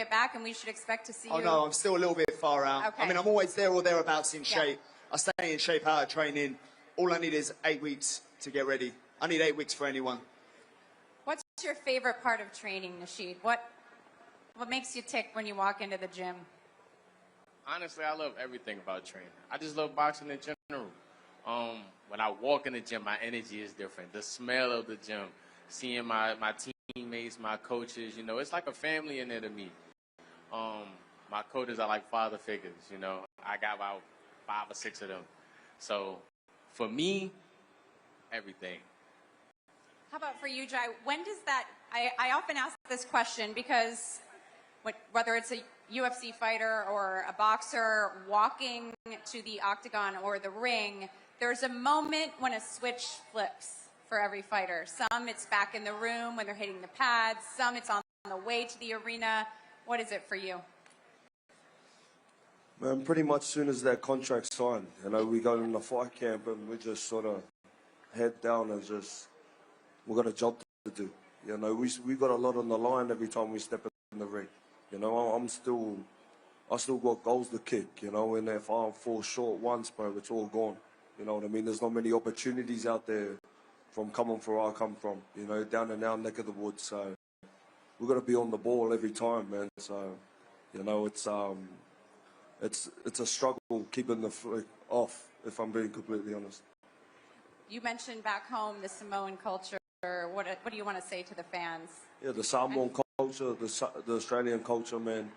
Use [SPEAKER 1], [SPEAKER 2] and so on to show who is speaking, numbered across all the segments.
[SPEAKER 1] get back, and we should expect to see you?
[SPEAKER 2] Oh, no, I'm still a little bit far out.
[SPEAKER 1] Okay.
[SPEAKER 2] I mean, I'm always there or thereabouts in shape. I stay in shape out of training. All I need is 8 weeks to get ready. I need 8 weeks for anyone.
[SPEAKER 1] What's your favorite part of training, Nasheed? What makes you tick when you walk into the gym?
[SPEAKER 3] Honestly, I love everything about training. I just love boxing in general. When I walk in the gym, my energy is different. The smell of the gym, seeing my teammates, my coaches, you know, it's like a family in there to me. My coaches are like father figures, you know. I got about 5 or 6 of them. So for me, everything.
[SPEAKER 1] How about for you, Jai? When does that, I often ask this question because whether it's a UFC fighter or a boxer walking to the octagon or the ring, there's a moment when a switch flips for every fighter. Some it's back in the room when they're hitting the pads. Some it's on the way to the arena. What is it for you?
[SPEAKER 4] Man, pretty much as soon as that contract's signed, you know, we go in the fight camp and we just sort of head down and just, we've got a job to do. You know, we got a lot on the line every time we step in the ring. You know, I still got goals to kick, you know, and if I fall short once, bro, it's all gone. You know what I mean? There's not many opportunities out there from coming from where I come from, you know, down in our neck of the woods. So we've got to be on the ball every time, man. So, you know, it's a struggle keeping the flick off, if I'm being completely honest. You
[SPEAKER 1] mentioned back home the Samoan culture. What do you want to say to the fans?
[SPEAKER 4] Yeah, the Samoan culture, the Australian culture, man.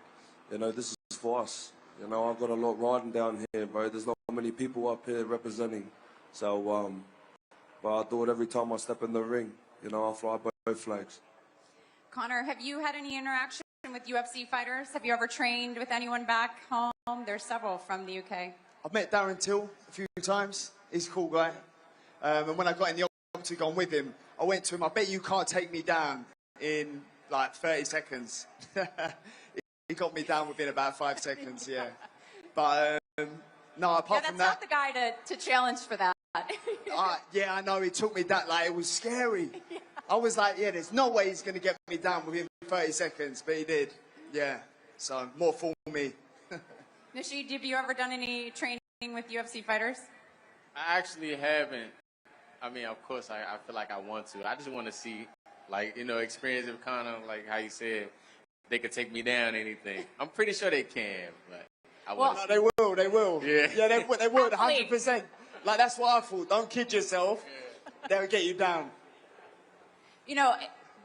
[SPEAKER 4] You know, this is for us. You know, I've got a lot riding down here, bro. There's not many people up here representing. So, but I do it every time I step in the ring. You know, I fly both flags.
[SPEAKER 1] Connor, have you had any interaction with UFC fighters? Have you ever trained with anyone back home? There's several from the UK.
[SPEAKER 2] I've met Darren Till a few times. He's a cool guy. And when I got in the octagon with him, I went to him, I bet you can't take me down in like 30 seconds. He got me down within about 5 seconds, yeah. But no, apart from that...
[SPEAKER 1] that's not the guy to challenge for that.
[SPEAKER 2] Yeah, I know, he took me down, like, it was scary. Yeah. I was like, yeah, there's no way he's going to get me down within 30 seconds, but he did. Yeah, so more for me.
[SPEAKER 1] Nasheed, have you ever done any training with UFC fighters?
[SPEAKER 3] I actually haven't. I mean, of course, I feel like I want to. I just want to see, like, you know, experience of kind of, like how you said, they could take me down, anything. I'm pretty sure they can, but I want to
[SPEAKER 2] see. They will. Yeah, yeah, they would, 100%. Like, that's what I thought. Don't kid yourself. Yeah. They'll get you down.
[SPEAKER 1] You know,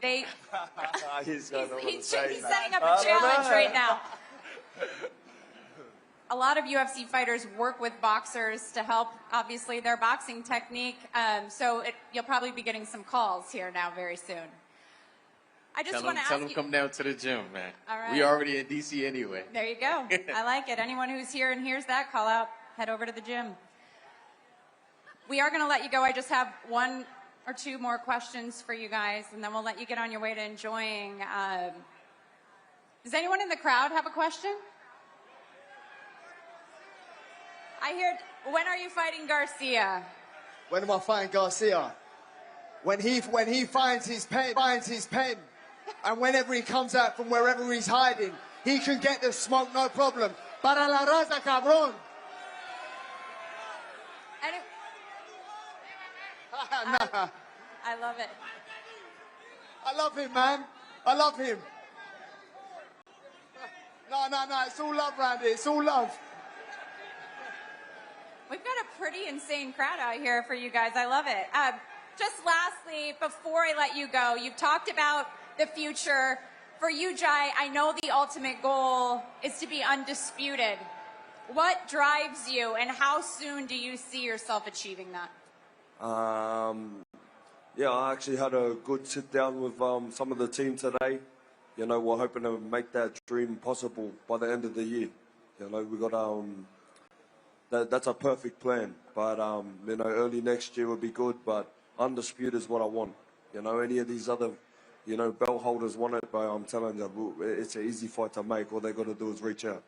[SPEAKER 1] they...
[SPEAKER 4] he's
[SPEAKER 1] setting up a challenge right now. A lot of UFC fighters work with boxers to help, obviously, their boxing technique. So you'll probably be getting some calls here now very soon. I just want to ask you...
[SPEAKER 3] Tell them come down to the gym, man.
[SPEAKER 1] All right.
[SPEAKER 3] We already in D.C. anyway.
[SPEAKER 1] There you go. I like it. Anyone who's here and hears that, call out, head over to the gym. We are going to let you go. I just have 1 or 2 more questions for you guys, and then we'll let you get on your way to enjoying. Does anyone in the crowd have a question? I hear, when are you fighting Garcia?
[SPEAKER 2] When am I fighting Garcia? When he finds his pen, and whenever he comes out from wherever he's hiding, he can get the smoke, no problem. Para la raza, cabrón.
[SPEAKER 1] I love it.
[SPEAKER 2] I love him, man. I love him. No, it's all love around here. It's all love.
[SPEAKER 1] We've got a pretty insane crowd out here for you guys. I love it. Just lastly, before I let you go, you've talked about the future. For you, Jai, I know the ultimate goal is to be undisputed. What drives you, and how soon do you see yourself achieving that?
[SPEAKER 4] Yeah, I actually had a good sit down with some of the team today. You know, we're hoping to make that dream possible by the end of the year. You know, we got that's a perfect plan. But you know, early next year would be good. But undisputed is what I want. You know, any of these other, you know, belt holders want it, but I'm telling you, it's an easy fight to make. All they got to do is reach out.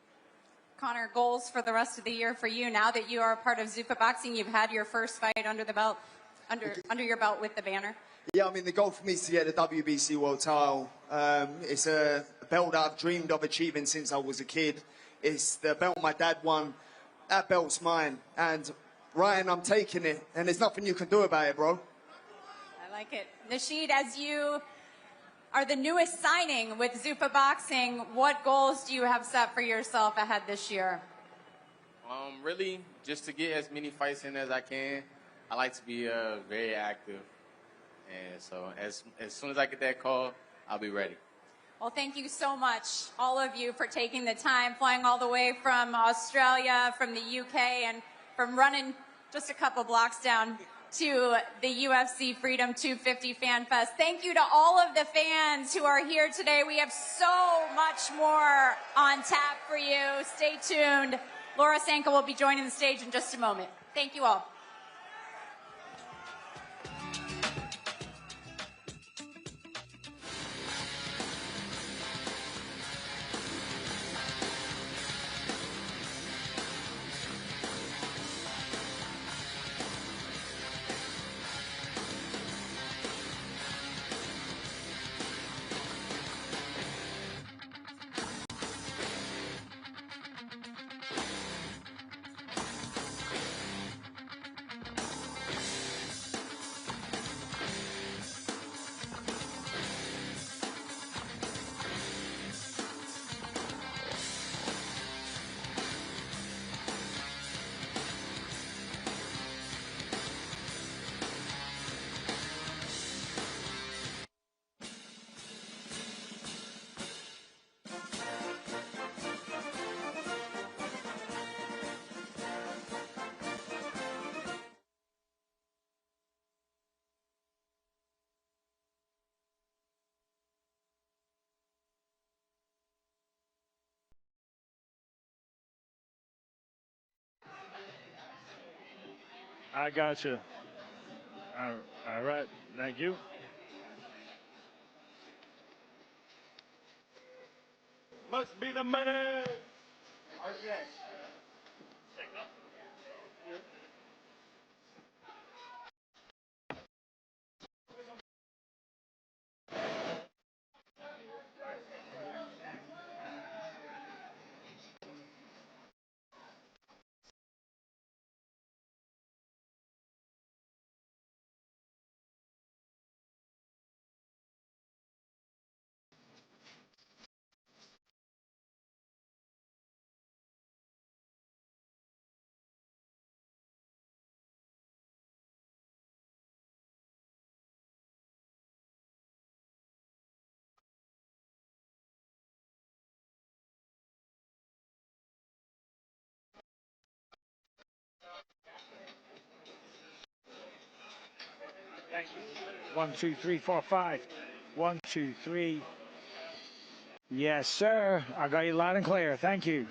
[SPEAKER 1] Connor, goals for the rest of the year for you. Now that you are a part of Zuffa Boxing, you've had your first fight under the belt, under your belt with the banner.
[SPEAKER 2] Yeah, I mean, the goal for me is to get the WBC world title. It's a belt that I've dreamed of achieving since I was a kid. It's the belt my dad won. That belt's mine. And Ryan, I'm taking it. And there's nothing you can do about it, bro.
[SPEAKER 1] I like it. Nasheed, as you are the newest signing with Zupa Boxing, what goals do you have set for yourself ahead this year?
[SPEAKER 3] Really, just to get as many fights in as I can. I like to be very active. And so as soon as I get that call, I'll be ready.
[SPEAKER 1] Well, thank you so much, all of you, for taking the time, flying all the way from Australia, from the UK, and from running just a couple blocks down to the UFC Freedom 250 Fan Fest. Thank you to all of the fans who are here today. We have so much more on tap for you. Stay tuned. Laura Sanka will be joining the stage in just a moment. Thank you all.
[SPEAKER 5] I got you. All right. Thank you. Must be the man. Okay. Thank you. 1, 2, 3, 4, 5. 1, 2, 3. Yes, sir. I got you loud and clear. Thank you.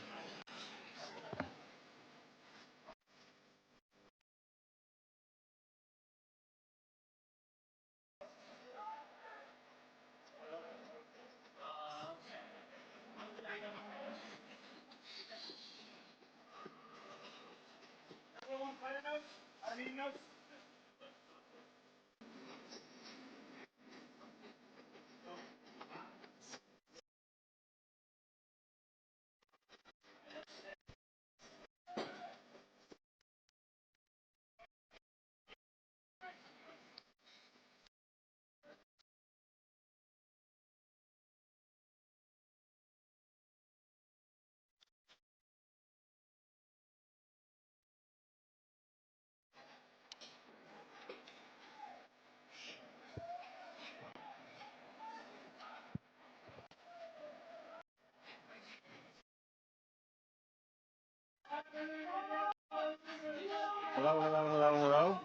[SPEAKER 5] Hello, hello, hello, hello.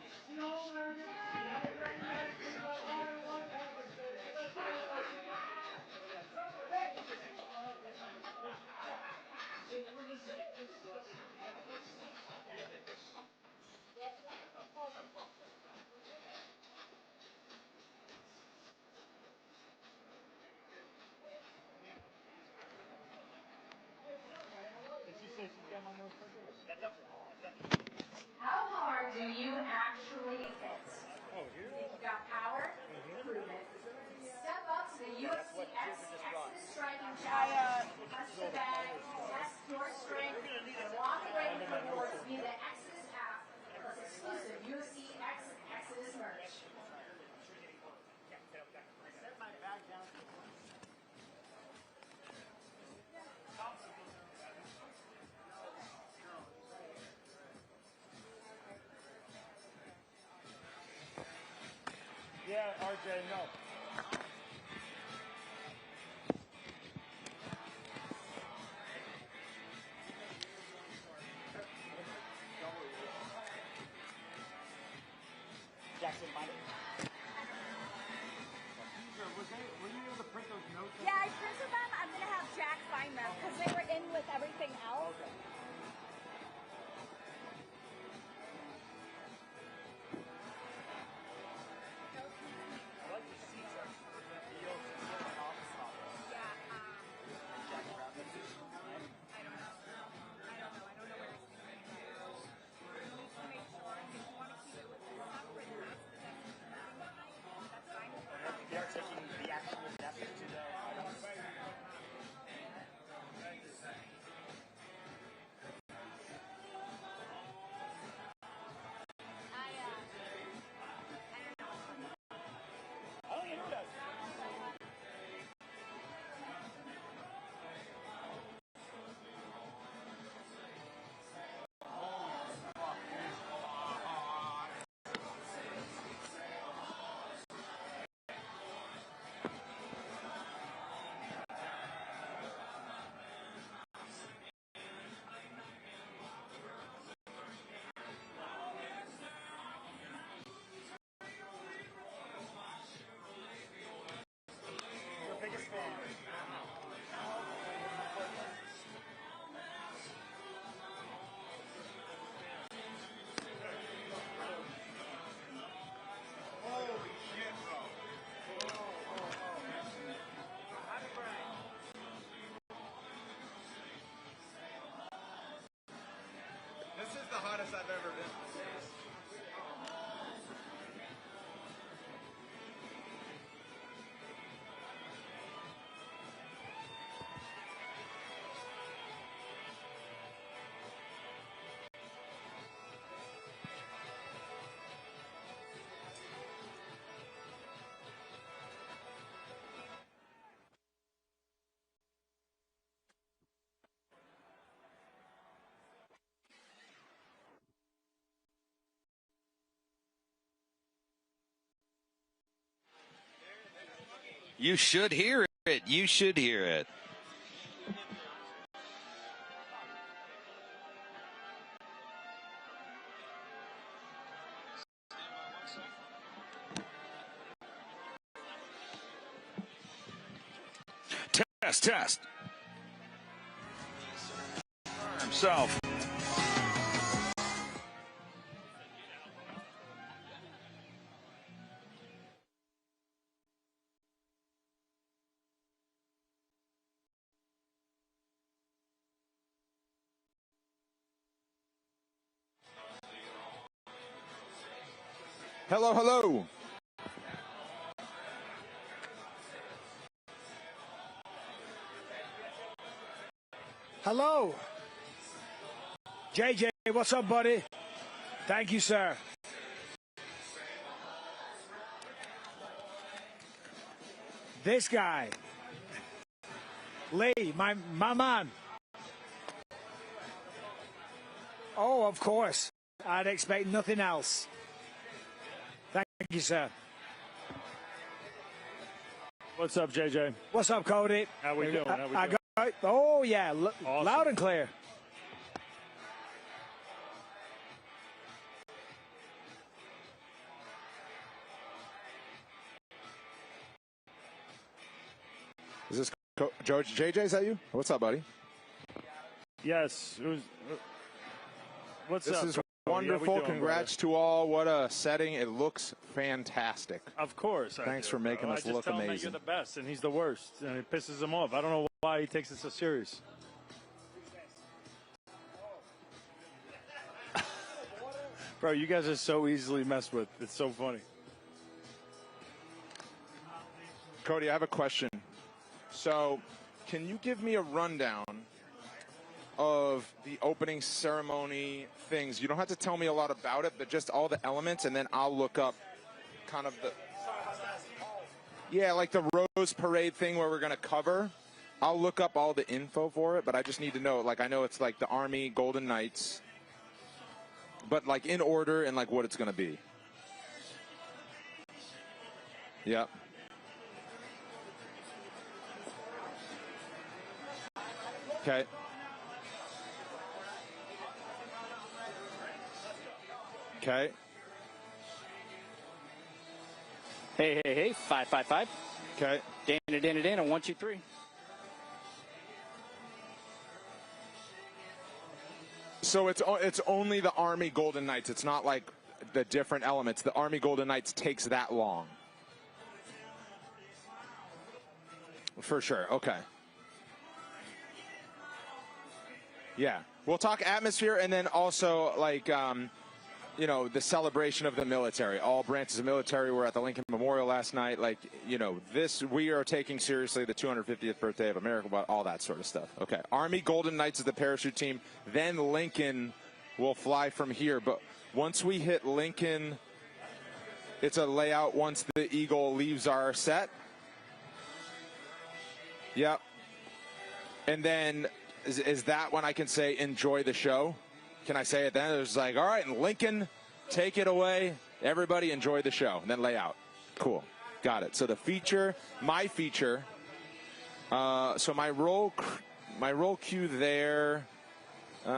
[SPEAKER 6] How hard do
[SPEAKER 5] Jay, no. Jackson, mind it. Were you able to print those notes?
[SPEAKER 6] Yeah, I printed them. I'm going to have Jack sign them because they were in with everything else.
[SPEAKER 5] Okay. They are taking the actual depth to the...
[SPEAKER 2] This is the hottest I've ever been.
[SPEAKER 7] You should hear it. You should hear it. Test, test. Himself.
[SPEAKER 8] Hello, hello.
[SPEAKER 5] Hello. JJ, what's up, buddy? Thank you, sir. This guy. Lee, my man. Oh, of course. I'd expect nothing else. Thank you, sir.
[SPEAKER 9] What's up, JJ?
[SPEAKER 5] What's up, Cody?
[SPEAKER 9] How we doing? How we
[SPEAKER 5] I
[SPEAKER 9] doing?
[SPEAKER 5] got, oh, yeah.
[SPEAKER 9] Awesome.
[SPEAKER 5] Loud and clear.
[SPEAKER 8] Is this George JJ? Is that you? What's up, buddy?
[SPEAKER 9] Yes. What's
[SPEAKER 8] This
[SPEAKER 9] up?
[SPEAKER 8] is
[SPEAKER 9] Cody? How we
[SPEAKER 8] wonderful.
[SPEAKER 9] doing,
[SPEAKER 8] Congrats to all. What a setting. It looks fantastic.
[SPEAKER 9] brother? Of course.
[SPEAKER 8] Thanks
[SPEAKER 9] I do,
[SPEAKER 8] for making
[SPEAKER 9] bro.
[SPEAKER 8] us
[SPEAKER 9] I just
[SPEAKER 8] look
[SPEAKER 9] tell him that
[SPEAKER 8] amazing.
[SPEAKER 9] you're the best, and he's the worst, and it pisses him off. I don't know why he takes it so serious. Bro, you guys are so easily messed with. It's so funny.
[SPEAKER 8] Cody, I have a question. So, can you give me a rundown of the opening ceremony things? You don't have to tell me a lot about it, but just all the elements, and then I'll look up kind of the... Yeah, like the Rose Parade thing where we're going to cover. I'll look up all the info for it, but I just need to know. Like, I know it's like the Army Golden Knights, but like in order and like what it's going to be. Yep. Okay. Okay.
[SPEAKER 10] Hey, 555.
[SPEAKER 8] Okay.
[SPEAKER 10] Dana, 1, 2, 3.
[SPEAKER 8] So it's only the Army Golden Knights. It's not like the different elements. The Army Golden Knights takes that long. For sure. Okay. Yeah. We'll talk atmosphere and then also like you know, the celebration of the military. All branches of military were at the Lincoln Memorial last night. Like, you know, this, we are taking seriously the 250th birthday of America, all that sort of stuff. Okay. Army Golden Knights is the parachute team. Then Lincoln will fly from here. But once we hit Lincoln, it's a layout once the Eagle leaves our set. Yep. And then is that when I can say enjoy the show? Can I say it then? It's like, all right, and Lincoln, take it away. Everybody enjoy the show. And then lay out. Cool. Got it. So the feature, my feature. So my roll cue there. Hey,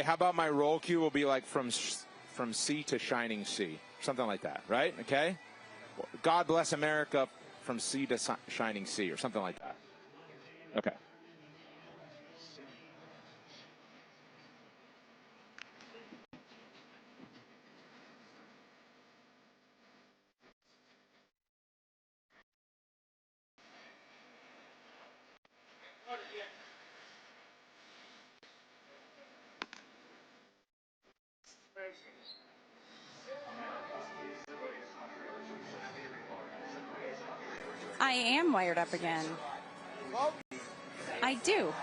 [SPEAKER 8] how about my roll cue will be like from sea to shining sea, something like that, right? Okay. God bless America. From sea to shining sea, or something like that. Okay.
[SPEAKER 1] I am wired up again. I do.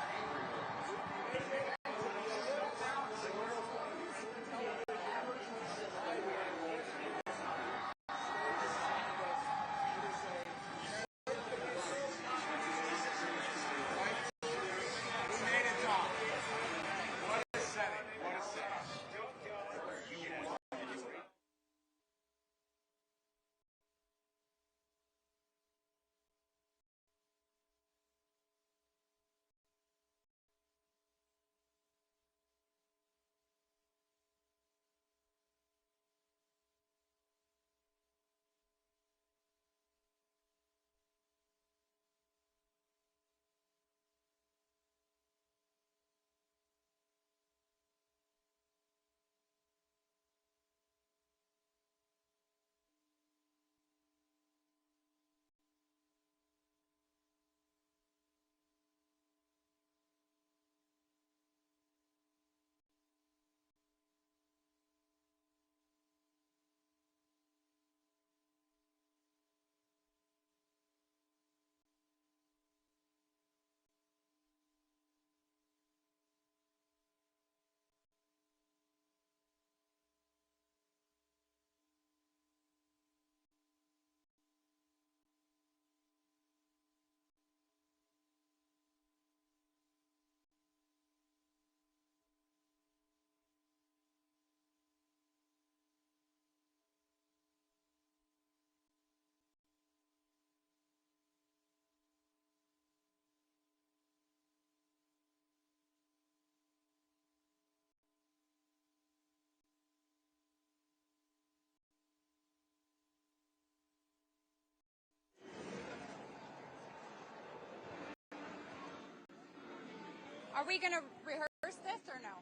[SPEAKER 1] Are we going to rehearse this or no?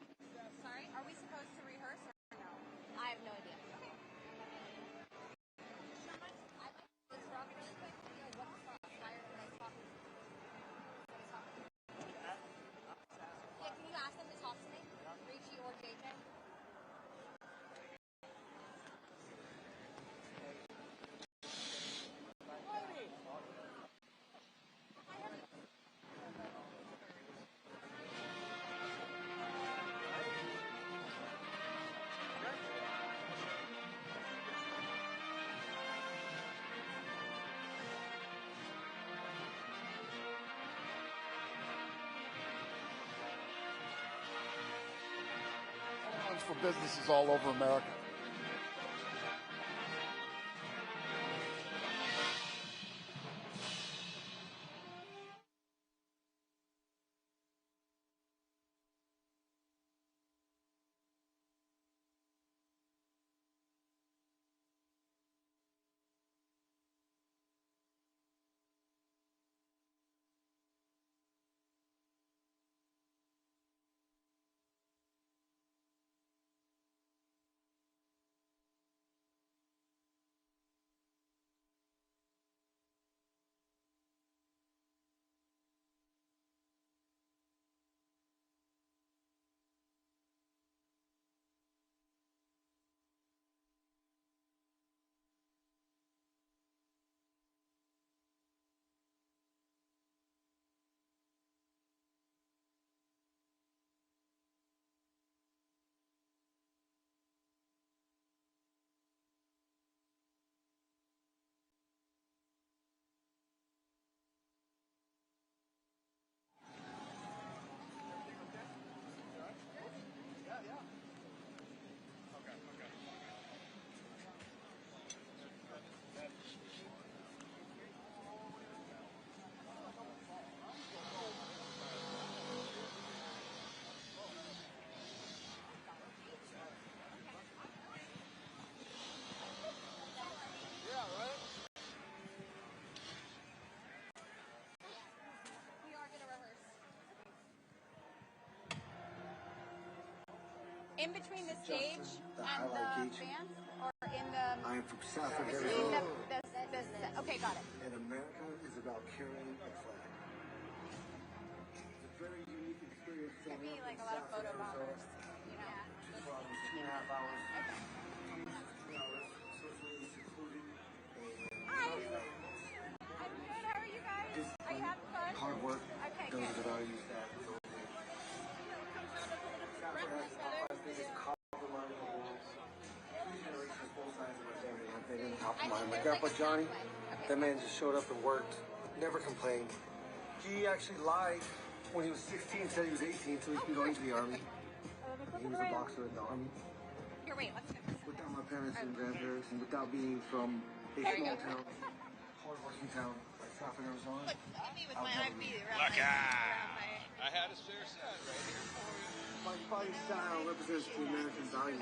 [SPEAKER 1] Sorry? Are we supposed to rehearse or no? I have no idea. Okay. I'd like to rock really quick. What's prior to my talking? Yeah, can you ask them to talk to me? Richie or JJ?
[SPEAKER 11] for businesses all over America.
[SPEAKER 1] In between the stage and the fans, or in the...
[SPEAKER 12] I am from South Africa.
[SPEAKER 1] Between okay, got it.
[SPEAKER 12] And America is about carrying a flag. It's a very unique experience.
[SPEAKER 1] Could be like a lot of photo bombers, you know.
[SPEAKER 12] From 2.5 hours. Okay. 2 hours, socially secluded.
[SPEAKER 1] Hi. I'm good. How are you guys? Are you having fun?
[SPEAKER 12] Hard work.
[SPEAKER 1] Okay,
[SPEAKER 12] Those
[SPEAKER 1] good.
[SPEAKER 12] that are used to that. My grandpa Johnny, that man just showed up and worked, never complained. He actually lied when he was 16, said he was 18, so he could go into the army. He was a boxer in the army.
[SPEAKER 1] Here, wait, let's go.
[SPEAKER 12] Without my parents and grandparents, and without being from a small town, hard-working town like Southern Arizona.
[SPEAKER 1] Look at me with my IP around
[SPEAKER 7] Look
[SPEAKER 1] my...
[SPEAKER 7] I had a spare set right here for you.
[SPEAKER 12] My fighting style represents the American values.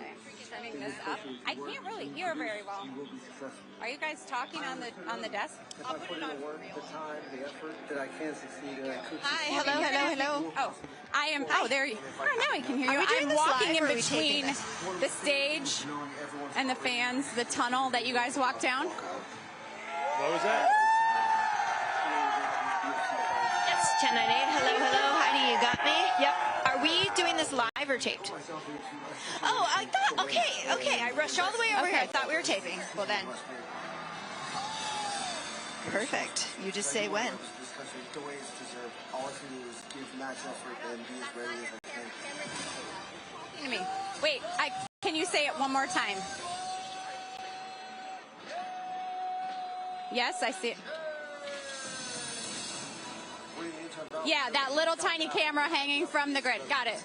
[SPEAKER 1] Setting this up. I can't really hear very well.
[SPEAKER 12] You will be successful.
[SPEAKER 1] Are you guys talking on the desk?
[SPEAKER 12] If I put in the work, the time, the effort, that I can succeed and I could
[SPEAKER 1] Hi,
[SPEAKER 12] succeed.
[SPEAKER 1] hello. Oh, I am. Oh, there you. Oh, now I can hear you. I'm walking in between the stage and the fans, the tunnel that you guys walk down.
[SPEAKER 9] What was that?
[SPEAKER 13] That's 1098. Hello. Heidi, you got me? Yep. Are we doing this live or taped? Oh, I thought, okay. I rushed all the way over here. I thought we were taping. Well then. Perfect. You just say when.
[SPEAKER 12] All I can do is give match effort and be as ready as I can.
[SPEAKER 1] To me. Wait, can you say it one more time? Yes, I see it. Yeah, that little tiny camera hanging from the grid. Got it.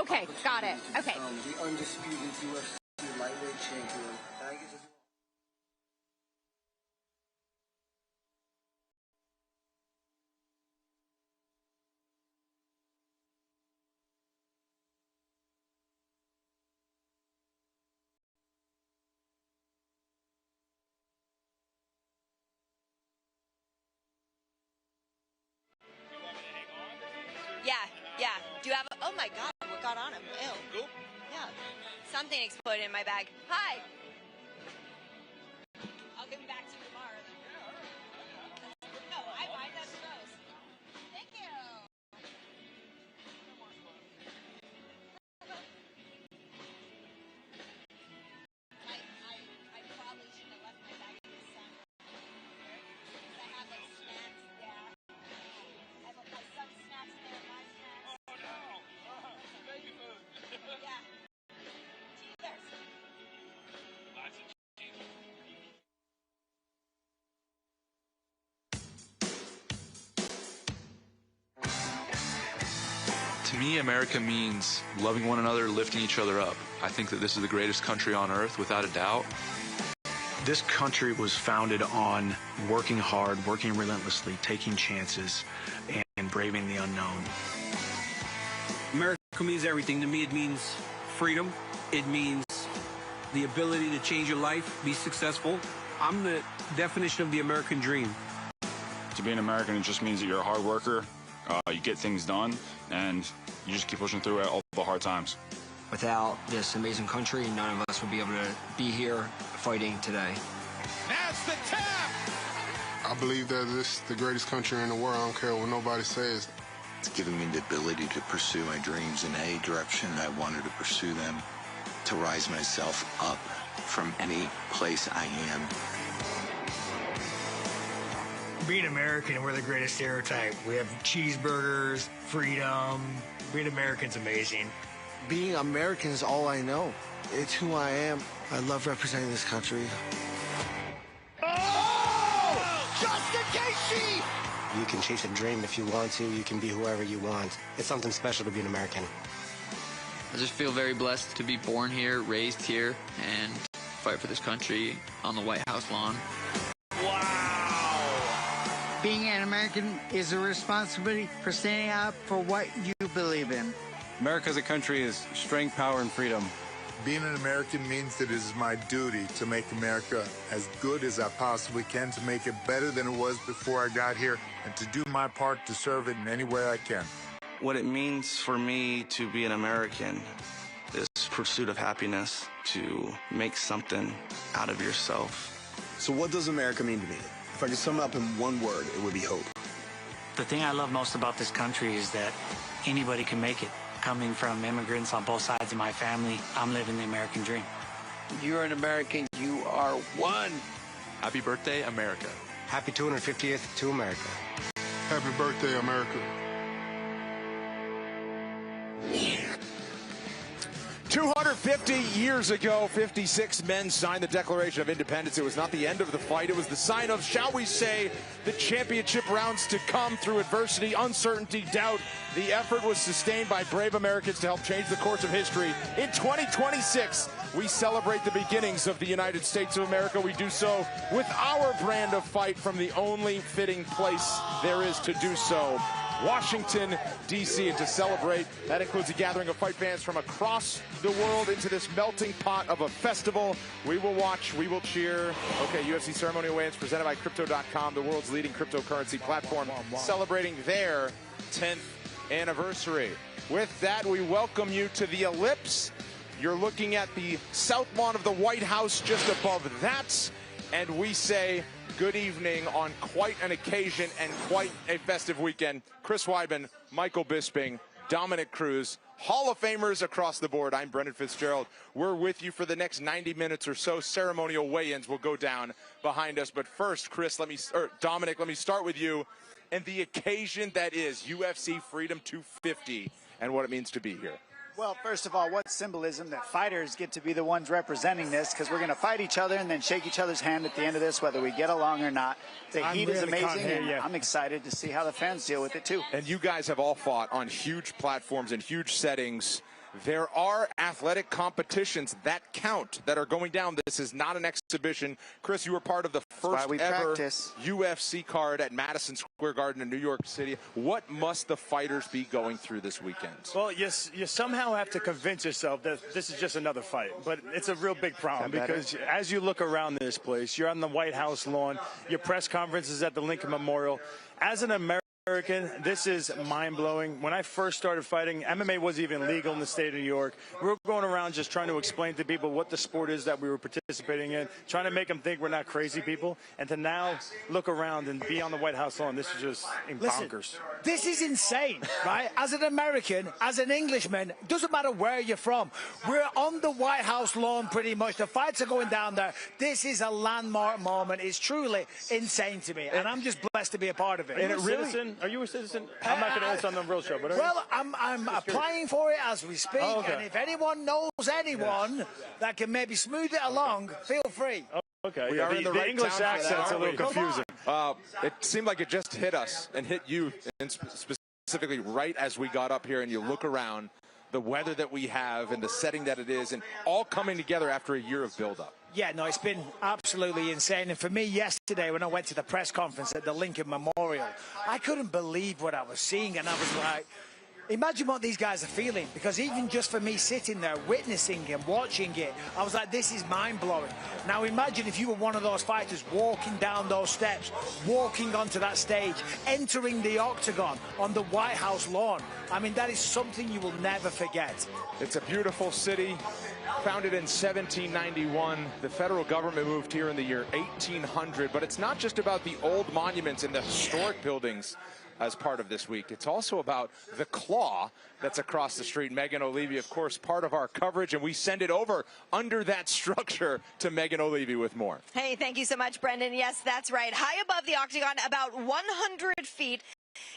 [SPEAKER 1] Okay, got it. Okay.
[SPEAKER 12] The undisputed UFC lightweight champion.
[SPEAKER 13] Yeah. Do you have oh my God, what got on him? Ew. Yeah. Something exploded in my bag. Hi. I'll give him back to you tomorrow. No, I mind, that's gross. Thank you. I probably shouldn't have left my bag in the sun. I have like snacks, yeah. I have my son's snacks in there, my snacks. Oh no! Baby food. Yeah. Cheers.
[SPEAKER 14] me, America means loving one another, lifting each other up. I think that this is the greatest country on earth, without a doubt.
[SPEAKER 15] This country was founded on working hard, working relentlessly, taking chances, and braving the unknown.
[SPEAKER 16] America means everything. To me, it means freedom. It means the ability to change your life, be successful. I'm the definition of the American dream.
[SPEAKER 17] To be an American, it just means that you're a hard worker, you get things done, and you just keep pushing through all the hard times.
[SPEAKER 18] Without this amazing country, none of us would be able to be here fighting today.
[SPEAKER 7] That's the tap!
[SPEAKER 19] I believe that this is the greatest country in the world. I don't care what nobody says.
[SPEAKER 20] It's given me the ability to pursue my dreams in any direction I wanted to pursue them, to rise myself up from any place I am.
[SPEAKER 21] Being American, we're the greatest stereotype. We have cheeseburgers, freedom. Being American's amazing.
[SPEAKER 12] Being American is all I know. It's who I am. I love representing this country.
[SPEAKER 7] Oh! Justin Gaethje!
[SPEAKER 22] You can chase a dream if you want to. You can be whoever you want. It's something special to be an American.
[SPEAKER 23] I just feel very blessed to be born here, raised here, and fight for this country on the White House lawn.
[SPEAKER 24] Being an American is a responsibility for standing up for what you believe in.
[SPEAKER 25] America as a country is strength, power, and freedom.
[SPEAKER 26] Being an American means that it is my duty to make America as good as I possibly can, to make it better than it was before I got here, and to do my part to serve it in any way I can.
[SPEAKER 27] What it means for me to be an American, this pursuit of happiness, to make something out of yourself.
[SPEAKER 28] So what does America mean to me? If I could sum it up in one word, it would be hope.
[SPEAKER 15] The thing I love most about this country is that anybody can make it. Coming from immigrants on both sides of my family, I'm living the American dream.
[SPEAKER 24] You're an American. You are one.
[SPEAKER 14] Happy birthday, America.
[SPEAKER 22] Happy 250th to America.
[SPEAKER 19] Happy birthday, America.
[SPEAKER 8] 250 years ago, 56 men signed the Declaration of Independence. It was not the end of the fight. It was the sign of, shall we say, the championship rounds to come through adversity, uncertainty, doubt. The effort was sustained by brave Americans to help change the course of history. In 2026, we celebrate the beginnings of the United States of America. We do so with our brand of fight from the only fitting place there is to do so, Washington, D.C. And to celebrate, that includes a gathering of fight fans from across the world into this melting pot of a festival. We will watch, we will cheer. Okay, UFC Ceremonial Weigh-Ins presented by Crypto.com, the world's leading cryptocurrency platform, celebrating their 10th anniversary. With that, we welcome you to the Ellipse. You're looking at the south lawn of the White House, just above that. And we say good evening on quite an occasion and quite a festive weekend. Chris Weidman, Michael Bisping, Dominic Cruz, Hall of Famers across the board. I'm Brendan Fitzgerald. We're with you for the next 90 minutes or so. Ceremonial weigh-ins will go down behind us. But first, Chris, Dominic, let me start with you and the occasion that is UFC Freedom 250 and what it means to be here.
[SPEAKER 29] Well, first of all, what symbolism that fighters get to be the ones representing this, because we're going to fight each other and then shake each other's hand at the end of this, whether we get along or not. The heat is amazing, and I'm excited to see how the fans deal with it, too.
[SPEAKER 8] And you guys have all fought on huge platforms and huge settings. There are athletic competitions that count that are going down. This is not an exhibition. Chris, you were part of the first ever UFC card at Madison Square Garden in New York City. What must the fighters be going through this weekend?
[SPEAKER 9] Well, you somehow have to convince yourself that this is just another fight. But it's a real big problem because as you look around this place, you're on the White House lawn, your press conference is at the Lincoln Memorial. As an American, this is mind-blowing. When I first started fighting, MMA wasn't even legal in the state of New York. We were going around just trying to explain to people what the sport is that we were participating in, trying to make them think we're not crazy people. And to now look around and be on the White House lawn, this is just bonkers.
[SPEAKER 30] This is insane, right? As an American, as an Englishman, doesn't matter where you're from. We're on the White House lawn pretty much. The fights are going down there. This is a landmark moment. It's truly insane to me, and I'm just blessed to be a part of it.
[SPEAKER 9] And it really. Are you a citizen? I'm not going to answer on the real show, but
[SPEAKER 30] well, I'm applying for it as we speak, and if anyone knows anyone that can maybe smooth it along, feel free.
[SPEAKER 9] Okay.
[SPEAKER 8] We are in the right
[SPEAKER 9] English accent's a little confusing.
[SPEAKER 8] It seemed like it just hit us and hit you specifically. specifically right as we got up here and you look around, the weather that we have and the setting that it is, and all coming together after a year of build-up.
[SPEAKER 30] Yeah, no, it's been absolutely insane. And for me yesterday when I went to the press conference at the Lincoln Memorial, I couldn't believe what I was seeing. And I was like, imagine what these guys are feeling. Because even just for me sitting there, witnessing and watching it, I was like, this is mind-blowing. Now imagine if you were one of those fighters walking down those steps, walking onto that stage, entering the octagon on the White House lawn. I mean, that is something you will never forget.
[SPEAKER 8] It's a beautiful city. Founded in 1791, the federal government moved here in the year 1800, but it's not just about the old monuments and the historic buildings as part of this week. It's also about the claw that's across the street. Megan O'Leary, of course, part of our coverage, and we send it over under that structure to Megan O'Leary with more.
[SPEAKER 1] Hey, thank you so much, Brendan. Yes, that's right. High above the octagon, about 100 feet,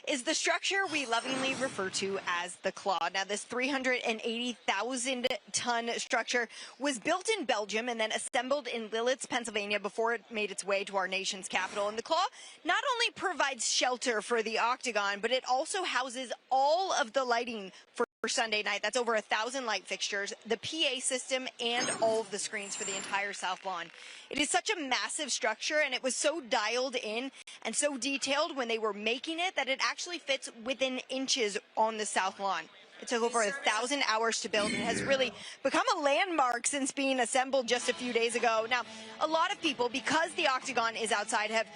[SPEAKER 1] is the structure we lovingly refer to as the claw. Now, this 380,000-ton structure was built in Belgium and then assembled in Lillits, Pennsylvania, before it made its way to our nation's capital. And the claw not only provides shelter for the octagon, but it also houses all of the lighting for Sunday night. That's over 1,000 light fixtures, the PA system, and all of the screens for the entire South Lawn. It is such a massive structure, and it was so dialed in and so detailed when they were making it that it actually fits within inches on the South Lawn. It took over 1,000 hours to build and has really become a landmark since being assembled just a few days ago. Now, a lot of people, because the octagon is outside, have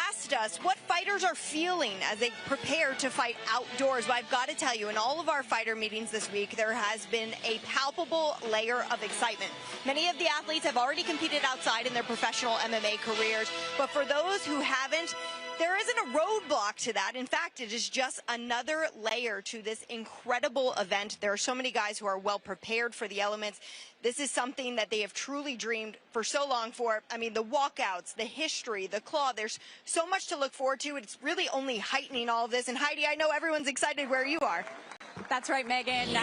[SPEAKER 1] asked us what fighters are feeling as they prepare to fight outdoors. Well, I've got to tell you, in all of our fighter meetings this week, there has been a palpable layer of excitement. Many of the athletes have already competed outside in their professional MMA careers, but for those who haven't, there isn't a roadblock to that. In fact, it is just another layer to this incredible event. There are so many guys who are well prepared for the elements. This is something that they have truly dreamed for so long for. I mean, the walkouts, the history, the claw, there's so much to look forward to. It's really only heightening all of this. And Heidi, I know everyone's excited where you are.
[SPEAKER 2] That's right, Megan.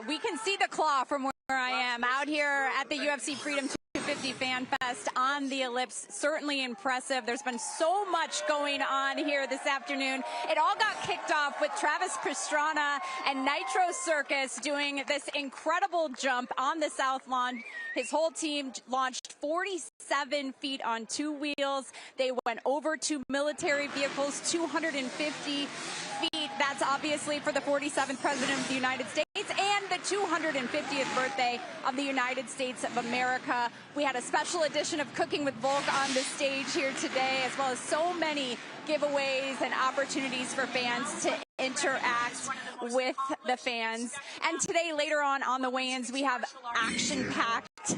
[SPEAKER 2] We can see the claw from where I am out here at the UFC Freedom 250 Fan Fest on the Ellipse. Certainly impressive. There's been so much going on here this afternoon. It all got kicked off with Travis Pastrana and Nitro Circus doing this incredible jump on the South Lawn. His whole team launched 47 feet on 2 wheels. They went over 2 military vehicles, 250 feet. That's obviously for the 47th President of the United States and the 250th birthday of the United States of America. We had a special edition of Cooking with Volk on the stage here today, as well as so many giveaways and opportunities for fans to interact with the fans. And today, later on the weigh-ins, we have action-packed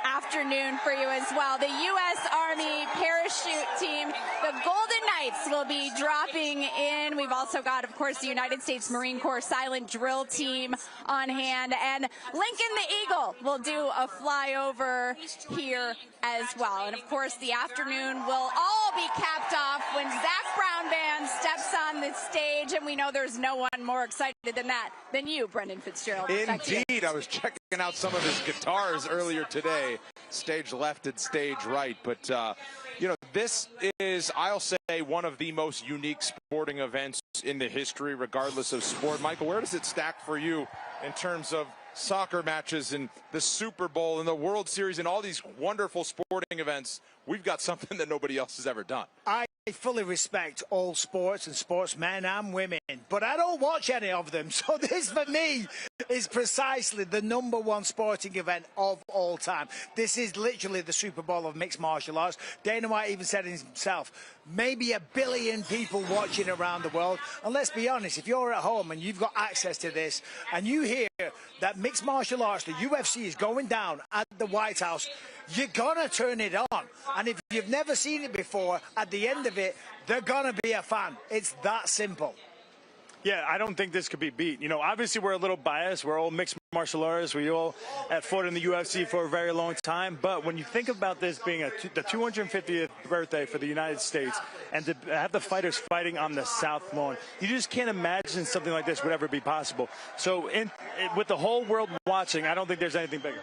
[SPEAKER 2] afternoon for you as well. The U.S. Army parachute team, the Golden Knights, will be dropping in. We've also got, of course, the United States Marine Corps silent drill team on hand. And Lincoln the Eagle will do a flyover here as well. And, of course, the afternoon will all be capped off when Zach Brown Band steps on the stage. And we know there's no one more excited than you, Brendan Fitzgerald.
[SPEAKER 8] Indeed. I was checking out some of his guitars earlier today, stage left and stage right. But, you know, this is, I'll say, one of the most unique sporting events in the history, regardless of sport. Michael, where does it stack for you in terms of soccer matches and the Super Bowl and the World Series and all these wonderful sporting events? We've got something that nobody else has ever done.
[SPEAKER 30] I fully respect all sports and sportsmen and women, but I don't watch any of them. So this, for me, is precisely the #1 sporting event of all time. This is literally the Super Bowl of mixed martial arts. Dana White even said it himself, maybe 1 billion people watching around the world. And let's be honest, if you're at home and you've got access to this and you hear that mixed martial arts, the UFC, is going down at the White House, you're gonna turn it on. And if you've never seen it before, at the end of it, they're gonna be a fan. It's that simple.
[SPEAKER 9] Yeah, I don't think this could be beat. You know, obviously we're a little biased. We're all mixed martial artists. We all have fought in the UFC for a very long time. But when you think about this being the 250th birthday for the United States and to have the fighters fighting on the South Lawn, you just can't imagine something like this would ever be possible. So with the whole world watching, I don't think there's anything bigger.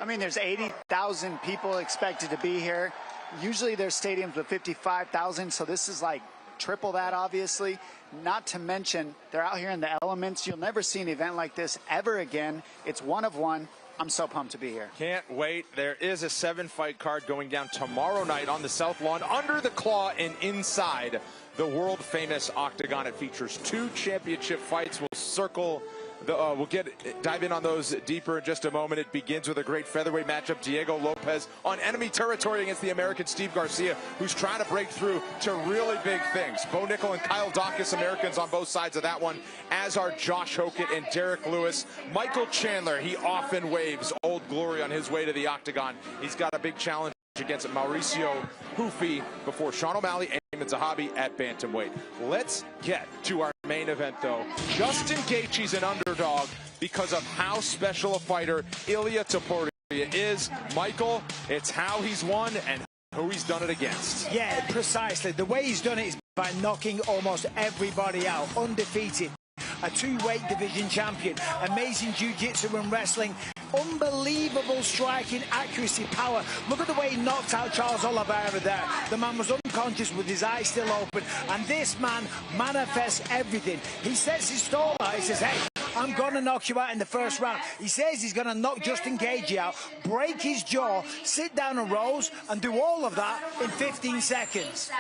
[SPEAKER 29] I mean, there's 80,000 people expected to be here. Usually there's stadiums with 55,000, so this is like triple that, obviously. Not to mention, they're out here in the elements. You'll never see an event like this ever again. It's one of one. I'm so pumped to be here.
[SPEAKER 8] Can't wait. There is a 7-fight card going down tomorrow night on the South Lawn, under the claw and inside the world-famous Octagon. It features 2 championship fights. We'll circle. We'll dive in on those deeper in just a moment. It begins with a great featherweight matchup. Diego Lopez on enemy territory against the American Steve Garcia, who's trying to break through to really big things. Bo Nickel and Kyle Dawkins, Americans on both sides of that one, as are Josh Hokett and Derek Lewis. Michael Chandler, he often waves Old Glory on his way to the Octagon. He's got a big challenge against Mauricio Hufi before Sean O'Malley and Ayman Zahabi at bantamweight. Let's get to our main event, though. Justin Gaethje's an underdog because of how special a fighter Ilia Topuria is. Michael, it's how he's won and who he's done it against.
[SPEAKER 30] Yeah, precisely. The way he's done it is by knocking almost everybody out, undefeated. A 2-weight division champion, amazing jiu-jitsu and wrestling, unbelievable striking, accuracy, power. Look at the way he knocked out Charles Oliveira there. The man was unconscious with his eyes still open, and this man manifests everything. He sets his stall out. He says, hey, I'm going to knock you out in the first round. He says he's going to knock Justin Gaethje out, break his jaw, sit down and rose, and do all of that in 15 seconds.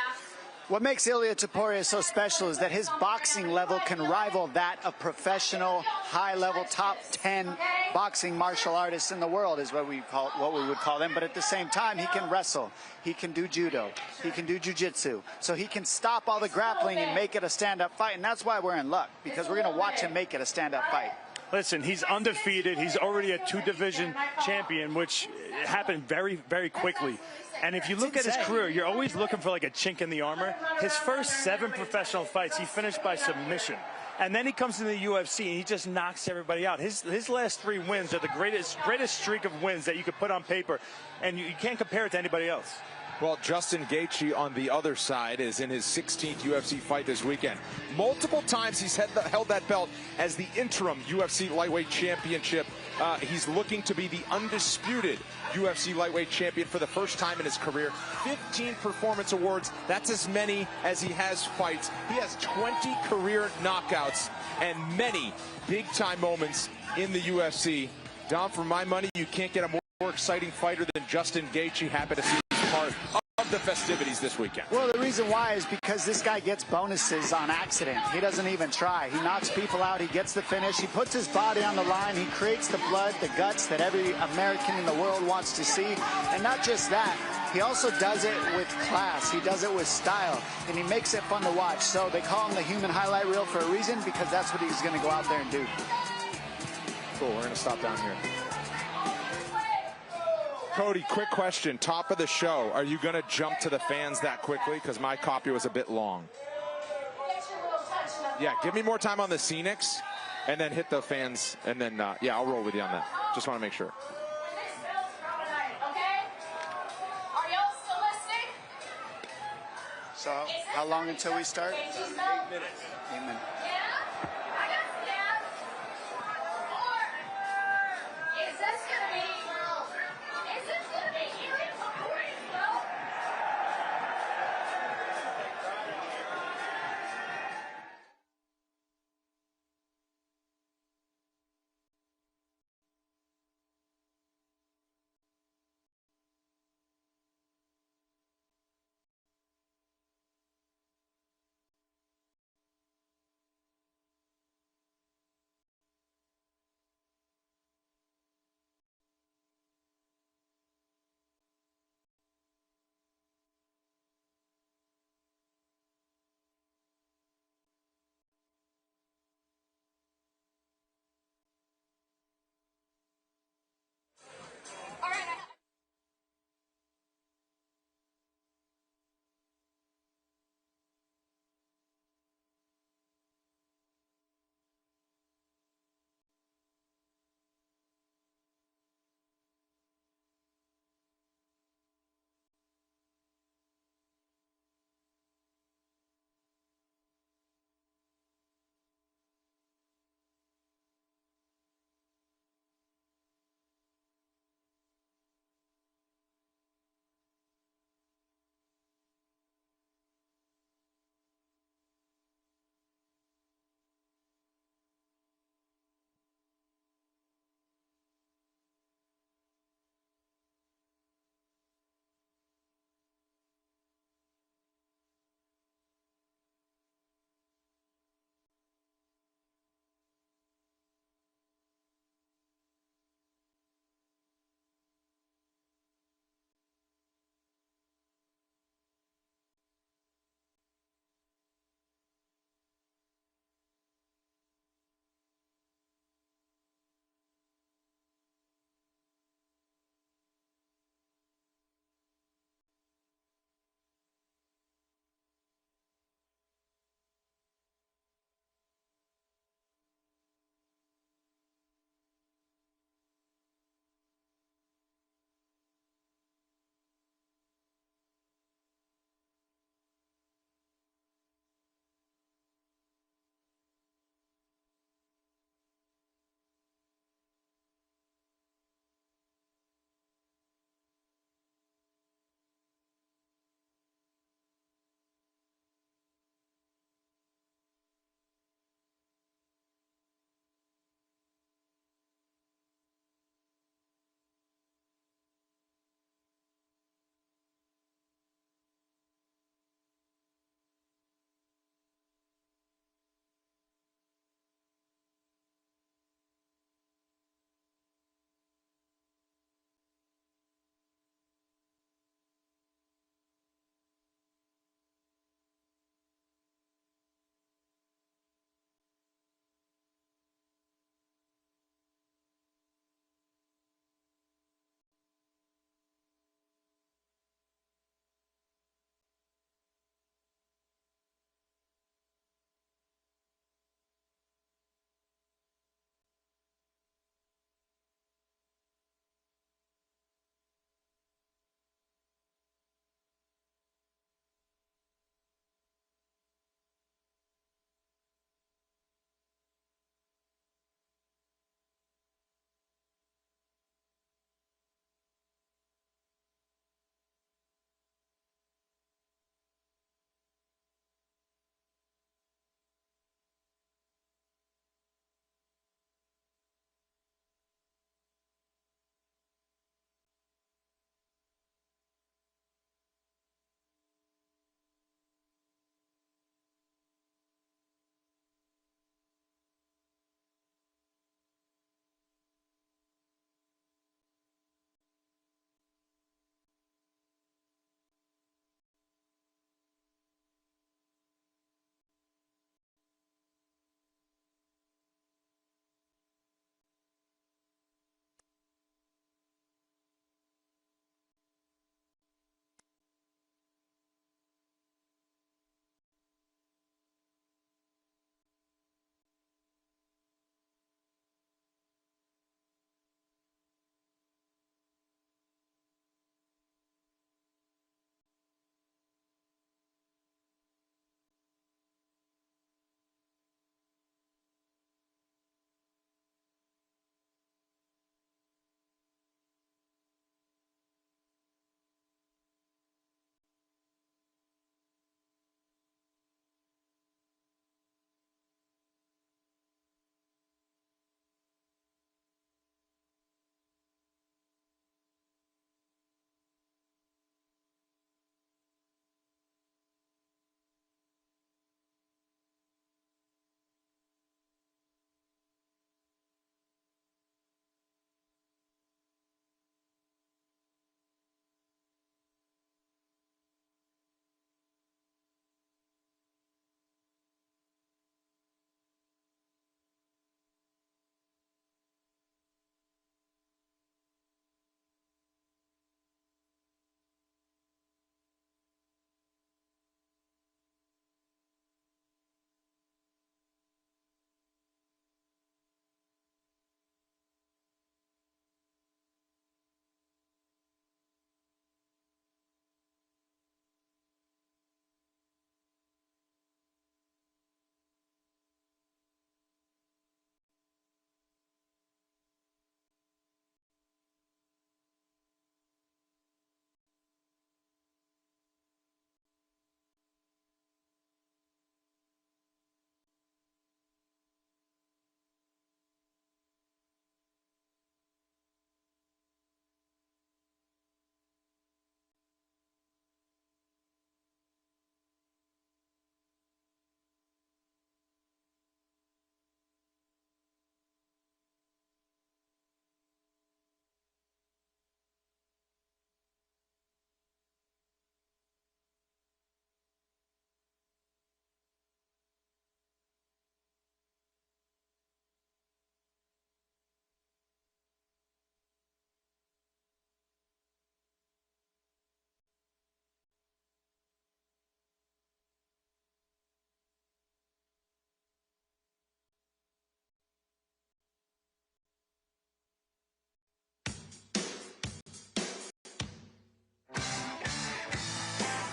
[SPEAKER 29] What makes Ilia Topuria so special is that his boxing level can rival that of professional, high-level, top 10 boxing martial artists in the world, is what we would call them. But at the same time, he can wrestle, he can do judo, he can do jiu-jitsu. So he can stop all the grappling and make it a stand-up fight. And that's why we're in luck, because we're going to watch him make it a stand-up fight.
[SPEAKER 9] Listen, he's undefeated. He's already a 2-division champion, which happened very, very quickly. And if you look at his career, you're always looking for like a chink in the armor. His first 7 professional fights, he finished by submission. And then he comes into the UFC and he just knocks everybody out. His last 3 wins are the greatest streak of wins that you could put on paper. And you can't compare it to anybody else.
[SPEAKER 8] Well, Justin Gaethje on the other side is in his 16th UFC fight this weekend. Multiple times he's held that belt as the interim UFC lightweight championship. He's looking to be the undisputed UFC lightweight champion for the first time in his career. 15 performance awards. That's as many as he has fights. He has 20 career knockouts and many big-time moments in the UFC. Dom, for my money, you can't get a more exciting fighter than Justin Gaethje. Happy to see part of the festivities this weekend.
[SPEAKER 29] Well, the reason why is because this guy gets bonuses on accident. He doesn't even try. He knocks people out. He gets the finish. He puts his body on the line. He creates the blood, the guts that every American in the world wants to see. And not just that, he also does it with class. He does it with style, and he makes it fun to watch. So they call him the human highlight reel for a reason, because that's what he's going to go out there and do.
[SPEAKER 8] Cool, we're going to stop down here. Cody, quick question, top of the show. Are you going to jump to the fans that quickly? Because my copy was a bit long. Yeah, give me more time on the scenics, and then hit the fans, and then, yeah, I'll roll with you on that. Just want to make sure.
[SPEAKER 29] So, how long until we start? 8 minutes. 8 minutes.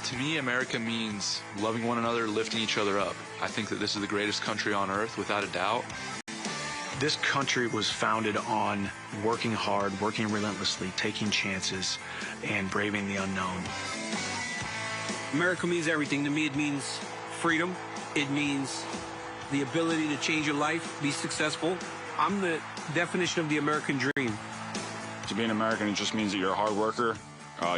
[SPEAKER 14] To me, America means loving one another, lifting each other up. I think that this is the greatest country on earth, without a doubt.
[SPEAKER 3] This country was founded on working hard, working relentlessly, taking chances, and braving the unknown.
[SPEAKER 4] America means everything. To me, it means freedom. It means the ability to change your life, be successful. I'm the definition of the American dream.
[SPEAKER 25] To be an American, it just means that you're a hard worker,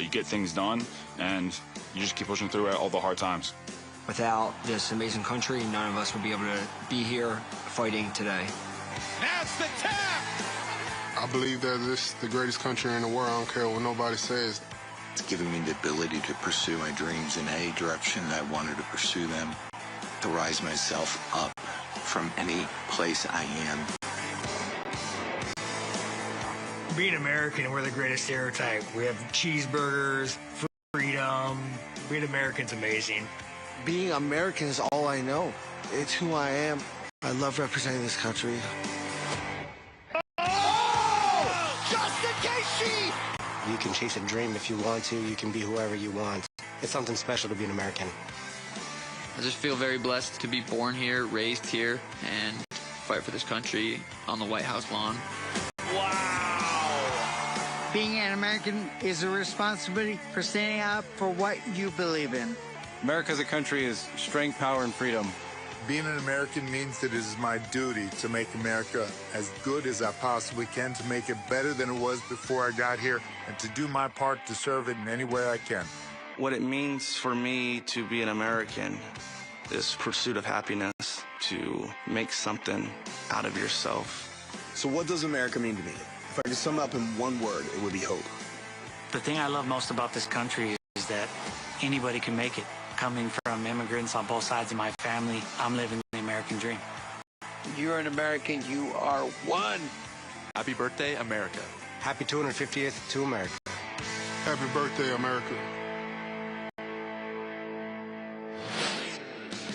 [SPEAKER 25] you get things done, and you just keep pushing through all the hard times.
[SPEAKER 5] Without this amazing country, none of us would be able to be here fighting today.
[SPEAKER 7] That's the tap!
[SPEAKER 19] I believe that this is the greatest country in the world. I don't care what nobody says.
[SPEAKER 20] It's given me the ability to pursue my dreams in any direction I wanted to pursue them, to rise myself up from any place I am.
[SPEAKER 21] Being American, we're the greatest stereotype. We have cheeseburgers, freedom. Being American's amazing.
[SPEAKER 6] Being American is all I know. It's who I am. I love representing this country.
[SPEAKER 22] You can chase a dream if you want to. You can be whoever you want. It's something special to be an American.
[SPEAKER 23] I just feel very blessed to be born here, raised here, and fight for this country on the White House lawn.
[SPEAKER 24] Being an American is a responsibility for standing up for what you believe in.
[SPEAKER 25] America as a country is strength, power, and freedom.
[SPEAKER 26] Being an American means that it is my duty to make America as good as I possibly can, to make it better than it was before I got here, and to do my part to serve it in any way I can.
[SPEAKER 27] What it means for me to be an American is pursuit of happiness, to make something out of yourself.
[SPEAKER 28] So what does America mean to me? If I could sum up in one word, it would be hope.
[SPEAKER 15] The thing I love most about this country is that anybody can make it. Coming from immigrants on both sides of my family, I'm living the American dream.
[SPEAKER 24] You're an American. You are one.
[SPEAKER 14] Happy birthday, America.
[SPEAKER 22] Happy 250th to America.
[SPEAKER 19] Happy birthday, America.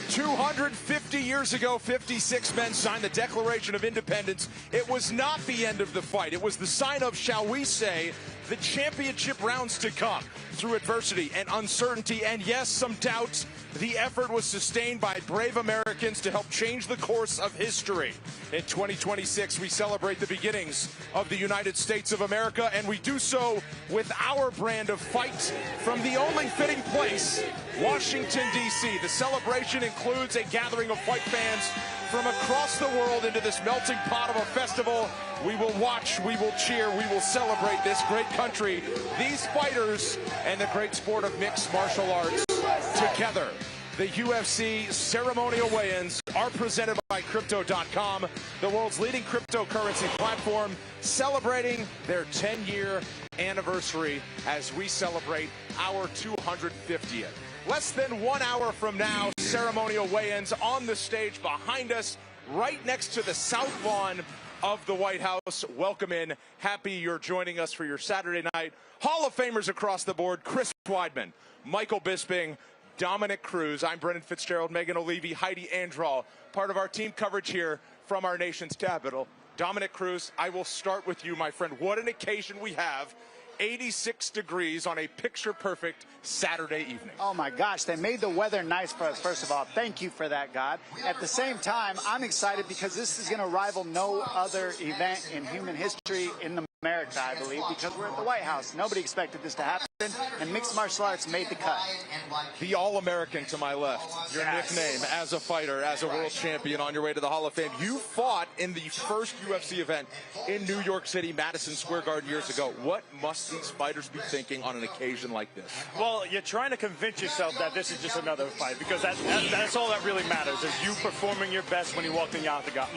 [SPEAKER 10] 250 years ago, 56 men signed the Declaration of Independence. It was not the end of the fight. It was the sign of, shall we say, the championship rounds to come. Through adversity and uncertainty and, yes, some doubts, the effort was sustained by brave Americans to help change the course of history. In 2026, we celebrate the beginnings of the United States of America, and we do so with our brand of fight from the only fitting place, Washington, D.C. The celebration includes a gathering of fight fans from across the world into this melting pot of a festival. We will watch, we will cheer, we will celebrate this great country, these fighters, and the great sport of mixed martial arts together. The UFC ceremonial weigh-ins are presented by Crypto.com, the world's leading cryptocurrency platform, celebrating their 10-year anniversary as we celebrate our 250th. Less than 1 hour from now, ceremonial weigh-ins on the stage behind us, right next to the South Lawn of the White House. Welcome in. Happy you're joining us for your Saturday night. Hall of Famers across the board, Chris Weidman, Michael Bisping, Dominic Cruz. I'm Brendan Fitzgerald, Megan O'Leary, Heidi Andral, part of our team coverage here from our nation's capital. Dominic Cruz, I will start with you, my friend. What an occasion we have. 86 degrees on a picture-perfect Saturday evening.
[SPEAKER 29] Oh, my gosh. They made the weather nice for us, first of all. Thank you for that, God. At the same time, I'm excited because this is going to rival no other event in human history in America, I believe, because we're at the White House. Nobody expected this to happen, and mixed martial arts made the cut.
[SPEAKER 10] The All-American to my left, your nickname as a fighter, as a world champion on your way to the Hall of Fame. You fought in the first UFC event in New York City, Madison Square Garden years ago. What must these fighters be thinking on an occasion like this?
[SPEAKER 9] Well, you're trying to convince yourself that this is just another fight, because that's all that really matters, is you performing your best when you walk in the octagon.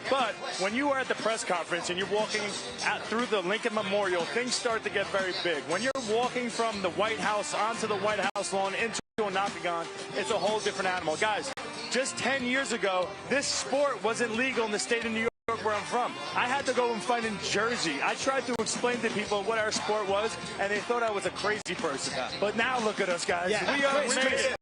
[SPEAKER 9] But when you are at the press conference and you're walking through the Lincoln Memorial, things start to get very big. When you're walking from the White House onto the White House lawn into an octagon, it's a whole different animal. Guys, just 10 years ago, this sport wasn't legal in the state of New York, where I'm from. I had to go and fight in Jersey. I tried to explain to people what our sport was, and they thought I was a crazy person. But now look at us, guys.
[SPEAKER 30] Yeah.
[SPEAKER 9] We made it.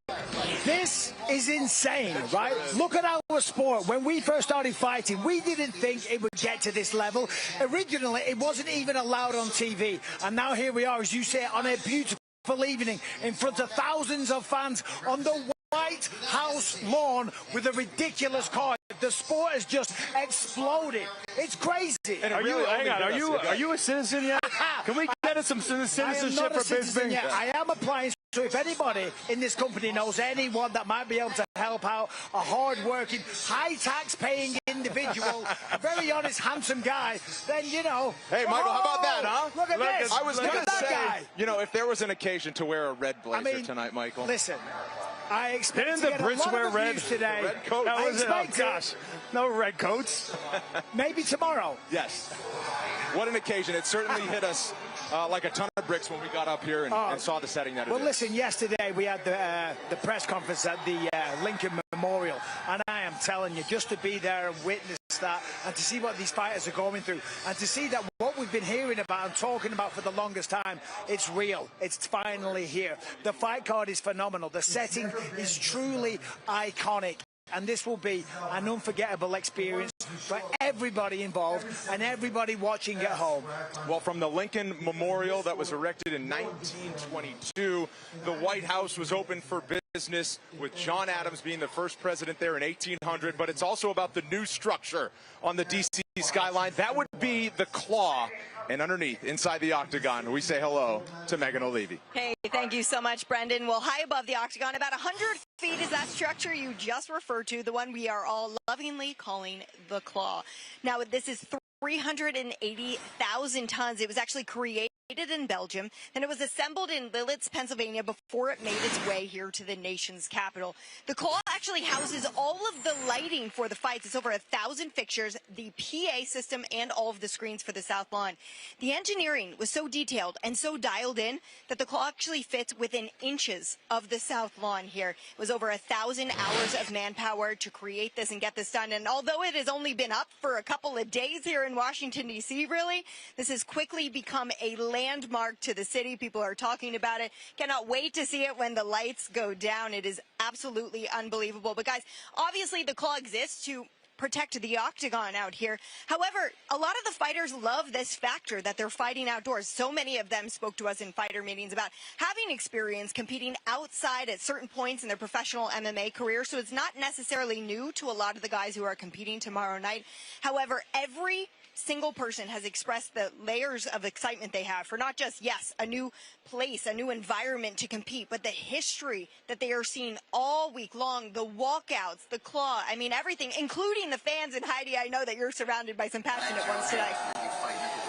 [SPEAKER 30] This is insane, right? Look at our sport. When we first started fighting, we didn't think it would get to this level. Originally, it wasn't even allowed on TV. And now here we are, as you say, on a beautiful wonderful evening in front of thousands of fans on the White House lawn with a ridiculous card. The sport has just exploded. It's crazy.
[SPEAKER 9] Are you a citizen yet? Can we get us some citizenship for Bisbee?
[SPEAKER 30] Yet. I am applying. So if anybody in this company knows anyone that might be able to help out, a hard-working, high-tax-paying individual, a very honest, handsome guy, then, you know...
[SPEAKER 10] Hey, Michael, how about that, huh?
[SPEAKER 30] Look at this.
[SPEAKER 10] I was going to say,
[SPEAKER 30] guy.
[SPEAKER 10] you know, if there was an occasion to wear a red blazer tonight, Michael...
[SPEAKER 30] Listen, I expect
[SPEAKER 9] Didn't
[SPEAKER 30] to
[SPEAKER 9] the
[SPEAKER 30] get
[SPEAKER 9] Brits
[SPEAKER 30] a lot
[SPEAKER 9] wear
[SPEAKER 30] of
[SPEAKER 9] red?
[SPEAKER 30] abuse today.
[SPEAKER 10] Red coat.
[SPEAKER 9] That was
[SPEAKER 30] I expect
[SPEAKER 9] gosh, no red coats.
[SPEAKER 30] Maybe tomorrow.
[SPEAKER 10] Yes. What an occasion. It certainly hit us like a ton of bricks when we got up here and saw the setting that it is.
[SPEAKER 30] Well, listen, yesterday we had the press conference at the Lincoln Memorial, and I am telling you, just to be there and witness that, and to see what these fighters are going through, and to see that what we've been hearing about and talking about for the longest time, it's real. It's finally here. The fight card is phenomenal. The setting is truly iconic. And this will be an unforgettable experience for everybody involved and everybody watching at home.
[SPEAKER 10] Well, from the Lincoln Memorial that was erected in 1922, the White House was open for business, with John Adams being the first president there in 1800. But it's also about the new structure on the D.C. skyline. That would be the claw. And underneath, inside the octagon, we say hello to Megan O'Leary.
[SPEAKER 1] Hey, thank you so much, Brendan. Well, high above the octagon, about 100 feet is that structure you just referred to, the one we are all lovingly calling the claw. Now, this is 380,000 tons. It was actually created in Belgium, and it was assembled in Ellipse, Pennsylvania before it made its way here to the nation's capital. The claw actually houses all of the lighting for the fights. It's over 1,000 fixtures, the PA system, and all of the screens for the South Lawn. The engineering was so detailed and so dialed in that the claw actually fits within inches of the South Lawn here. It was over 1,000 hours of manpower to create this and get this done. And although it has only been up for a couple of days here in Washington, D.C., really, this has quickly become a landmark to the city. People are talking about it. Cannot wait to see it when the lights go down. It is absolutely unbelievable. But guys, obviously the claw exists to protect the octagon out here. However, a lot of the fighters love this factor that they're fighting outdoors. So many of them spoke to us in fighter meetings about having experience competing outside at certain points in their professional MMA career. So it's not necessarily new to a lot of the guys who are competing tomorrow night. However, every single person has expressed the layers of excitement they have for not just, yes, a new place, a new environment to compete, but the history that they are seeing all week long, the walkouts, the claw, I mean, everything, including the fans. And Heidi, I know that you're surrounded by some passionate ones today.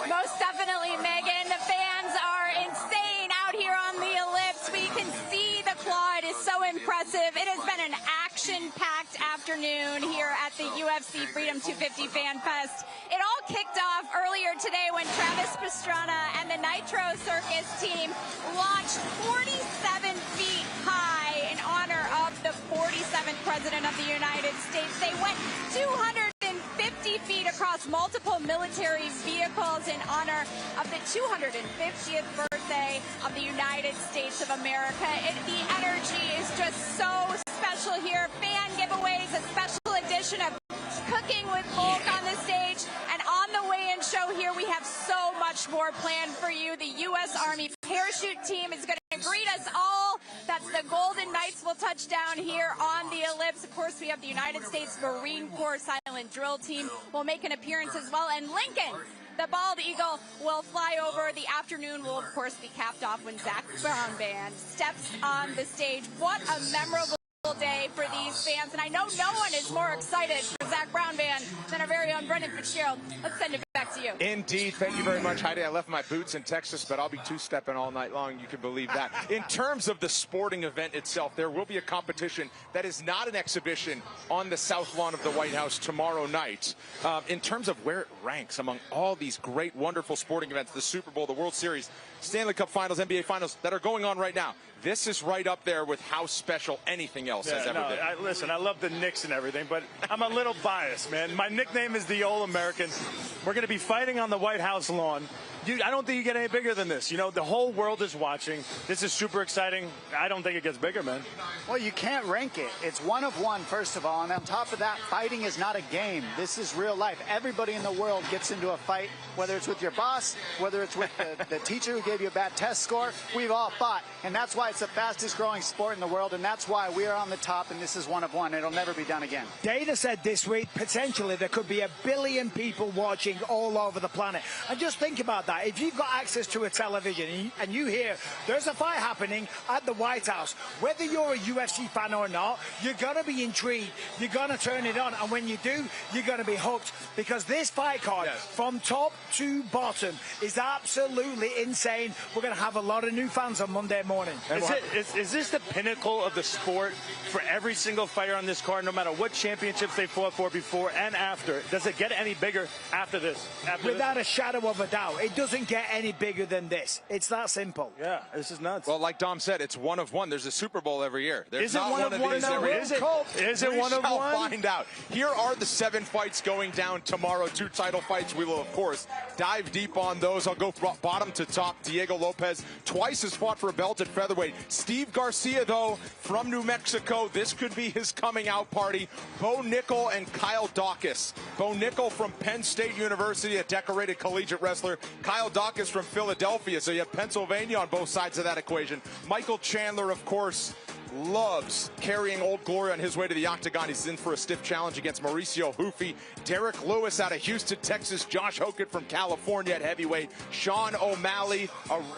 [SPEAKER 2] Most definitely, Megan. The fans are insane out here on the Ellipse. We can see the claw. It is so impressive. It has been an action-packed afternoon here at the UFC Freedom 250 Fan Fest. It all kicked off earlier today when Travis Pastrana and the Nitro Circus team launched 47 feet high in honor of the 47th President of the United States. They went 250 feet across multiple military vehicles in honor of the 250th birthday of the United States of America. The energy is just so special here. Fan giveaways, a special edition of Cooking with Volk on the stage. And on the weigh-in show here, we have so much more planned for you. The U.S. Army parachute team is going to greet us all. That's the Golden Knights will touch down here on the Ellipse. Of course, we have the United States Marine Corps Silent Drill Team will make an appearance as well. And Lincoln, the bald eagle, will fly over. The afternoon will, of course, be capped off when Zach Brown Band steps on the stage. What a memorable day for these fans, and I know no one is more excited for Zach Brown Band than our very own Brendan Fitzgerald. Let's send it back to you.
[SPEAKER 10] Indeed. Thank you very much, Heidi. I left my boots in Texas, but I'll be two-stepping all night long. You can believe that. In terms of the sporting event itself, there will be a competition that is not an exhibition on the South Lawn of the White House tomorrow night. In terms of where it ranks among all these great, wonderful sporting events, the Super Bowl, the World Series, Stanley Cup Finals, NBA Finals that are going on right now, this is right up there with how special anything else has ever been.
[SPEAKER 9] Listen, I love the Knicks and everything, but I'm a little biased, man. My nickname is the All-American. We're going to be fighting on the White House lawn. Dude, I don't think you get any bigger than this. You know, the whole world is watching. This is super exciting. I don't think it gets bigger, man.
[SPEAKER 29] Well, you can't rank it. It's one of one, first of all. And on top of that, fighting is not a game. This is real life. Everybody in the world gets into a fight, whether it's with your boss, whether it's with the teacher who gave you a bad test score. We've all fought. And that's why it's the fastest growing sport in the world. And that's why we are on the top. And this is one of one. It'll never be done again.
[SPEAKER 30] Dana said this week, potentially there could be 1 billion people watching all over the planet. And just think about that. If you've got access to a television and you hear there's a fight happening at the White House, whether you're a UFC fan or not, you're going to be intrigued. You're going to turn it on. And when you do, you're going to be hooked, because this fight card, from top to bottom, is absolutely insane. We're going to have a lot of new fans on Monday morning.
[SPEAKER 9] Is this the pinnacle of the sport for every single fighter on this card, no matter what championships they fought for before and after? Does it get any bigger after this?
[SPEAKER 30] Without a shadow of a doubt. It doesn't get any bigger than this. It's that simple.
[SPEAKER 9] Yeah, this is nuts.
[SPEAKER 10] Well, like Dom said, it's one of one. There's a Super Bowl every year. There's not one of these every year.
[SPEAKER 9] Is it one of one?
[SPEAKER 10] We shall find out. Here are the 7 fights going down tomorrow. 2 title fights. We will, of course, dive deep on those. I'll go bottom to top. Diego Lopez twice has fought for a belt at featherweight. Steve Garcia, though, from New Mexico. This could be his coming out party. Bo Nickel and Kyle Dawkins. Bo Nickel from Penn State University, a decorated collegiate wrestler. Kyle Dawkins from Philadelphia, so you have Pennsylvania on both sides of that equation. Michael Chandler, of course, loves carrying Old Glory on his way to the octagon. He's in for a stiff challenge against Mauricio Hoofy. Derek Lewis out of Houston, Texas. Josh Hockett from California at heavyweight. Sean O'Malley,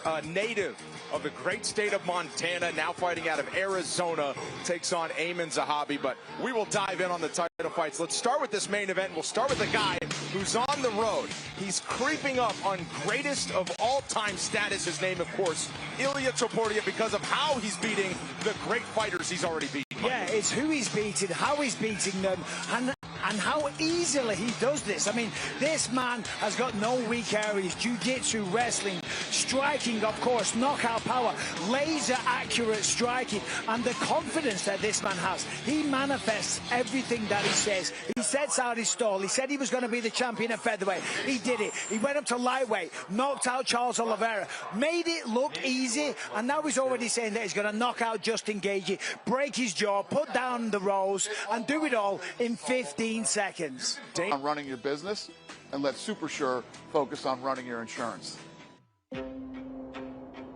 [SPEAKER 10] a native of the great state of Montana, now fighting out of Arizona, takes on Ayman Zahabi. But we will dive in on the title fights. Let's start with this main event. We'll start with a guy who's on the road. He's creeping up on greatest of all-time status. His name, of course, Ilia Topuria, because of how he's beating the great fighters he's already beaten.
[SPEAKER 30] Yeah, it's who he's beating, how he's beating them, and how easily he does this. I mean, this man has got no weak areas. Jiu-jitsu, wrestling, striking, of course, knockout power, laser accurate striking, and the confidence that this man has. He manifests everything that he says. He sets out his stall. He said he was going to be the champion at featherweight. He did it. He went up to lightweight, knocked out Charles Oliveira, made it look easy, and now he's already saying that he's going to knock out Justin Gaethje, break his jaw, put down the Rose, and do it all in 15 seconds.
[SPEAKER 3] On running your business, and let SuperSure focus on running your insurance.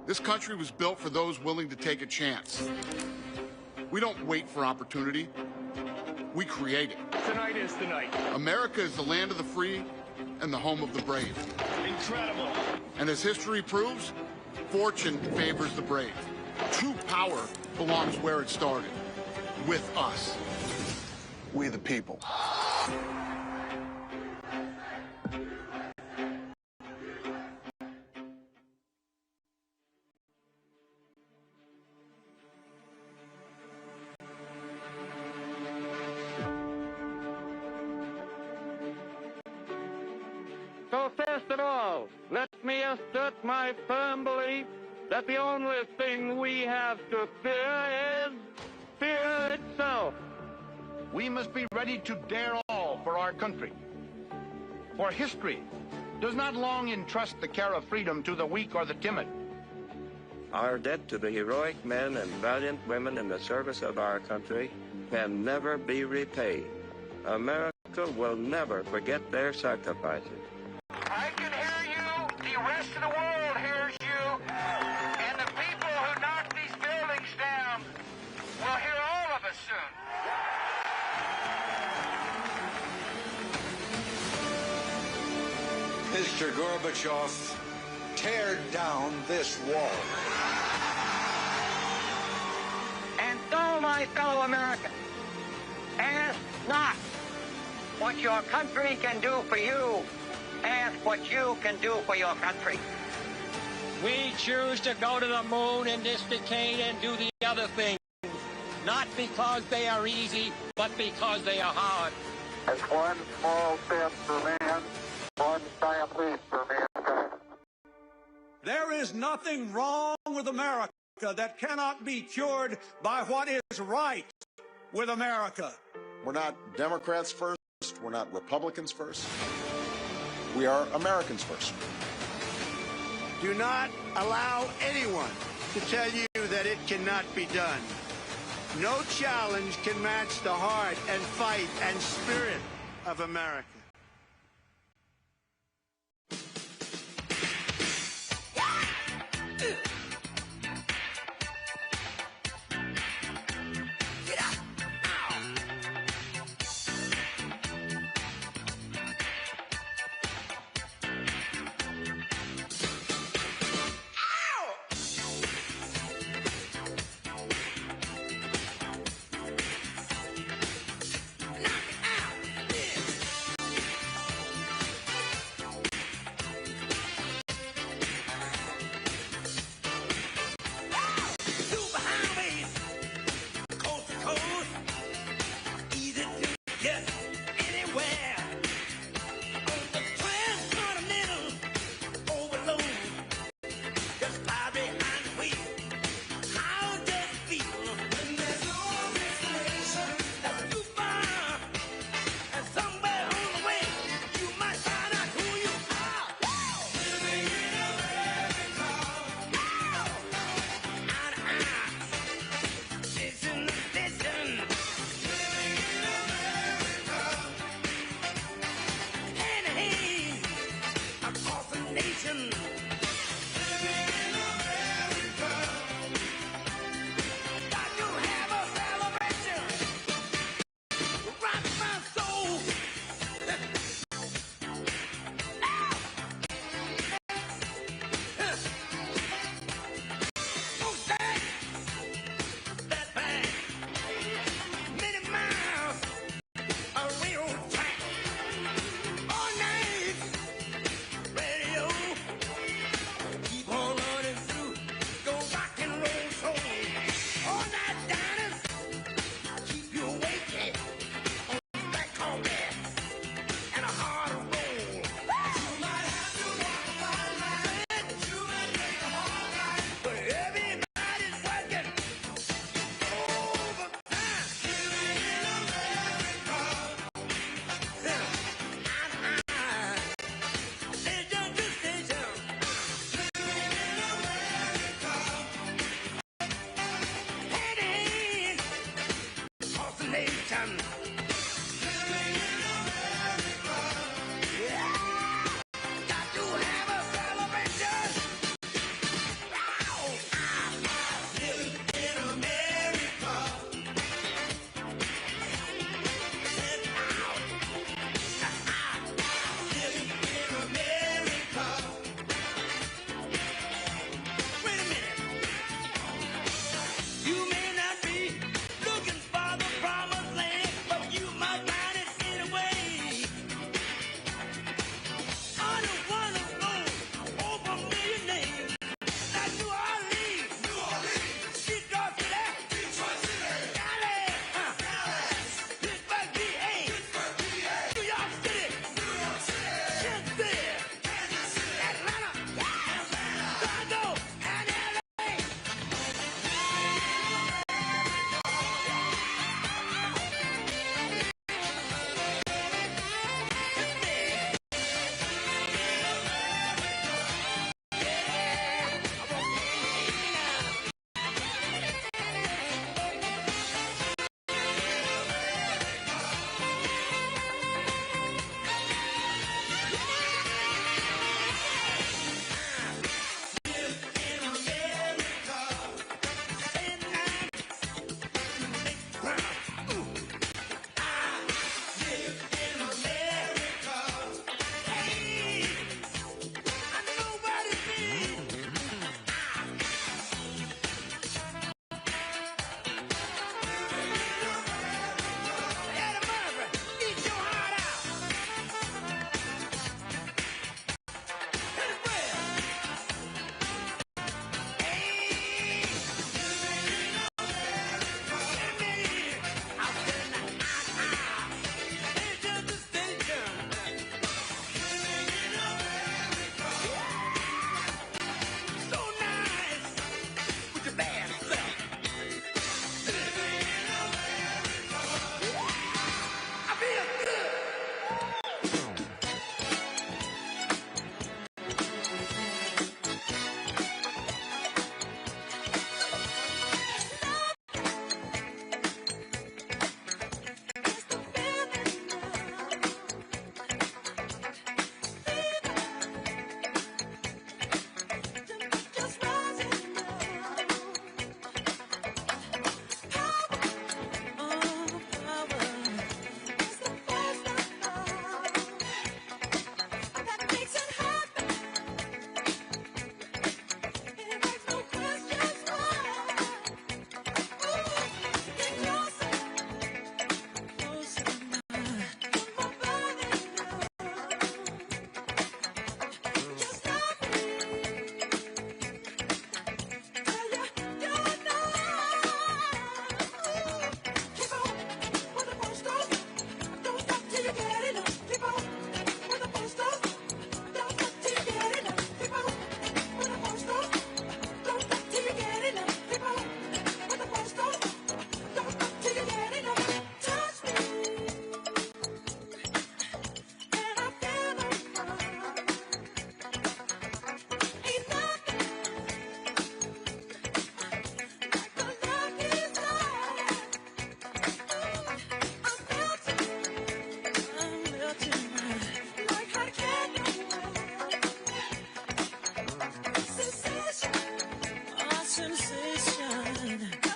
[SPEAKER 4] This country was built for those willing to take a chance. We don't wait for opportunity. We create it.
[SPEAKER 5] Tonight is the night.
[SPEAKER 4] America is the land of the free and the home of the brave.
[SPEAKER 5] Incredible.
[SPEAKER 4] And as history proves, fortune favors the brave. True power belongs where it started, with us. We the people.
[SPEAKER 8] So first of all, let me assert my firm belief that the only thing we have to fear is fear itself.
[SPEAKER 5] We must be ready to dare all for our country. For history does not long entrust the care of freedom to the weak or the timid.
[SPEAKER 11] Our debt to the heroic men and valiant women in the service of our country can never be repaid. America will never forget their sacrifices.
[SPEAKER 8] I can hear you, the rest of the world hears you, and the people who knock these buildings down will hear all of us soon.
[SPEAKER 12] Mr. Gorbachev, tear down this wall.
[SPEAKER 8] And so, my fellow Americans, ask not what your country can do for you, ask what you can do for your country. We choose to go to the moon in this decade and do the other things, not because they are easy, but because they are hard.
[SPEAKER 5] It's one small step for man, one giant leap for mankind.
[SPEAKER 13] There is nothing wrong with America that cannot be cured by what is right with America.
[SPEAKER 3] We're not Democrats first. We're not Republicans first. We are Americans first.
[SPEAKER 6] Do not allow anyone to tell you that it cannot be done. No challenge can match the heart and fight and spirit of America.
[SPEAKER 7] sensation.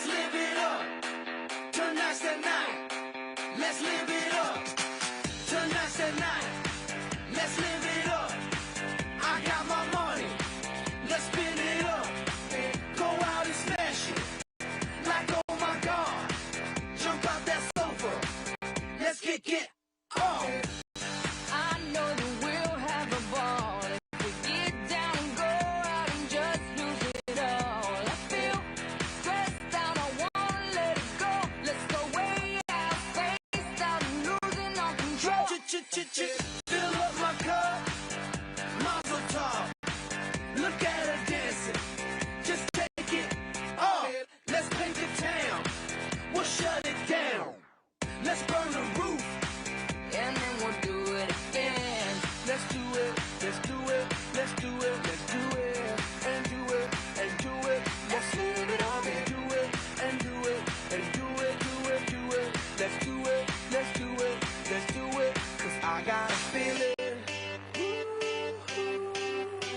[SPEAKER 7] Let's live it up. Tonight's the night. Let's live it up. Tonight's the night. Let's live it up. I got my money. Let's spin it up. Go out and smash it. Like, oh my God. Jump out that sofa. Let's kick it off.
[SPEAKER 16] I know that we'll have a ball if we get down and go out and just lose it all. I feel stressed out, I wanna let it go. Let's go way out, spaced out, and losing all control.
[SPEAKER 7] Fill up my cup, mazel tov. Look at her dancing, just take it off. Let's paint the town, we'll shut it down. Let's burn the roof,
[SPEAKER 16] And then we'll do it again.
[SPEAKER 7] let's do it, let's do it, let's do it, let's do it, and do it, and do it. Let's live it up and do it, and do it, and do it, do it, do it. Let's do it, let's do it, let's do it. Cause I got a feeling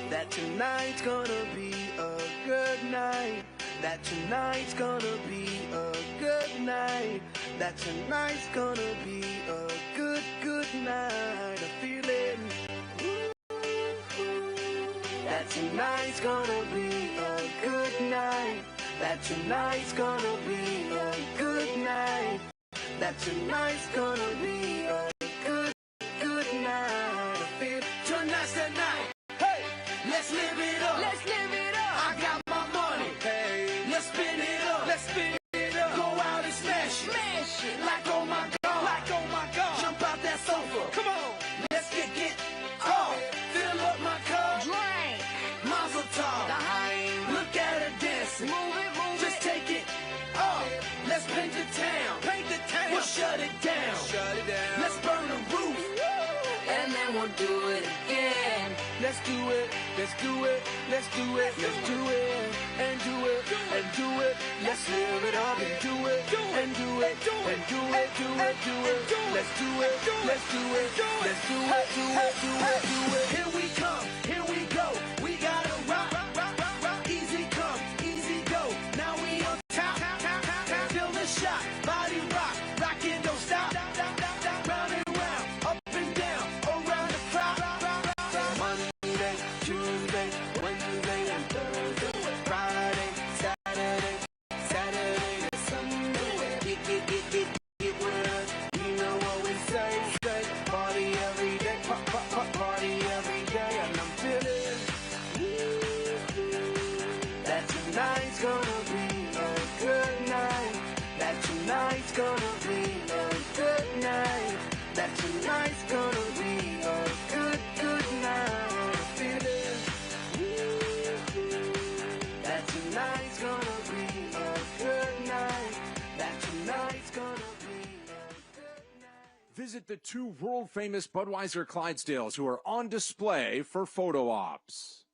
[SPEAKER 7] that tonight's gonna be a good night. That tonight's gonna be a good night. That tonight's gonna be a good, good night. A feeling that tonight's gonna be a good night. That tonight's gonna be a good night. That tonight's gonna be a good, good night. I feel tonight's the night. Hey, let's live it up.
[SPEAKER 16] Let's live it up.
[SPEAKER 7] I got my money. Hey, let's spin it up. Let's spin it up. Go out and smash it.
[SPEAKER 16] Smash it.
[SPEAKER 7] Like oh my God. Like oh my God. Jump out that sofa. Come on. Let's kick it off. Fill up my cup.
[SPEAKER 16] Drink.
[SPEAKER 7] Mazel tov.
[SPEAKER 16] Dime.
[SPEAKER 7] Look at her dancing.
[SPEAKER 16] Move it, move
[SPEAKER 7] Just
[SPEAKER 16] it.
[SPEAKER 7] take it off. Let's paint the town. Paint the town. We'll shut it down. Shut it down. Let's burn the roof.
[SPEAKER 16] And then we'll do it again.
[SPEAKER 7] Let's do it. Let's do it. Let's do it. Let's do it. And do it. And do it. Let's live it up and do it. And do it. And do it. Do it. Do it. Let's do it. Let's do it. Let's do it. Do it. Do it. Do it. Here we come. Here we go. We gotta rock. Easy come. Easy go. Now we on top. Feel the shot. Body rock. Rockin', don't stop. Round and round. Up and down. Around the clock. Monday, Tuesday, Wednesday, and Thursday. Friday, Saturday, Saturday to Sunday. Get with us. You know what we say. Party every day. Party every day. And I'm feeling that tonight's gonna be a good night. That tonight's gonna be a good night. That tonight's gonna be a good, good night. I'm feeling that tonight's gonna be a good night. That tonight's gonna be a good night.
[SPEAKER 10] Visit the two world-famous Budweiser Clydesdales who are on display for photo ops.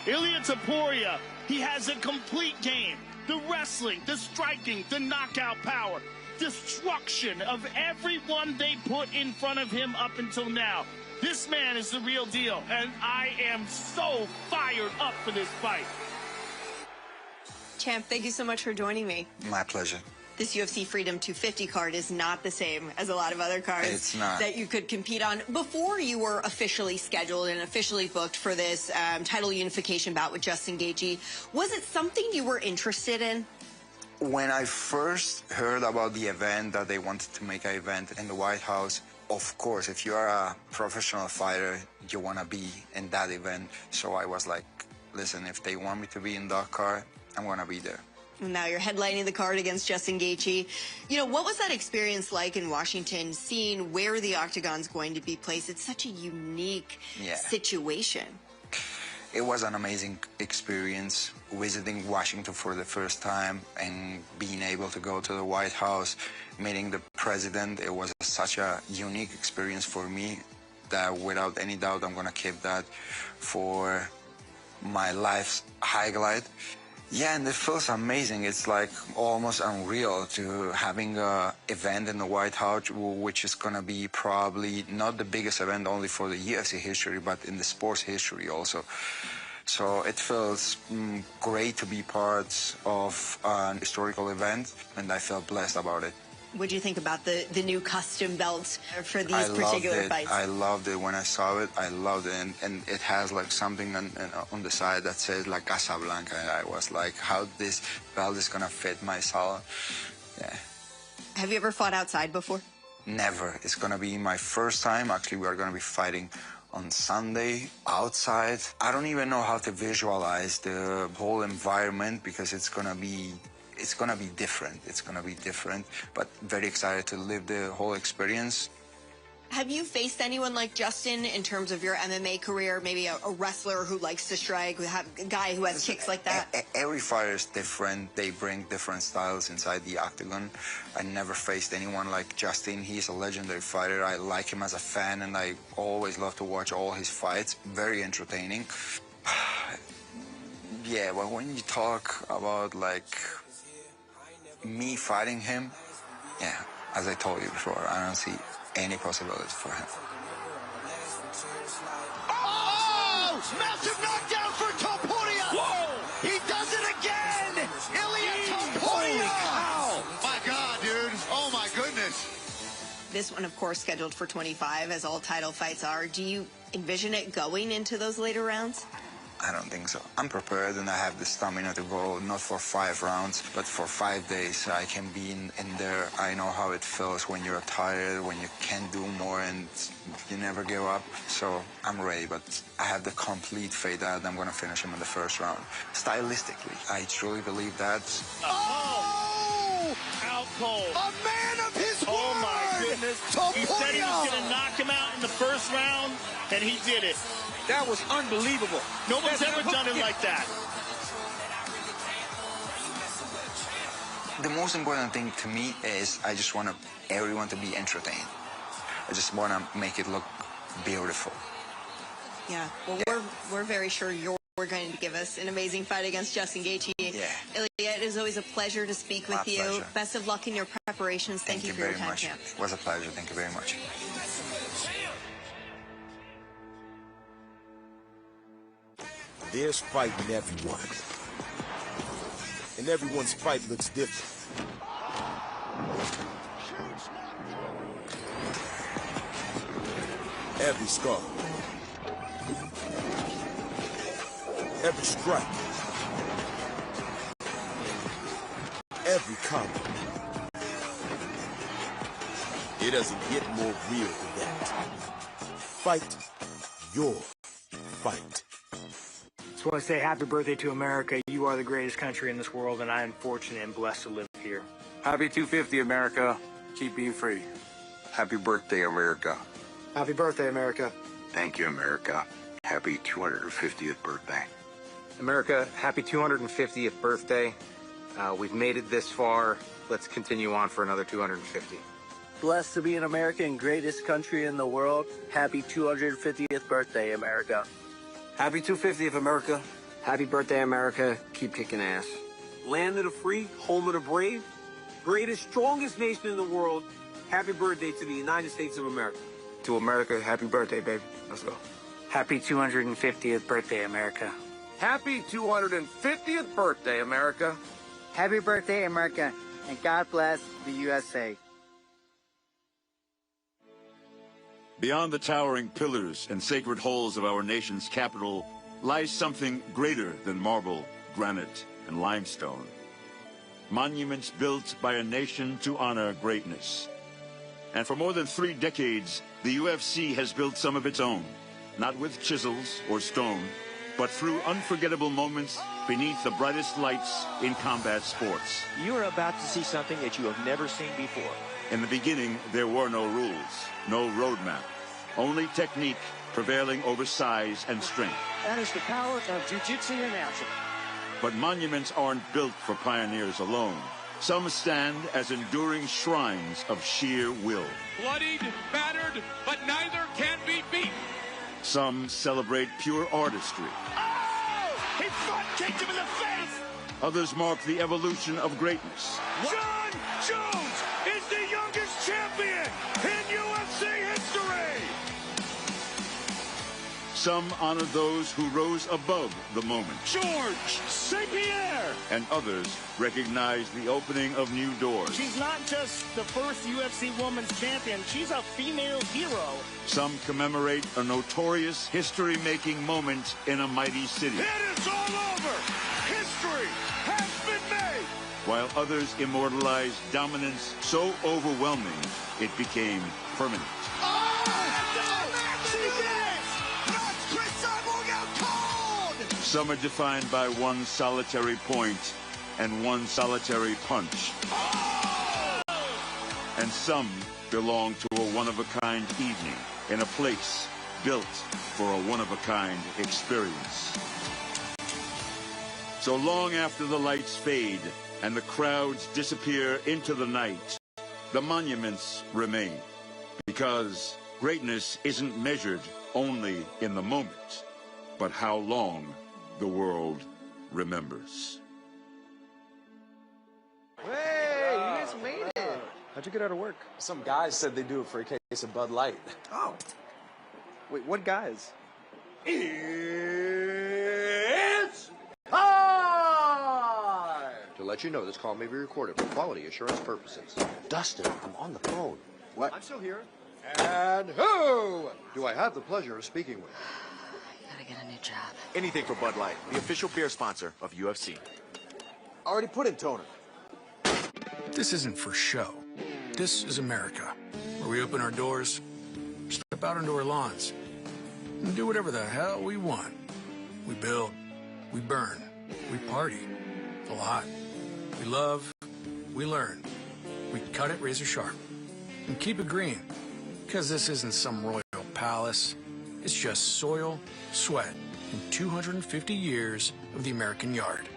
[SPEAKER 17] Ilia Topuria, he has a complete game. The wrestling, the striking, the knockout power, destruction of everyone they put in front of him up until now. This man is the real deal, and I am so fired up for this fight.
[SPEAKER 1] Champ, thank you so much for joining me.
[SPEAKER 18] My pleasure.
[SPEAKER 1] This UFC Freedom 250 card is not the same as a lot of other cards
[SPEAKER 18] It's not.
[SPEAKER 1] that you could compete on. Before you were officially scheduled and officially booked for this title unification bout with Justin Gaethje, was it something you were interested in?
[SPEAKER 18] When I first heard about the event, that they wanted to make an event in the White House, of course, if you are a professional fighter, you want to be in that event. So I was like, listen, if they want me to be in that card, I'm going to be there.
[SPEAKER 1] Now you're headlining the card against Justin Gaethje. You know, what was that experience like in Washington, seeing where the octagon's going to be placed? It's such a unique situation.
[SPEAKER 18] It was an amazing experience visiting Washington for the first time and being able to go to the White House, meeting the president. It was such a unique experience for me that without any doubt I'm going to keep that for my life's highlight. Yeah, and it feels amazing. It's like almost unreal to having an event in the White House, which is going to be probably not the biggest event only for the UFC history, but in the sports history also. So it feels great to be part of an historical event, and I feel blessed about it.
[SPEAKER 1] What do you think about the new custom belts for these particular fights?
[SPEAKER 18] I loved it when I saw it. I loved it, and it has like something on the side that says like Casablanca. And I was like, how this belt is gonna fit my style? Yeah.
[SPEAKER 1] Have you ever fought outside before?
[SPEAKER 18] Never. It's gonna be my first time. Actually, we are gonna be fighting on Sunday outside. I don't even know how to visualize the whole environment because it's gonna be different. It's gonna be different, but very excited to live the whole experience.
[SPEAKER 1] Have you faced anyone like Justin in terms of your MMA career? Maybe a wrestler who likes to strike, a guy who has kicks like that?
[SPEAKER 18] Every fighter is different. They bring different styles inside the octagon. I never faced anyone like Justin. He's a legendary fighter. I like him as a fan, and I always love to watch all his fights. Very entertaining. Yeah, but when you talk about like me fighting him, yeah, as I told you before, I don't see any possibilities for him.
[SPEAKER 7] Oh! Massive knockdown for Topuria! Whoa! He does it again! Ilya Topuria!
[SPEAKER 4] Holy cow! My God, dude. Oh, my goodness.
[SPEAKER 1] This one, of course, scheduled for 25, as all title fights are. Do you envision it going into those later rounds?
[SPEAKER 18] I don't think so. I'm prepared, and I have the stamina to go not for 5 rounds, but for 5 days. I can be in there. I know how it feels when you're tired, when you can't do more, and you never give up. So I'm ready, but I have the complete faith that I'm going to finish him in the first round. Stylistically, I truly believe that.
[SPEAKER 17] Oh! Out cold.
[SPEAKER 7] A man of his word!
[SPEAKER 17] Oh, my goodness. He said he was going to knock him out in the first round, and he did it.
[SPEAKER 10] That was unbelievable.
[SPEAKER 17] No one's ever done it like that.
[SPEAKER 18] The most important thing to me is I just want everyone to be entertained. I just want to make it look beautiful.
[SPEAKER 1] Yeah, well, we're very sure you're going to give us an amazing fight against Justin Gaethje.
[SPEAKER 18] Yeah.
[SPEAKER 1] Ilya, it is always a pleasure to speak with you.
[SPEAKER 18] Pleasure.
[SPEAKER 1] Best of luck in your preparations. Thank you for your time,
[SPEAKER 18] much.
[SPEAKER 1] champ.
[SPEAKER 18] It was a pleasure. Thank you very much.
[SPEAKER 14] There's fight in everyone. And everyone's fight looks different. Every scar. Every strike. Every comment. It doesn't get more real than that. Fight your fight.
[SPEAKER 30] Just want to say happy birthday to America. You are the greatest country in this world, and I am fortunate and blessed to live here.
[SPEAKER 15] Happy 250, America. Keep being free.
[SPEAKER 20] Happy birthday, America.
[SPEAKER 30] Happy birthday, America.
[SPEAKER 20] Thank you, America. Happy 250th birthday.
[SPEAKER 21] America, happy 250th birthday. We've made it this far. Let's continue on for another 250.
[SPEAKER 23] Blessed to be an American, greatest country in the world. Happy 250th birthday, America.
[SPEAKER 15] Happy 250th, America.
[SPEAKER 23] Happy birthday, America. Keep kicking ass.
[SPEAKER 24] Land of the free, home of the brave, greatest, strongest nation in the world. Happy birthday to the United States of America.
[SPEAKER 23] To America, happy birthday, baby. Let's go. Happy 250th birthday, America.
[SPEAKER 15] Happy 250th birthday, America.
[SPEAKER 23] Happy birthday, America. And God bless the USA.
[SPEAKER 25] Beyond the towering pillars and sacred halls of our nation's capital lies something greater than marble, granite, and limestone. Monuments built by a nation to honor greatness. And for more than 3 decades, the UFC has built some of its own, not with chisels or stone, but through unforgettable moments beneath the brightest lights in combat sports.
[SPEAKER 26] You are about to see something that you have never seen before.
[SPEAKER 25] In the beginning, there were no rules, no roadmap, only technique prevailing over size and strength.
[SPEAKER 26] That is the power of jiu-jitsu announcing.
[SPEAKER 25] But monuments aren't built for pioneers alone. Some stand as enduring shrines of sheer will.
[SPEAKER 10] Bloodied, battered, but neither can be beaten.
[SPEAKER 25] Some celebrate pure artistry.
[SPEAKER 7] Oh! He front kicked him in the face!
[SPEAKER 25] Others mark the evolution of greatness.
[SPEAKER 13] John Jones is the youngest champion in UFC history.
[SPEAKER 25] Some honor those who rose above the moment.
[SPEAKER 17] George St. Pierre.
[SPEAKER 25] And others recognize the opening of new doors.
[SPEAKER 17] She's not just the first UFC women's champion. She's a female hero.
[SPEAKER 25] Some commemorate a notorious history-making moment in a mighty city.
[SPEAKER 13] It is all over. History has been made.
[SPEAKER 25] While others immortalize dominance so overwhelming it became permanent. Some are defined by one solitary point and one solitary punch. And some belong to a one-of-a-kind evening in a place built for a one-of-a-kind experience. So long after the lights fade and the crowds disappear into the night, the monuments remain. Because greatness isn't measured only in the moment, but how long the world remembers.
[SPEAKER 2] Hey, you guys made it. How'd you get out of work? Some guys said they do it for a case of Bud Light. Oh. Wait, what guys?
[SPEAKER 8] It's time! To let you know, this call may be recorded for quality assurance purposes. Dustin, I'm on the phone. What?
[SPEAKER 2] I'm still here.
[SPEAKER 8] And who do I have the pleasure of speaking with?
[SPEAKER 9] Gotta get a new job.
[SPEAKER 2] Anything for Bud Light, the official beer sponsor of UFC. Already put in toner.
[SPEAKER 11] This isn't for show. This is America, where we open our doors, step out onto our lawns, and do whatever the hell we want. We build, we burn, we party, a lot. We love, we learn. We cut it razor sharp and keep it green, because this isn't some royal palace. It's just soil, sweat, and 250 years of the American yard.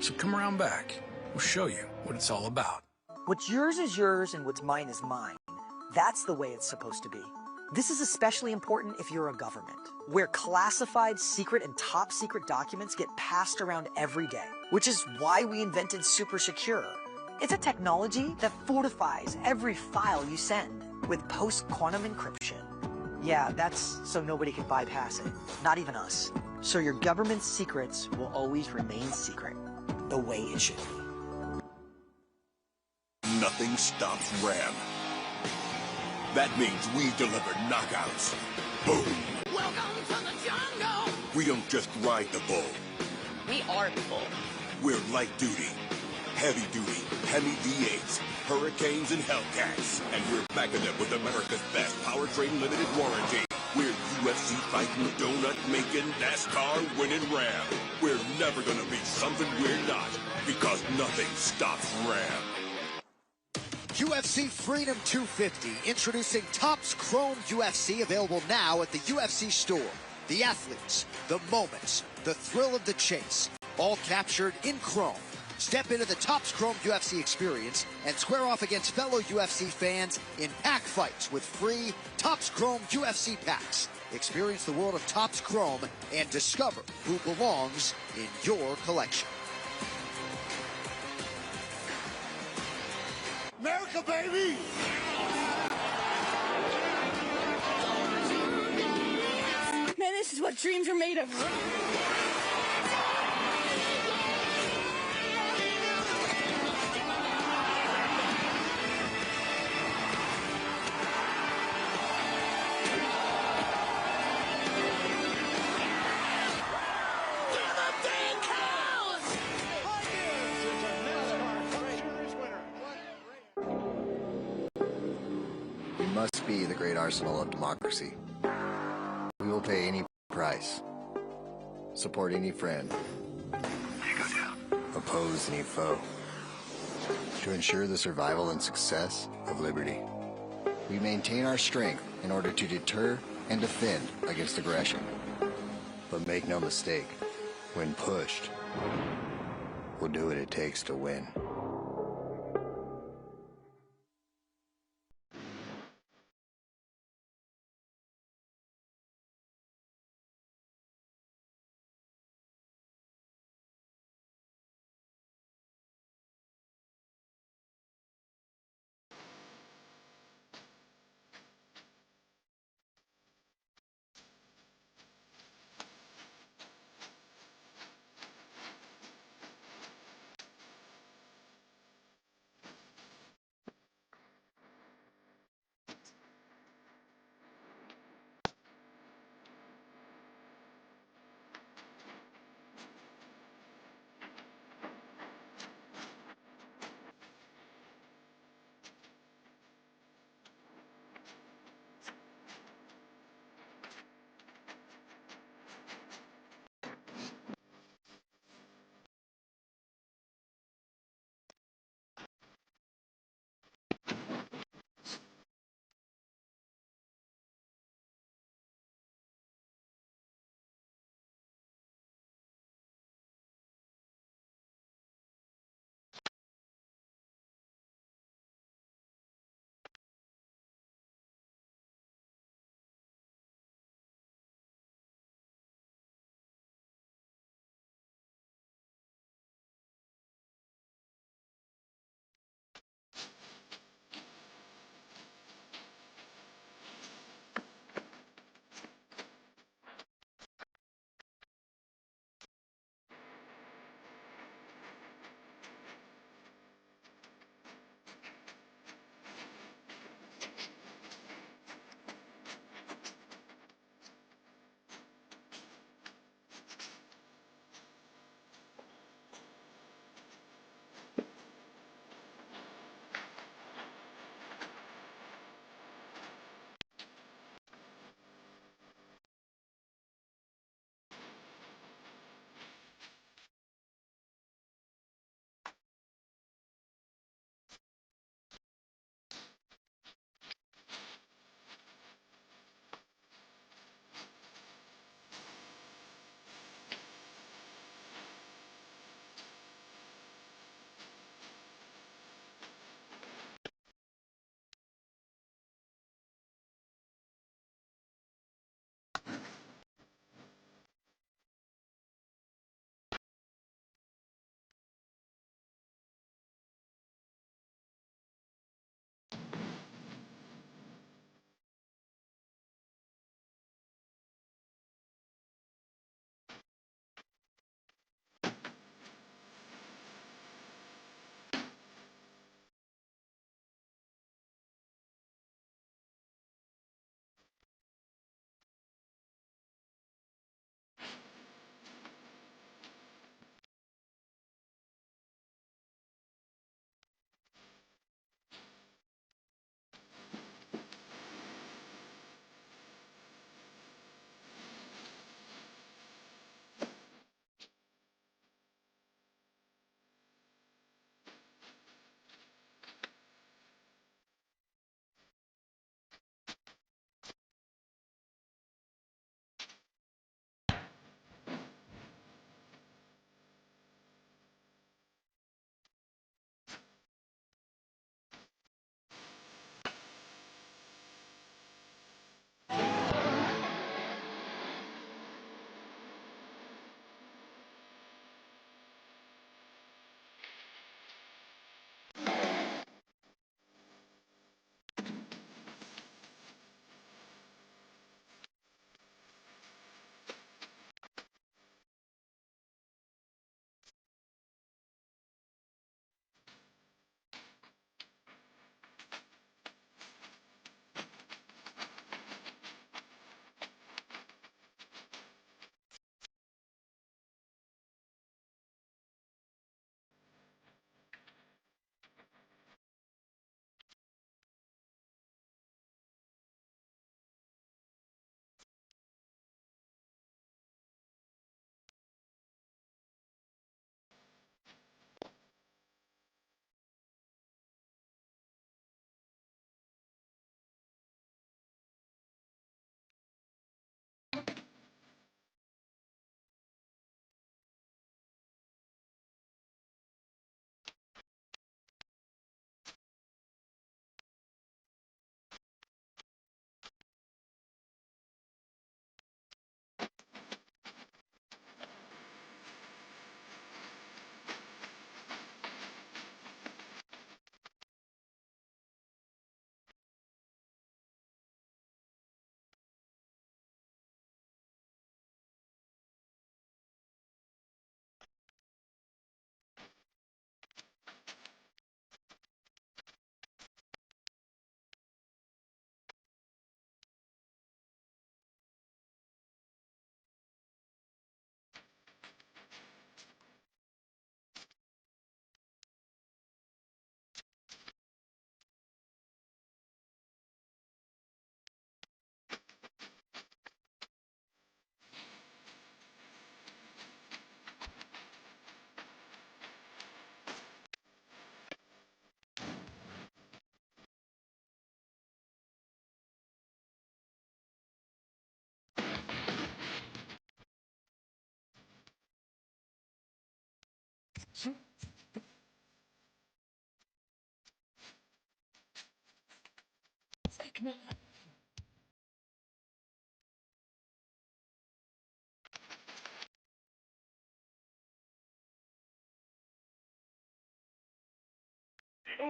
[SPEAKER 11] So come around back. We'll show you what it's all about.
[SPEAKER 9] What's yours is yours and what's mine is mine. That's the way it's supposed to be. This is especially important if you're a government, where classified, secret, and top secret documents get passed around every day, which is why we invented Super Secure. It's a technology that fortifies every file you send with post-quantum encryption. Yeah, that's so nobody can bypass it, not even us. So your government's secrets will always remain secret, the way it should be.
[SPEAKER 14] Nothing stops Ram. That means we deliver knockouts. Boom.
[SPEAKER 16] Welcome to the jungle.
[SPEAKER 14] We don't just ride the bull.
[SPEAKER 16] We are the bull.
[SPEAKER 14] We're light duty, heavy duty, Hemi V8s, Hurricanes, and Hellcats. And we're backing them with America's best powertrain limited warranty. We're UFC fighting, donut making, NASCAR winning Ram. We're never gonna be something we're not, because nothing stops Ram.
[SPEAKER 12] UFC Freedom 250, introducing Topps Chrome UFC, available now at the UFC store. The athletes, the moments, the thrill of the chase, all captured in chrome. Step into the Topps Chrome UFC experience and square off against fellow UFC fans in pack fights with free Topps Chrome UFC packs. Experience the world of Topps Chrome and discover who belongs in your collection.
[SPEAKER 13] America, baby!
[SPEAKER 16] Man, this is what dreams are made of.
[SPEAKER 19] We must be the great arsenal of democracy. We will pay any price, support any friend, oppose any foe, to ensure the survival and success of liberty. We maintain our strength in order to deter and defend against aggression. But make no mistake, when pushed, we'll do what it takes to win.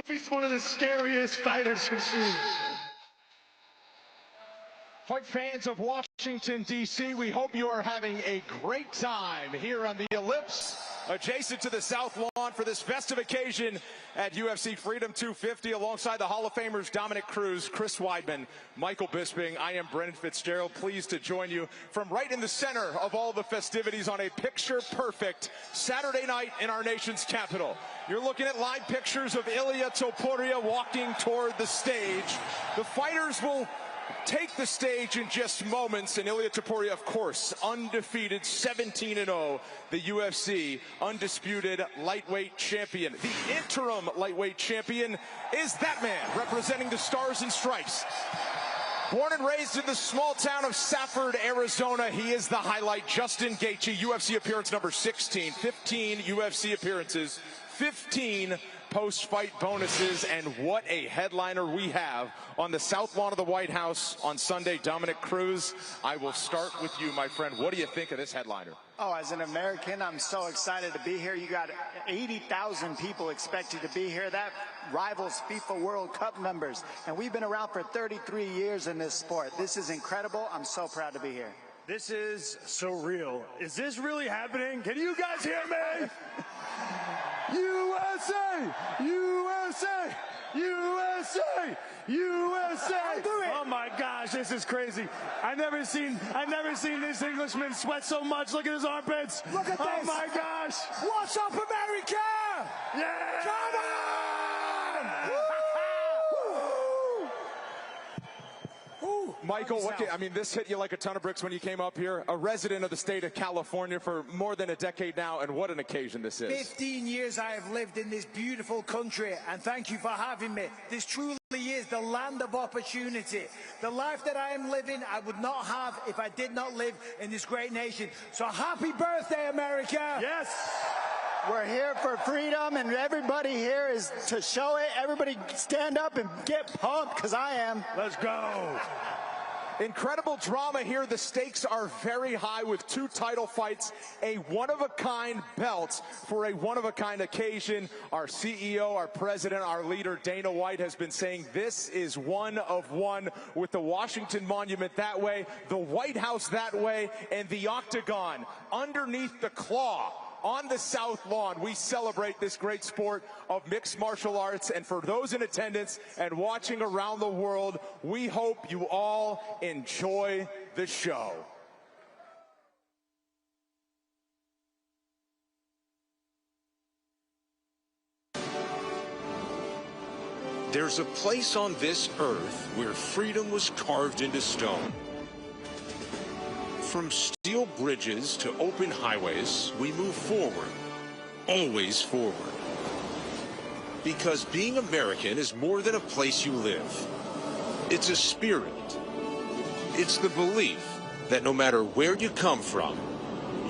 [SPEAKER 1] He's one of the scariest fighters we've seen.
[SPEAKER 10] Fight fans of Washington, D.C., we hope you are having a great time here on the Ellipse, adjacent to the South Lawn for this festive occasion at UFC Freedom 250, alongside the Hall of Famers Dominic Cruz, Chris Weidman, Michael Bisping. I am Brendan Fitzgerald, pleased to join you from right in the center of all the festivities on a picture-perfect Saturday night in our nation's capital. You're looking at live pictures of Ilia Topuria walking toward the stage. The fighters will take the stage in just moments, and Ilia Topuria, of course, undefeated, 17-0, the UFC undisputed lightweight champion. The interim lightweight champion is that man, representing the Stars and Stripes. Born and raised in the small town of Safford, Arizona, he is the highlight. Justin Gaethje, UFC appearance number 16, 15 UFC appearances, 15 post-fight bonuses, and what a headliner we have on the South Lawn of the White House on Sunday. Dominic Cruz, I will start with you, my friend. What do you think of this headliner?
[SPEAKER 30] Oh, as an American, I'm so excited to be here. You got 80,000 people expected to be here. That rivals FIFA World Cup numbers. And we've been around for 33 years in this sport. This is incredible. I'm so proud to be here.
[SPEAKER 1] This is surreal. Is this really happening? Can you guys hear me? USA! USA! USA! USA! Oh my gosh, this is crazy. I've never seen this Englishman sweat so much. Look at his armpits.
[SPEAKER 30] Look at this.
[SPEAKER 1] Oh my gosh.
[SPEAKER 30] What's up, America?
[SPEAKER 1] Yeah!
[SPEAKER 30] Come on! Woo!
[SPEAKER 10] Michael, this hit you like a ton of bricks when you came up here. A resident of the state of California for more than a decade now, and what an occasion this is.
[SPEAKER 30] 15 years I have lived in this beautiful country, and thank you for having me. This truly is the land of opportunity. The life that I am living, I would not have if I did not live in this great nation. So happy birthday, America!
[SPEAKER 1] Yes!
[SPEAKER 30] We're here for freedom, and everybody here is to show it. Everybody stand up and get pumped, because I am.
[SPEAKER 1] Let's go!
[SPEAKER 10] Incredible drama here. The stakes are very high with 2 title fights, a one-of-a-kind belt for a one-of-a-kind occasion. Our CEO, our president, our leader, Dana White, has been saying this is one of one, with the Washington Monument that way, the White House that way, and the Octagon underneath the claw. On the South Lawn, we celebrate this great sport of mixed martial arts. And for those in attendance and watching around the world, we hope you all enjoy the show.
[SPEAKER 3] There's a place on this earth where freedom was carved into stone. From steel bridges to open highways, we move forward, always forward. Because being American is more than a place you live. It's a spirit. It's the belief that no matter where you come from,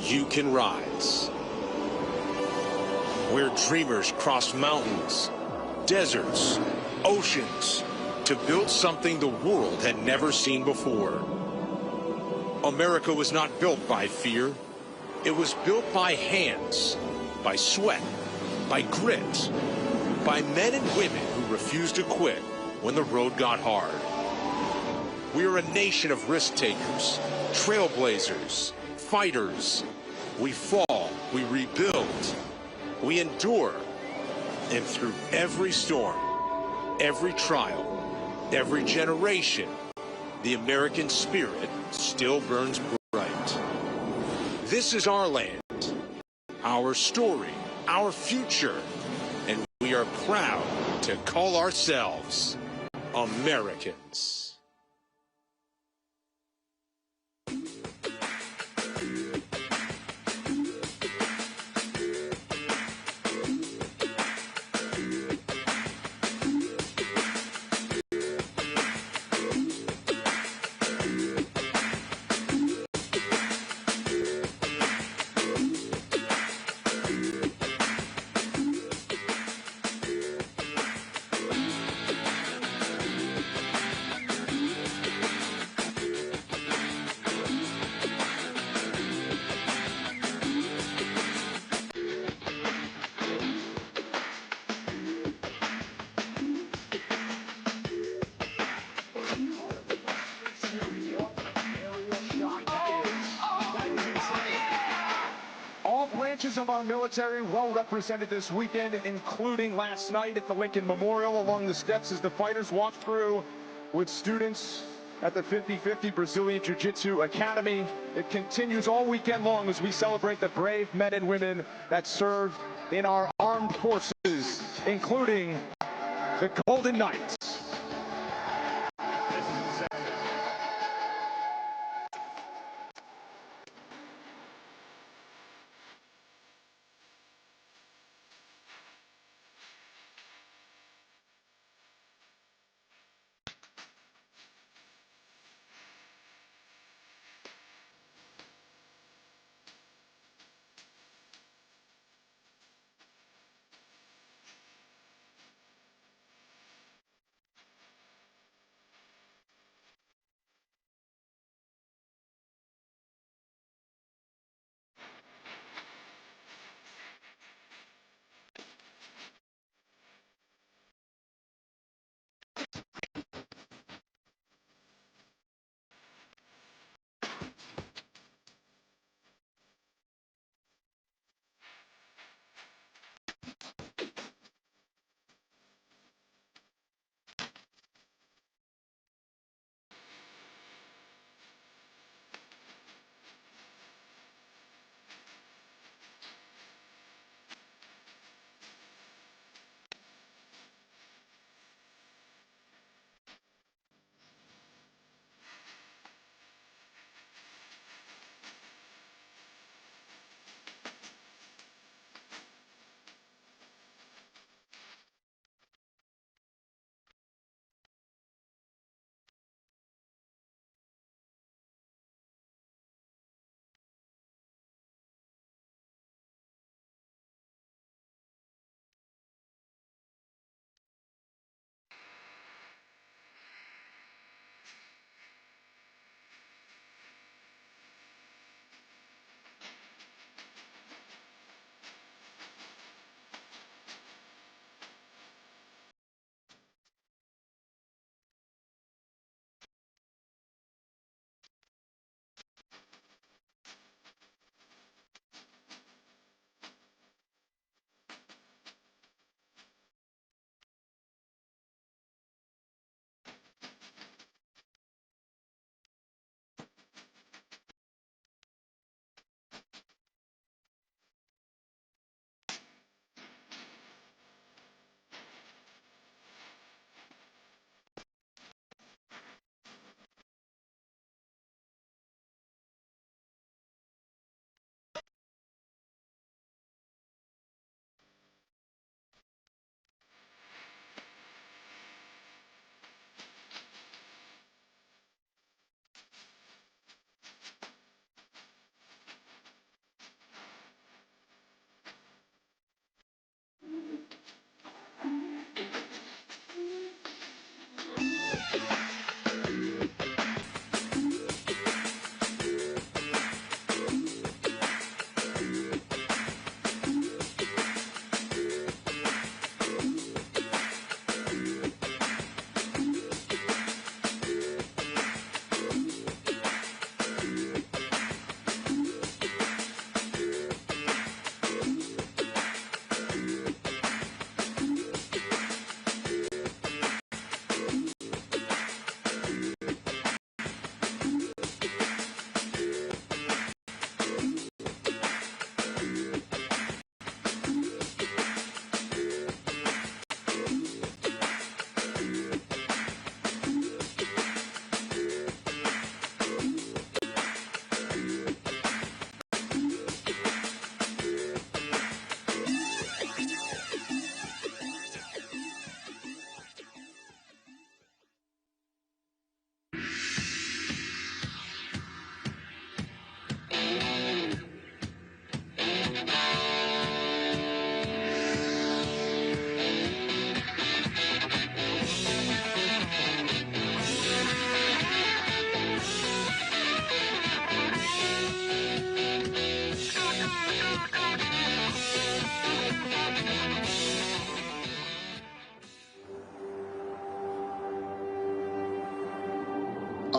[SPEAKER 3] you can rise. Where dreamers cross mountains, deserts, oceans, to build something the world had never seen before. America was not built by fear. It was built by hands, by sweat, by grit, by men and women who refused to quit when the road got hard. We are a nation of risk takers, trailblazers, fighters. We fall, we rebuild, we endure, and through every storm, every trial, every generation, the American spirit still burns bright. This is our land, our story, our future, and we are proud to call ourselves Americans.
[SPEAKER 4] branches of our military well represented this weekend, including last night at the Lincoln Memorial along the steps as the fighters walked through with students at the 50-50 Brazilian Jiu-Jitsu Academy. It continues all weekend long as we celebrate the brave men and women that serve in our armed forces, including the Golden Knights.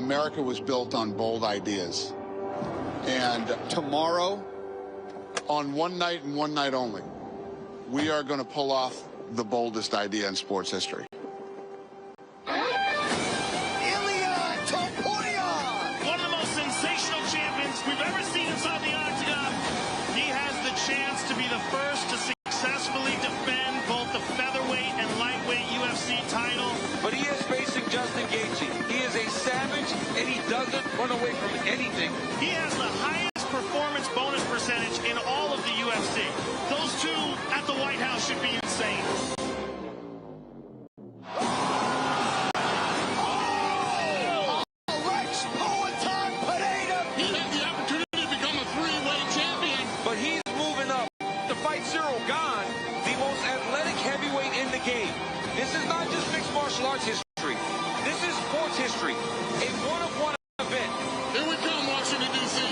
[SPEAKER 5] America was built on bold ideas. And tomorrow, On one night and one night only, we are going to pull off the boldest idea in sports history.
[SPEAKER 17] One of the most sensational champions we've ever seen inside the octagon. He has the chance to be the first to successfully defend both the featherweight and lightweight UFC title.
[SPEAKER 15] But he is facing Justin Gaethje. He is a savage, and he doesn't run away from anything.
[SPEAKER 17] He has the highest performance bonus percentage in all of the UFC. Those two at the White House should be insane.
[SPEAKER 5] He had the opportunity to become a three-weight champion.
[SPEAKER 15] But he's moving up. To fight Cyril Gahn, the most athletic heavyweight in the game. This is not just mixed martial arts history. This is sports history. A one-of-one event.
[SPEAKER 5] Here we come, Washington, D.C.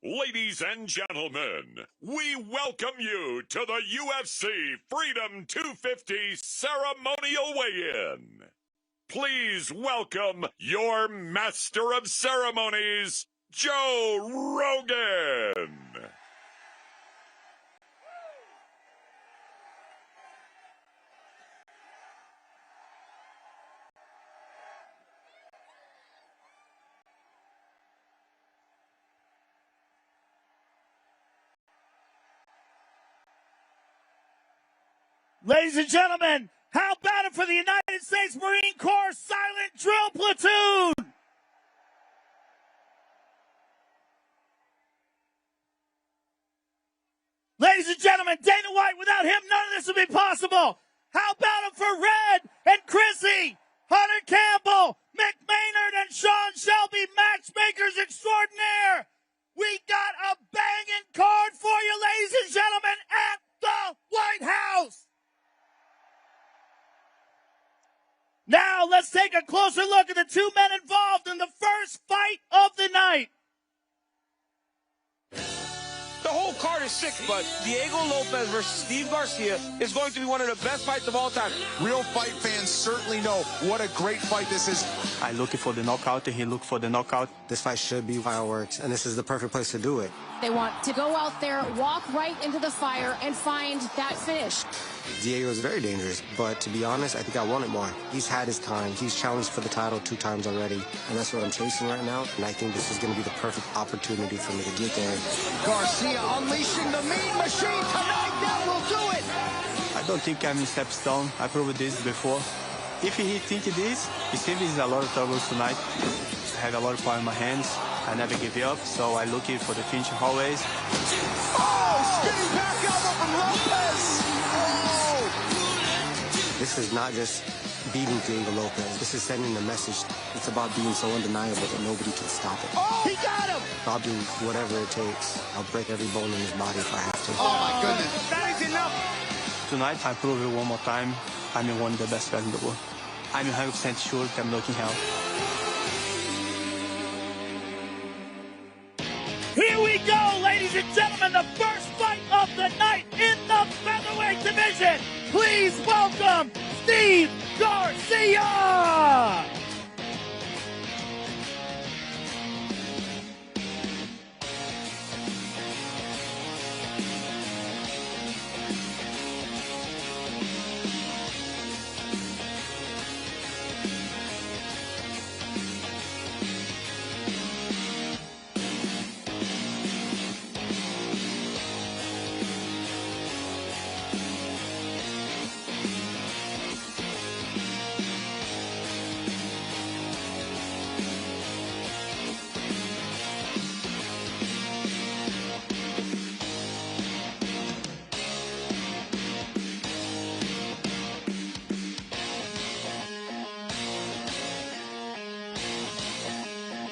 [SPEAKER 6] Ladies and gentlemen, we welcome you to the UFC Freedom 250 Ceremonial Weigh-In. Please welcome your Master of Ceremonies, Joe Rogan.
[SPEAKER 17] Ladies and gentlemen, how about it for the United States Marine Corps Silent Drill Platoon? Ladies and gentlemen, Dana White, without him, none of this would be possible. How about him for Red and Chrissy, Hunter Campbell, Mick Maynard, and Sean Shelby, matchmakers extraordinaire. We got a banging card for you, ladies and gentlemen, at the White House. Now, let's take a closer look at the two men involved in the first fight of the night.
[SPEAKER 15] The whole card is sick, but Diego Lopez versus Steve Garcia is going to be one of the best fights of all time.
[SPEAKER 18] Real fight fans certainly know what a great fight this is.
[SPEAKER 20] I looking for the knockout, and he looked for the knockout.
[SPEAKER 21] This fight should be fireworks, and this is the perfect place to do it.
[SPEAKER 30] They want to go out there, walk right into the fire, and find that finish.
[SPEAKER 21] Diego is very dangerous, but to be honest, I think I want it more. He's had his time. He's challenged for the title 2 times already, and that's what I'm chasing right now, and I think this is going to be the perfect opportunity for me to get there.
[SPEAKER 12] Garcia unleashing the mean machine tonight. That will do it.
[SPEAKER 20] I don't think I'm in steps down. I proved this before. If he think this, Steve is a lot of troubles tonight. I had a lot of power in my hands. I never give up, so I looking for the finish always.
[SPEAKER 12] Oh, spinning back elbow from Lopez. Oh.
[SPEAKER 21] This is not just beating Diego Lopez. This is sending a message. It's about being so undeniable that nobody can stop it.
[SPEAKER 12] Oh, he got him.
[SPEAKER 21] I'll do whatever it takes. I'll break every bone in his body if I have to.
[SPEAKER 12] Oh, my goodness. That is enough.
[SPEAKER 20] Tonight, I prove it one more time. I'm one of the best guys in the world. I'm 100% sure that I'm looking hell.
[SPEAKER 17] Here we go, ladies and gentlemen, the first fight of the night in the featherweight division. Please welcome Steve Garcia.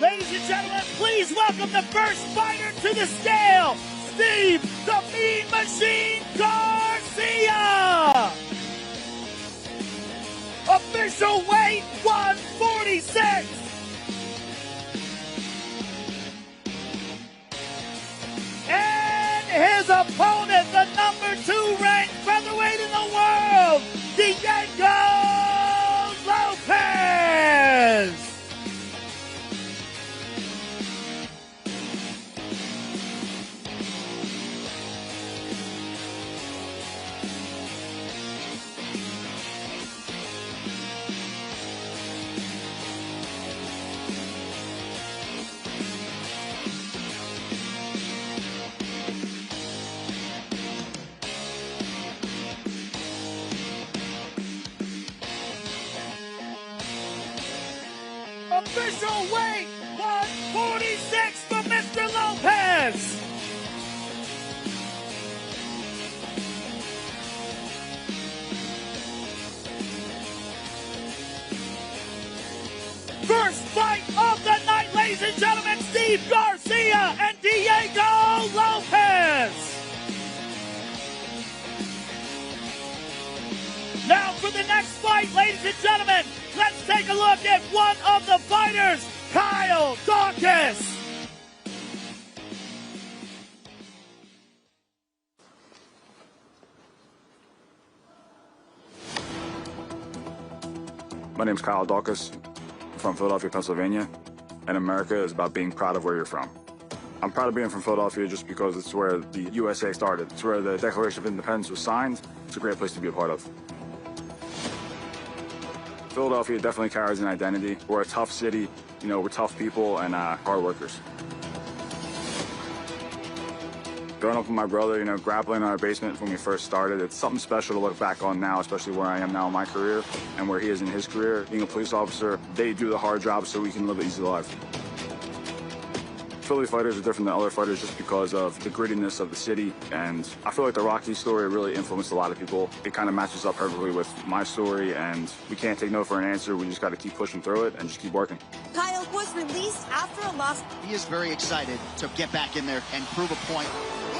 [SPEAKER 17] Ladies and gentlemen, please welcome the first fighter to the scale, Steve the Mean Machine Garcia! Official weight 146! And his opponent, the number 2 ranked featherweight in the world, Diego Lopez! Official weight 146 for Mr. Lopez. First fight of the night, ladies and gentlemen, Steve Garcia and Diego Lopez. Now for the next fight, ladies and gentlemen, let's take a look at one of the fighters, Kyle Dawkins.
[SPEAKER 7] My name's Kyle Dawkins. I'm from Philadelphia, Pennsylvania, and America is about being proud of where you're from. I'm proud of being from Philadelphia just because it's where the USA started. It's where the Declaration of Independence was signed. It's a great place to be a part of. Philadelphia definitely carries an identity. We're a tough city, you know, we're tough people and hard workers. Growing up with my brother, you know, grappling in our basement when we first started, it's something special to look back on now, especially where I am now in my career and where he is in his career. Being a police officer, they do the hard job so we can live an easy life. Philly fighters are different than other fighters just because of the grittiness of the city, and I feel like the Rocky story really influenced a lot of people. It kind of matches up perfectly with my story, and we can't take no for an answer. We just got to keep pushing through it and just keep working.
[SPEAKER 8] Kyle was released after a loss.
[SPEAKER 22] He is very excited to get back in there and prove a point.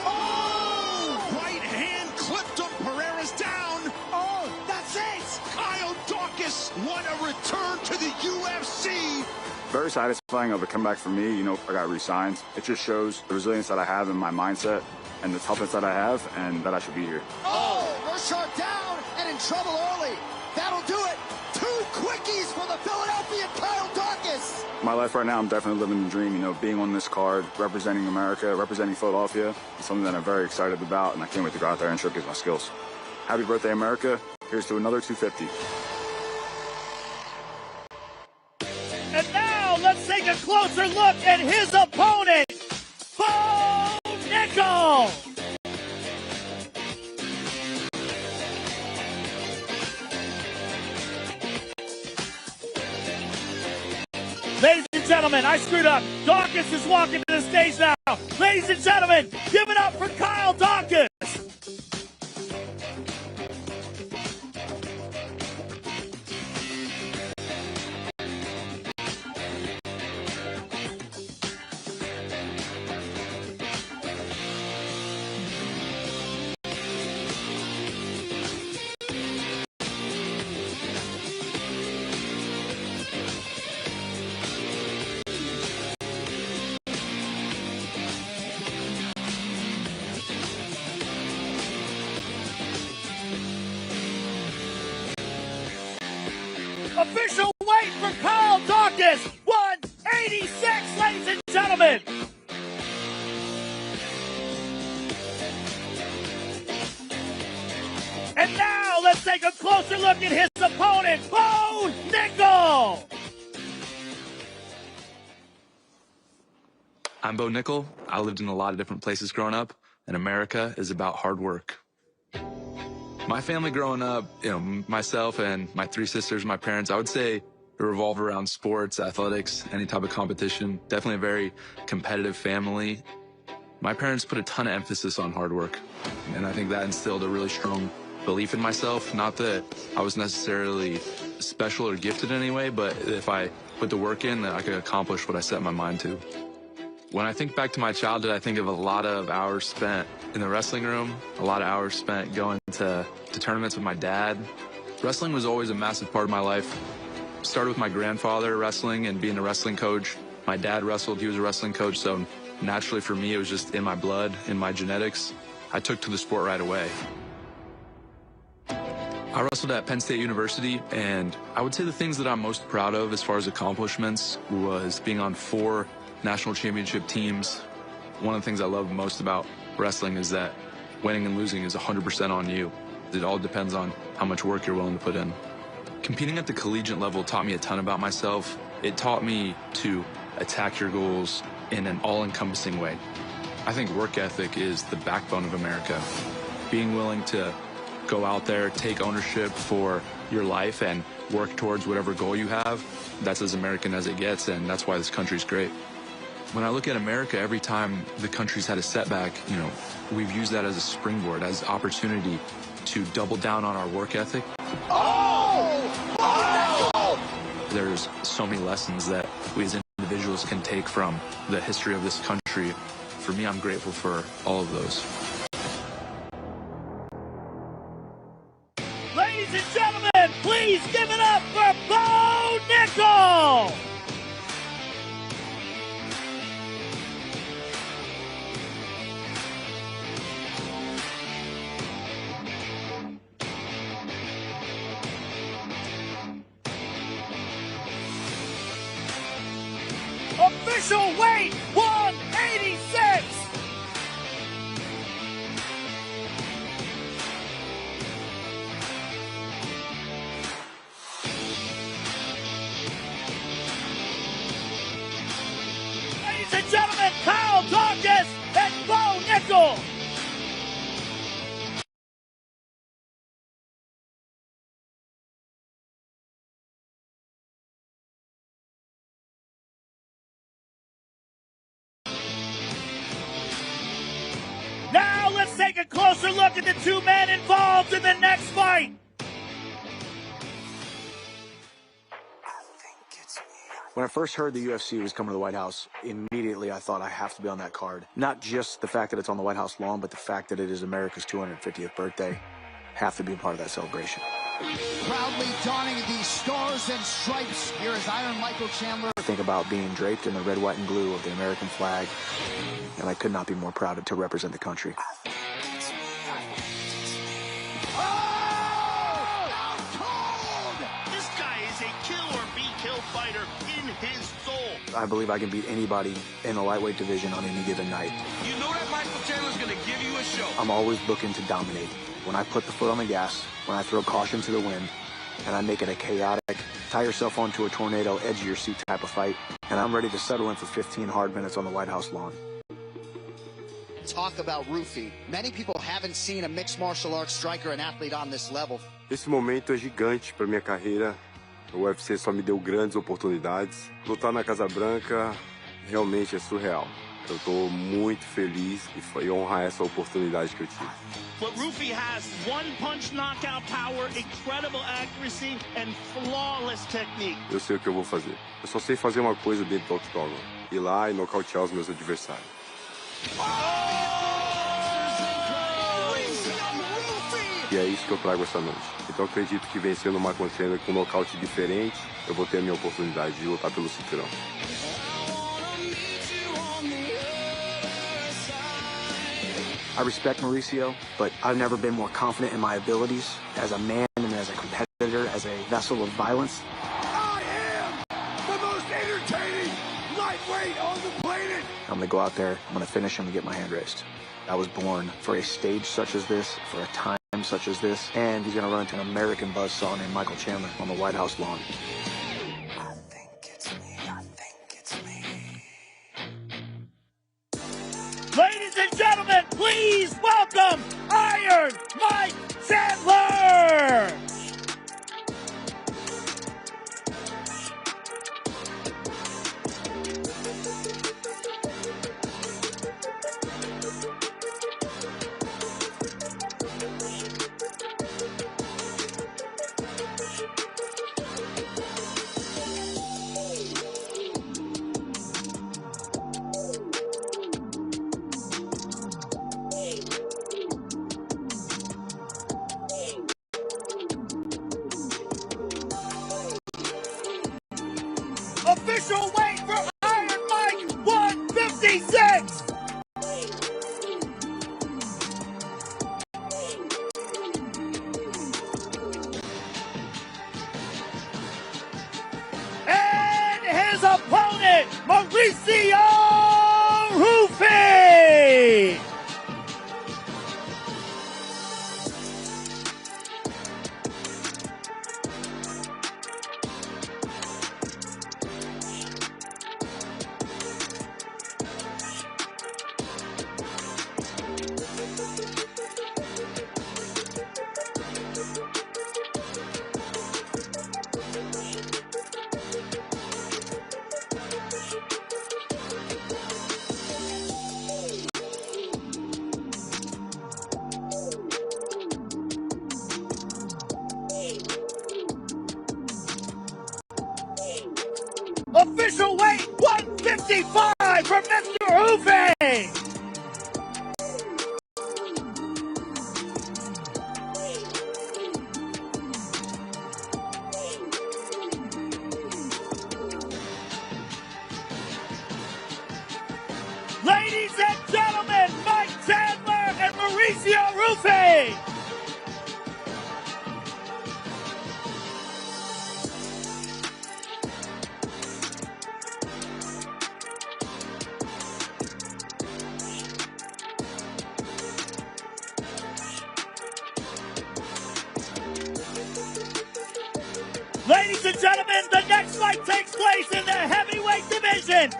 [SPEAKER 18] Oh! Right hand clipped him. Pereira's down.
[SPEAKER 22] Oh, that's it!
[SPEAKER 18] Kyle Dawkins won a return to the UFC.
[SPEAKER 7] Very satisfying of a comeback for me. You know, I got re-signed. It just shows the resilience that I have in my mindset and the toughness that I have and that I should be here.
[SPEAKER 22] Oh, Rorschach down and in trouble early. That'll do it. 2 quickies for the Philadelphia Kyle Dawkins.
[SPEAKER 7] My life right now, I'm definitely living the dream. You know, being on this card, representing America, representing Philadelphia, is something that I'm very excited about, and I can't wait to go out there and showcase my skills. Happy birthday, America. Here's to another 250.
[SPEAKER 17] And now let's take a closer look at his opponent, Bo Nickel. Ladies and gentlemen, I screwed up. Dawkins is walking to the stage now. Ladies and gentlemen, give it up for Kyle Dawkins. Official weight for Kyle Dawkins, 186, ladies and gentlemen. And now let's take a closer look at his opponent, Bo Nickel.
[SPEAKER 23] I'm Bo Nickel. I lived in a lot of different places growing up, and America is about hard work. My family growing up, you know, myself and my 3 sisters, my parents, I would say it revolved around sports, athletics, any type of competition. Definitely a very competitive family. My parents put a ton of emphasis on hard work, and I think that instilled a really strong belief in myself. Not that I was necessarily special or gifted in any way, but if I put the work in, I could accomplish what I set my mind to. When I think back to my childhood, I think of a lot of hours spent in the wrestling room, a lot of hours spent going to tournaments with my dad. Wrestling was always a massive part of my life. Started with my grandfather wrestling and being a wrestling coach. My dad wrestled, he was a wrestling coach, so naturally for me, it was just in my blood, in my genetics. I took to the sport right away. I wrestled at Penn State University, and I would say the things that I'm most proud of as far as accomplishments was being on 4 national championship teams. One of the things I love most about wrestling is that winning and losing is 100% on you. It all depends on how much work you're willing to put in. Competing at the collegiate level taught me a ton about myself. It taught me to attack your goals in an all-encompassing way. I think work ethic is the backbone of America. Being willing to go out there, take ownership for your life and work towards whatever goal you have, that's as American as it gets, and that's why this country's great. When I look at America, every time the country's had a setback, you know, we've used that as a springboard, as opportunity to double down on our work ethic. There's so many lessons that we as individuals can take from the history of this country. For me, I'm grateful for all of those.
[SPEAKER 17] Ladies and gentlemen, please give it up for Bo Nickel! Official weight, 186! Ladies and gentlemen, Kyle Dawkins and Bo Nickel! Now let's take a closer look at the 2 men involved in the next fight.
[SPEAKER 2] When I first heard the UFC was coming to the White House, immediately I thought I have to be on that card. Not just the fact that it's on the White House lawn, but the fact that it is America's 250th birthday. Have to be a part of that celebration.
[SPEAKER 22] Proudly donning the stars and stripes, here is Iron Michael Chandler.
[SPEAKER 2] Think about being draped in the red, white, and blue of the American flag, and I could not be more proud to represent the country.
[SPEAKER 17] This guy is a kill or be killed fighter in his soul.
[SPEAKER 2] I believe I can beat anybody in the lightweight division on any given night.
[SPEAKER 15] You know that Michael Chandler's gonna give you a show.
[SPEAKER 2] I'm always looking to dominate. When I put the foot on the gas, when I throw caution to the wind, and I make it a chaotic, tie yourself onto a tornado, edge of your seat type of fight, and I'm ready to settle in for 15 hard minutes on the White House lawn.
[SPEAKER 12] Talk about Rufy. Many people haven't seen a mixed martial arts striker and athlete on this level.
[SPEAKER 9] Esse momento é gigante para minha carreira. O UFC só me deu grandes oportunidades. Lutar na Casa Branca realmente é surreal. Eu estou muito feliz e honrar essa oportunidade que eu tive.
[SPEAKER 17] But Rufy has one-punch knockout power, incredible accuracy, and flawless technique.
[SPEAKER 9] Eu sei o que eu vou fazer. Eu só sei fazer uma coisa dentro do octógono. Ir lá e nocautear os meus adversários. E é isso que eu trago essa noite. Então acredito que vencendo o Michael Chandler com um nocaute diferente, eu vou ter a minha oportunidade de lutar pelo cinturão.
[SPEAKER 2] I respect Mauricio, but I've never been more confident in my abilities as a man and as a competitor, as a vessel of violence.
[SPEAKER 18] I am the most entertaining lightweight on the planet.
[SPEAKER 2] I'm going to go out there, I'm going to finish him and get my hand raised. I was born for a stage such as this, for a time such as this, and he's going to run into an American buzzsaw named Michael Chandler on the White House lawn.
[SPEAKER 17] Ladies and gentlemen, please welcome Iron Mike Chandler!
[SPEAKER 30] 265 for Mr. Hoofing. Ladies and gentlemen, Mike Chandler and Mauricio Ruffing. Ladies and gentlemen, the next fight takes place in the heavyweight division.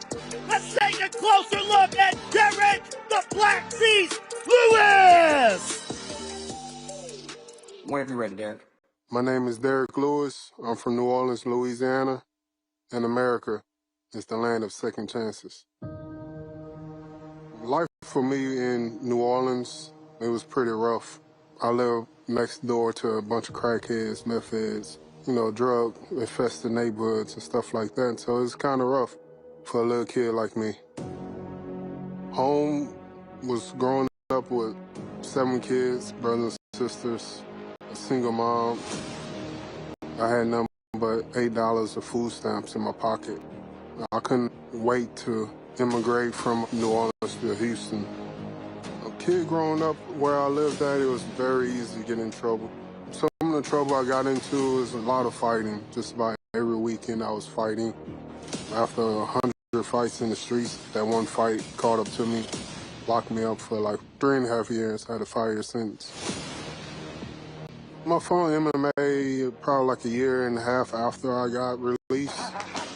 [SPEAKER 30] Let's take a closer look at Derek the Black Beast Lewis.
[SPEAKER 11] Whenever you're ready, Derek.
[SPEAKER 13] My name is Derek Lewis. I'm from New Orleans, Louisiana, and America is the land of second chances. Life for me in New Orleans, it was pretty rough. I lived next door to a bunch of crackheads, meth heads, you know, drug-infested neighborhoods and stuff like that, so it's kind of rough for a little kid like me. Home was growing up with 7 kids, brothers and sisters, a single mom. I had nothing but $8 of food stamps in my pocket. I couldn't wait to immigrate from New Orleans to Houston. A kid growing up where I lived at, it was very easy to get in trouble. Some of the trouble I got into was a lot of fighting. Just about every weekend I was fighting. After 100 fights in the streets, that one fight caught up to me, locked me up for like 3.5 years. I had a 5-year sentence. My phone MMA probably like 1.5 years after I got released.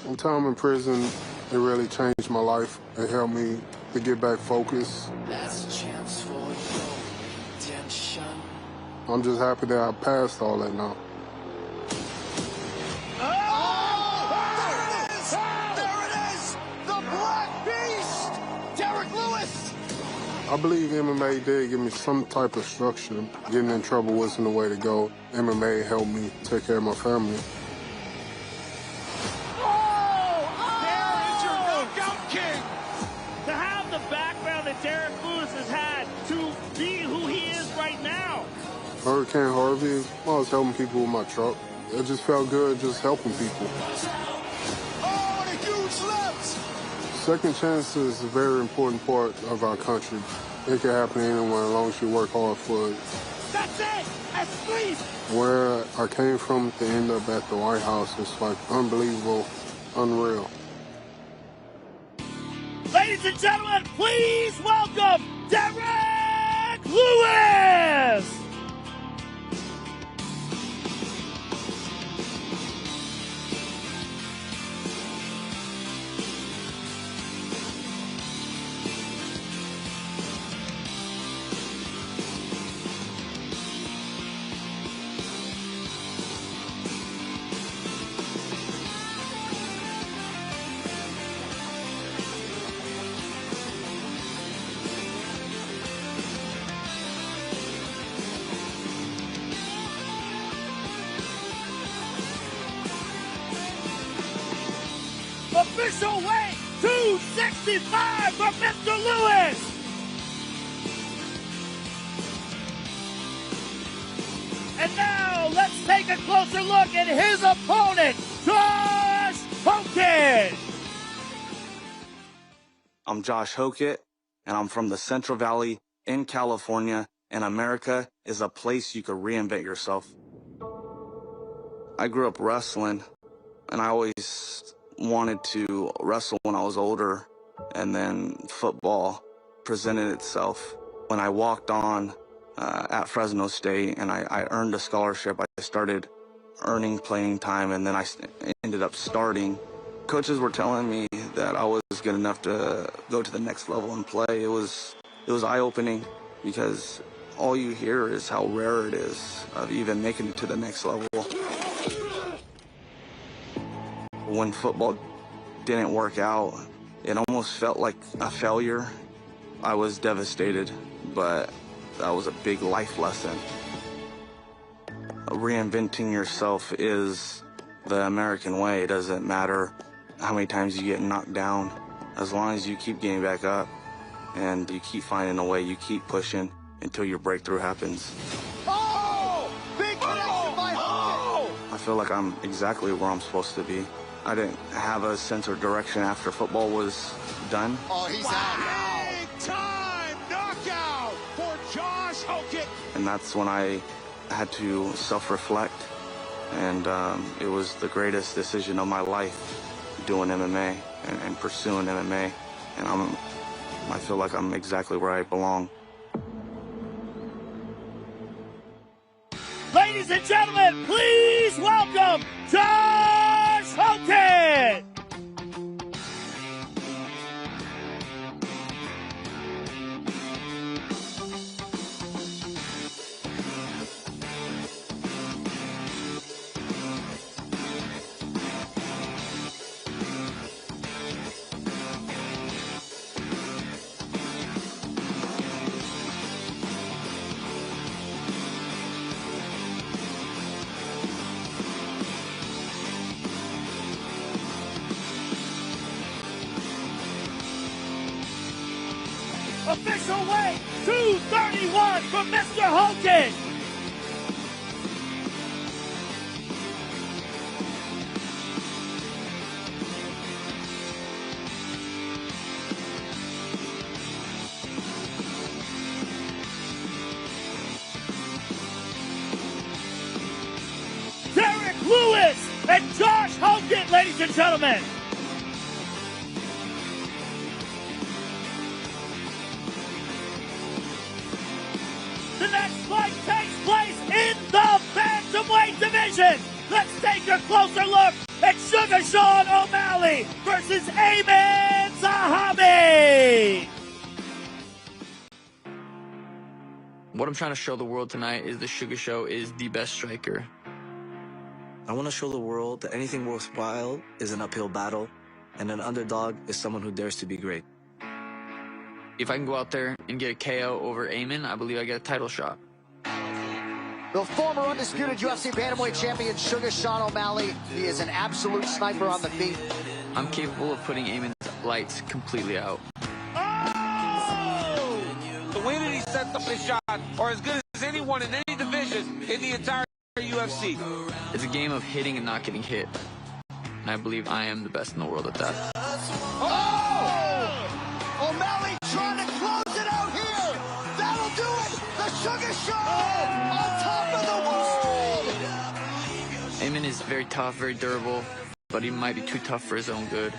[SPEAKER 13] My time in prison, it really changed my life. It helped me to get back focused.
[SPEAKER 14] Last chance for your redemption.
[SPEAKER 13] I'm just happy that I passed all that now.
[SPEAKER 22] There it is! There it is! The Black Beast! Derek Lewis!
[SPEAKER 13] I believe MMA did give me some type of structure. Getting in trouble wasn't the way to go. MMA helped me take care of my family.
[SPEAKER 30] There is your knockout king! To have the background that Derek Lewis has had to be who he is right now.
[SPEAKER 13] Hurricane Harvey, I was helping people with my truck. It just felt good just helping people.
[SPEAKER 22] Oh, and a huge left!
[SPEAKER 13] Second chance is a very important part of our country. It can happen to anyone as long as you work hard for it.
[SPEAKER 30] That's it! Asleep!
[SPEAKER 13] Where I came from to end up at the White House is like unbelievable, unreal.
[SPEAKER 30] Ladies and gentlemen, please welcome Derek Lewis! Official weight, 265 for Mr. Lewis. And now let's take a closer look at his opponent, Josh Hokett.
[SPEAKER 11] I'm Josh Hokett, and I'm from the Central Valley in California, and America is a place you could reinvent yourself. I grew up wrestling, and I always wanted to wrestle when I was older, and then football presented itself. When I walked on at Fresno State and I earned a scholarship, I started earning playing time, and then I ended up starting. Coaches were telling me that I was good enough to go to the next level and play. It was eye-opening, because all you hear is how rare it is of even making it to the next level. When football didn't work out, it almost felt like a failure. I was devastated, but that was a big life lesson. Reinventing yourself is the American way. It doesn't matter how many times you get knocked down. as long as you keep getting back up and you keep finding a way, you keep pushing until your breakthrough happens.
[SPEAKER 22] Oh! Big connection by Hogan!
[SPEAKER 11] I feel like I'm exactly where I'm supposed to be. I didn't have a sense of direction after football was done.
[SPEAKER 22] Oh, he's out now.
[SPEAKER 18] Big time knockout for Josh Hogan.
[SPEAKER 11] And that's when I had to self-reflect. And it was the greatest decision of my life, doing MMA and pursuing MMA. And I feel like I'm exactly where I belong.
[SPEAKER 17] Ladies and gentlemen, please welcome Josh Hogan! Official weight, 231 from Mr. Hogan. Derek Lewis and Josh Hogan, ladies and gentlemen. The next fight takes place in the bantamweight division. Let's take a closer look at Sugar Sean O'Malley versus Amen Zahabi.
[SPEAKER 1] What I'm trying to show the world tonight is the Sugar Show is the best striker.
[SPEAKER 21] I want to show the world that anything worthwhile is an uphill battle, and an underdog is someone who dares to be great.
[SPEAKER 1] If I can go out there and get a KO over Amen, I believe I get a title shot.
[SPEAKER 22] The former undisputed UFC bantamweight champion, Sugar Sean O'Malley. He is an absolute sniper on the feet.
[SPEAKER 1] I'm capable of putting Amen's lights completely out.
[SPEAKER 15] Oh! The way that he sets up his shot are as good as anyone in any division in the entire UFC.
[SPEAKER 1] It's a game of hitting and not getting hit. And I believe I am the best in the world at that.
[SPEAKER 22] Oh! O'Malley trying to close it out here. That'll do it. The Sugar Show on top of the world.
[SPEAKER 1] Amen is very tough, very durable, but he might be too tough for his own good.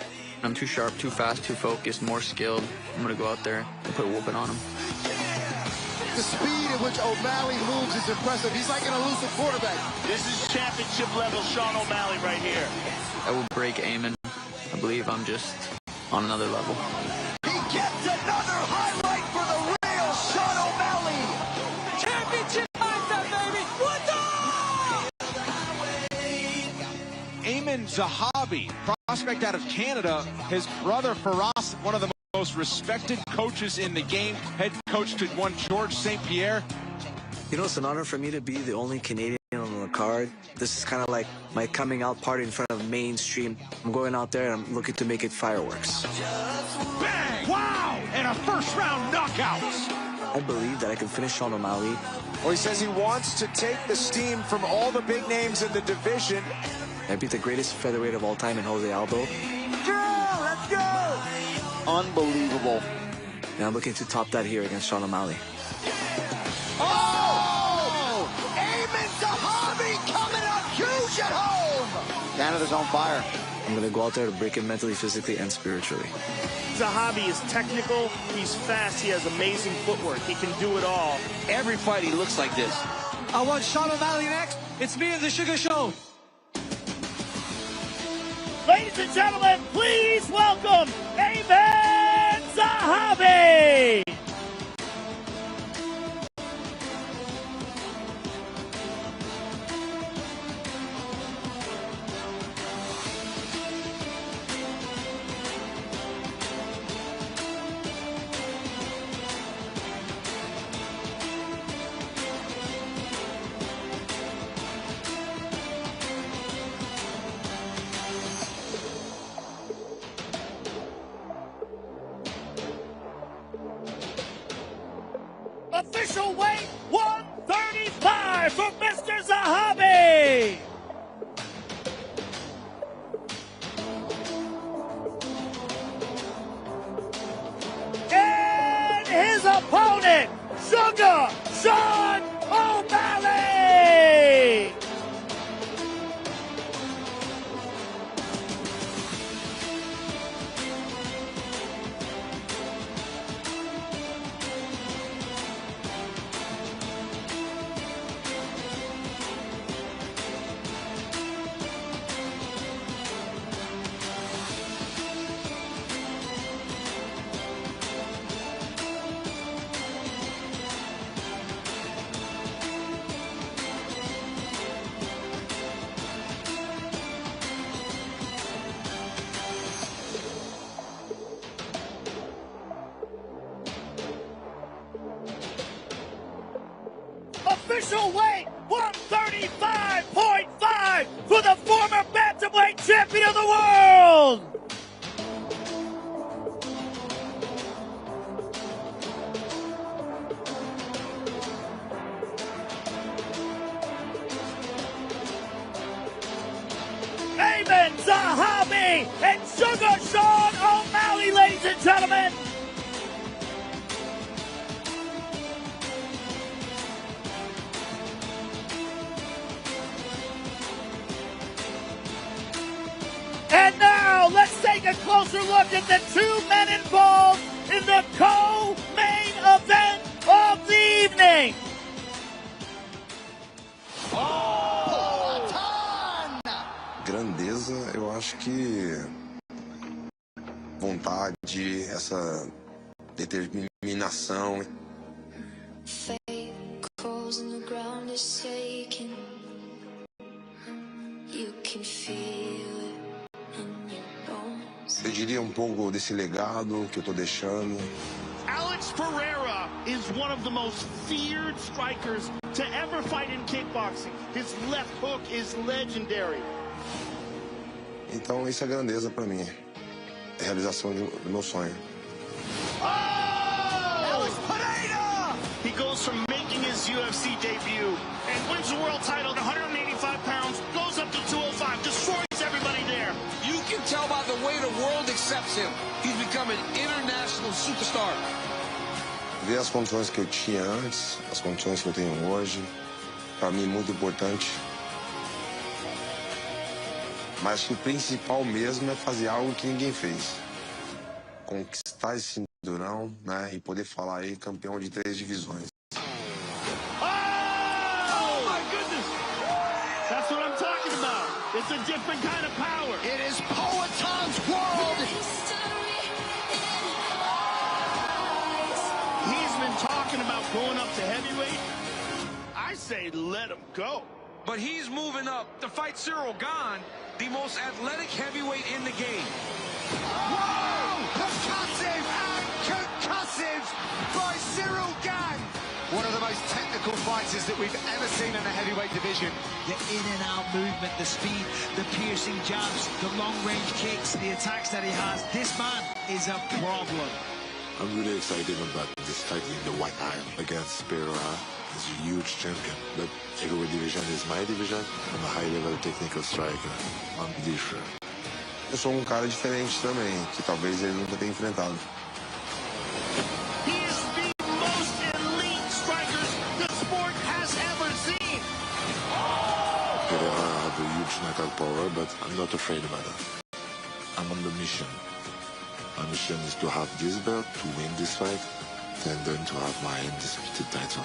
[SPEAKER 1] I'm too sharp, too fast, too focused, more skilled. I'm going to go out there and put a whooping on him.
[SPEAKER 22] The speed at which O'Malley moves is impressive. He's like an elusive quarterback.
[SPEAKER 17] This is championship level Sean O'Malley right here.
[SPEAKER 1] I will break Amen. I believe I'm just on another level.
[SPEAKER 22] He gets another highlight for the real Sean O'Malley.
[SPEAKER 15] Championship mindset, baby! What's up?
[SPEAKER 18] Amen Zahabi, prospect out of Canada. His brother Faraz, one of the most respected coaches in the game, head coach to one George St. Pierre.
[SPEAKER 21] You know, it's an honor for me to be the only Canadian on the card. This is kind of like my coming out party in front of mainstream. I'm going out there and I'm looking to make it fireworks.
[SPEAKER 18] Bang! Wow! And a first round knockout.
[SPEAKER 21] I believe that I can finish Sean O'Malley.
[SPEAKER 18] Well, he says he wants to take the steam from all the big names in the division.
[SPEAKER 21] I beat the greatest featherweight of all time in Jose Aldo.
[SPEAKER 22] Let's go! Unbelievable.
[SPEAKER 21] And I'm looking to top that here against Sean O'Malley.
[SPEAKER 22] Oh! Amen Zahabi coming up huge at home! Canada's on fire.
[SPEAKER 21] I'm going to go out there to break him mentally, physically, and spiritually.
[SPEAKER 17] Zahabi is technical, he's fast, he has amazing footwork, he can do it all.
[SPEAKER 15] Every fight he looks like this.
[SPEAKER 21] I want Sean O'Malley next. It's me and the Sugar Show.
[SPEAKER 17] Ladies and gentlemen, please welcome Amen Zahabi! Official weight 135 for Mr. Zahabi. And his opponent, Sugar Sean O'Malley. Official weight 135.5 for the former bantamweight champion of the world. Amen Zahabi and Sugar Sean O'Malley, ladies and gentlemen. And now, let's take a closer look at the two men involved in the co-main event of the evening.
[SPEAKER 9] Grandeza, eu acho que vontade, essa determinação. Eu diria pouco desse legado que eu tô deixando.
[SPEAKER 17] Alex Pereira is one of the most feared strikers to ever fight in kickboxing. His left hook is legendary.
[SPEAKER 9] Então, isso é grandeza pra mim. É a realização do meu sonho.
[SPEAKER 17] Alex Pereira! He goes from making his UFC debut and wins the world title at 185 pounds, goes up to 205, destroys everybody there.
[SPEAKER 15] You can tell by the way the world accepts him. He's become an international superstar.
[SPEAKER 9] Ver as condições que eu tinha antes, as condições que eu tenho hoje, pra mim é muito importante. Mas acho que o principal mesmo é fazer algo que ninguém fez. Conquistar esse cinturão, né, e poder falar aí campeão de 3 divisões.
[SPEAKER 17] Oh my goodness! That's what I'm talking about. It's a different kind of power.
[SPEAKER 12] It is Poetan's world.
[SPEAKER 17] He's been talking about going up to heavyweight. I say let him go.
[SPEAKER 15] But he's moving up to fight Cyril Gahn, the most athletic heavyweight in the game.
[SPEAKER 12] Whoa! Percussive and concussive by Cyril Gahn. One of the most technical fighters that we've ever seen in the heavyweight division.
[SPEAKER 3] The in and out movement, the speed, the piercing jabs, the long range kicks, the attacks that he has. This man is a problem.
[SPEAKER 10] I'm really excited about this fight in the white iron against Pereira. He's a huge champion, but heavyweight division is my division. I'm a high-level technical striker. I'm different.
[SPEAKER 9] Eu sou cara diferente também, que talvez ele nunca tenha enfrentado.
[SPEAKER 17] He is the most elite striker the sport has ever seen.
[SPEAKER 10] Pereira has a huge knockout power, but I'm not afraid about that. I'm on the mission. My mission is to have this belt, to win this fight, and then to have my undisputed title.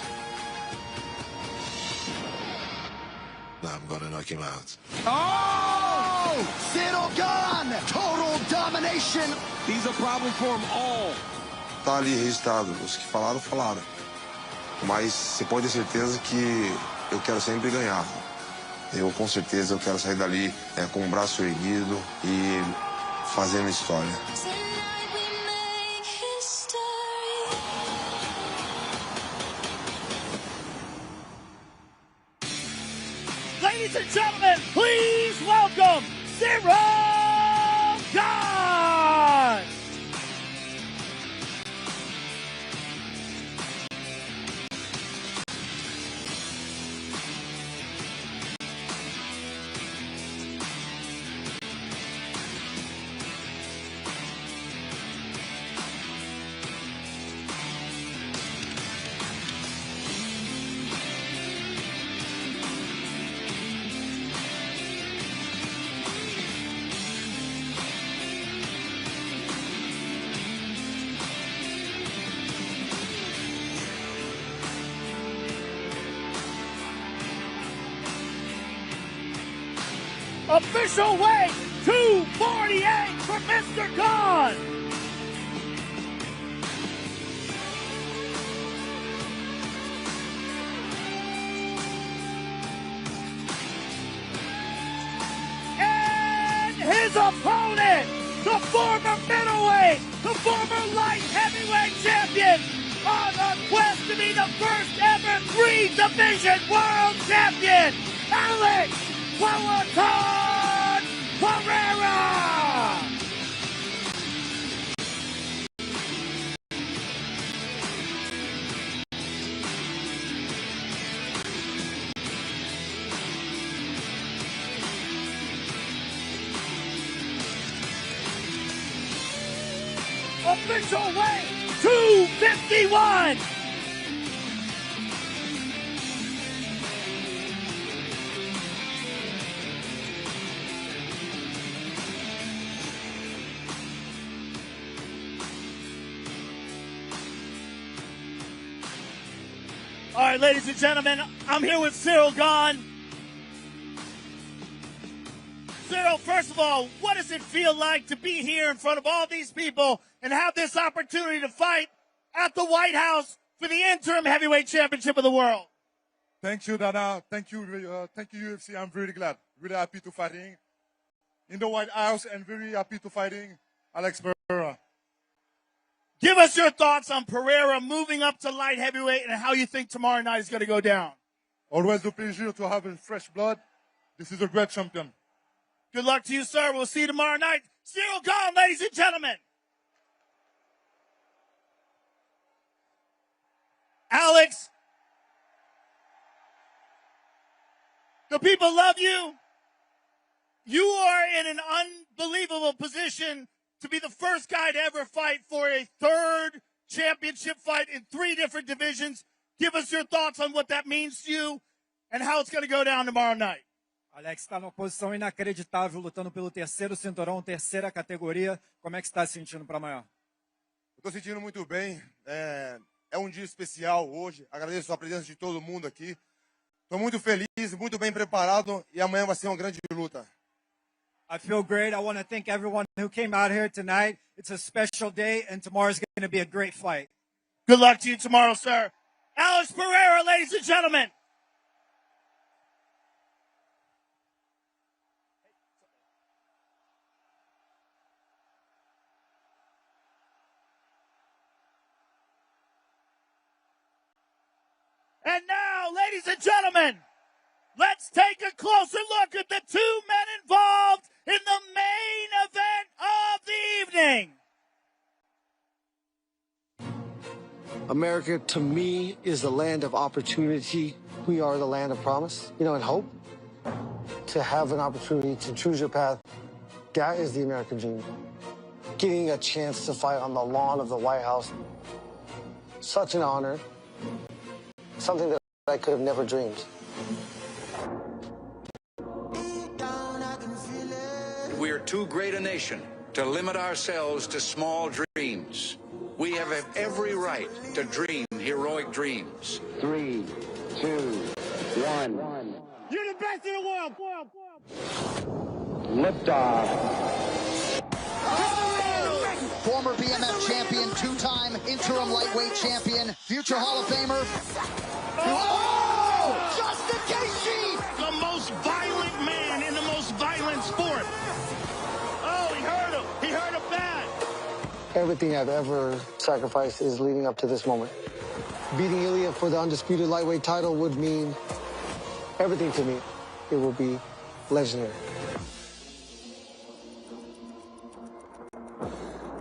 [SPEAKER 10] Now I'm gonna knock him out.
[SPEAKER 12] Oh! Cyril Gahn! Total domination!
[SPEAKER 15] He's a problem for them all.
[SPEAKER 9] Tá ali registrado, os que falaram, falaram. Mas você pode ter certeza que eu quero sempre ganhar. Eu com certeza eu quero sair dali com o braço erguido e fazendo história.
[SPEAKER 17] Ladies and gentlemen, please welcome Cyril Gahn! Official weight 248 for Mr. Khan. And his opponent, the former middleweight, the former light heavyweight champion, on a quest to be the first ever 3-division world champion, Alex Peloton Pereira! Official weight 251. All right, ladies and gentlemen, I'm here with Cyril Gahn. Cyril, first of all, what does it feel like to be here in front of all these people and have this opportunity to fight at the White House for the interim heavyweight championship of the world?
[SPEAKER 4] Thank you, Dana. Thank you, UFC. I'm really glad, really happy to fighting in the White House and very happy to fighting Alex Pereira.
[SPEAKER 17] Give us your thoughts on Pereira moving up to light heavyweight and how you think tomorrow night is going to go down.
[SPEAKER 4] Always a pleasure to have fresh blood. This is a great champion.
[SPEAKER 17] Good luck to you, sir. We'll see you tomorrow night. Cyril Gahn, ladies and gentlemen. Alex, the people love you. You are in an unbelievable position to be the first guy to ever fight for a third championship fight in 3 different divisions. Give us your thoughts on what that means to you and how it's going to go down tomorrow night.
[SPEAKER 5] Alex está numa posição inacreditável, lutando pelo 3º cinturão, 3ª categoria. Como é que está se sentindo para amanhã?
[SPEAKER 4] Estou sentindo muito bem. É um dia especial hoje. Agradeço a presença de todo mundo aqui. Estou muito feliz, muito bem preparado e amanhã vai ser uma grande luta.
[SPEAKER 5] I feel great. I want to thank everyone who came out here tonight. It's a special day, and tomorrow's going to be a great fight.
[SPEAKER 17] Good luck to you tomorrow, sir. Alex Pereira, ladies and gentlemen. And now, ladies and gentlemen, let's take a closer look at the 2 men involved in the main event of the evening.
[SPEAKER 21] America, to me, is the land of opportunity. We are the land of promise, and hope. To have an opportunity to choose your path, that is the American dream. Getting a chance to fight on the lawn of the White House, such an honor. Something that I could have never dreamed.
[SPEAKER 16] We are too great a nation to limit ourselves to small dreams. We have every right to dream heroic dreams.
[SPEAKER 22] 3, 2, 1.
[SPEAKER 17] You're the best in the world.
[SPEAKER 22] Liftoff.
[SPEAKER 12] Former BMF champion, 2-time interim lightweight champion, future Hall of Famer. Oh! Justin Gaethje!
[SPEAKER 17] The most violent man in the most violent sport. Oh, he hurt him. He hurt him bad.
[SPEAKER 21] Everything I've ever sacrificed is leading up to this moment. Beating Ilya for the undisputed lightweight title would mean everything to me. It will be legendary.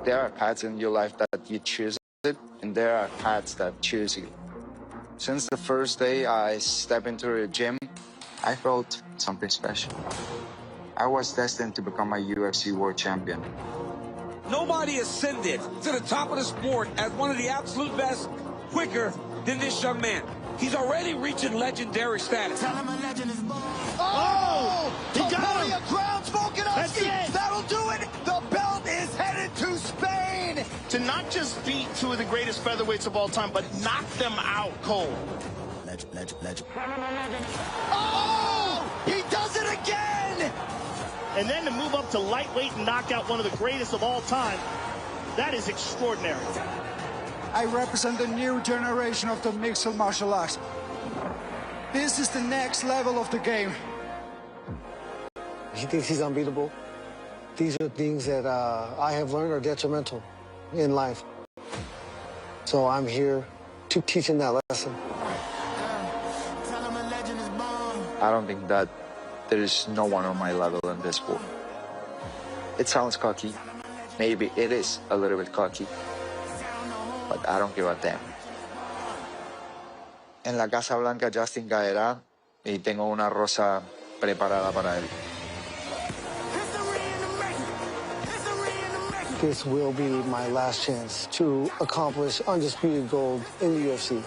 [SPEAKER 19] There are paths in your life that you choose it, and there are paths that choose you. Since the first day I stepped into a gym, I felt something special. I was destined to become a UFC world champion.
[SPEAKER 15] Nobody ascended to the top of the sport as one of the absolute best quicker than this young man. He's already reaching legendary status.
[SPEAKER 12] Oh! He got him! Grounds Volkanovski! That'll do it! The belt is headed to Spain!
[SPEAKER 17] To not just beat 2 of the greatest featherweights of all time, but knock them out cold.
[SPEAKER 12] Oh! He does it again!
[SPEAKER 17] And then to move up to lightweight and knock out one of the greatest of all time, that is extraordinary.
[SPEAKER 6] I represent the new generation of the mixed martial arts. This is the next level of the game.
[SPEAKER 21] He thinks he's unbeatable. These are things that I have learned are detrimental in life. So I'm here to teach him that lesson.
[SPEAKER 19] I don't think that there is no one on my level in this sport. It sounds cocky. Maybe it is a little bit cocky. But I don't give a damn. En la Casa Blanca, Justin caerá y tengo una rosa preparada para él.
[SPEAKER 21] This will be my last chance to accomplish undisputed gold in the UFC.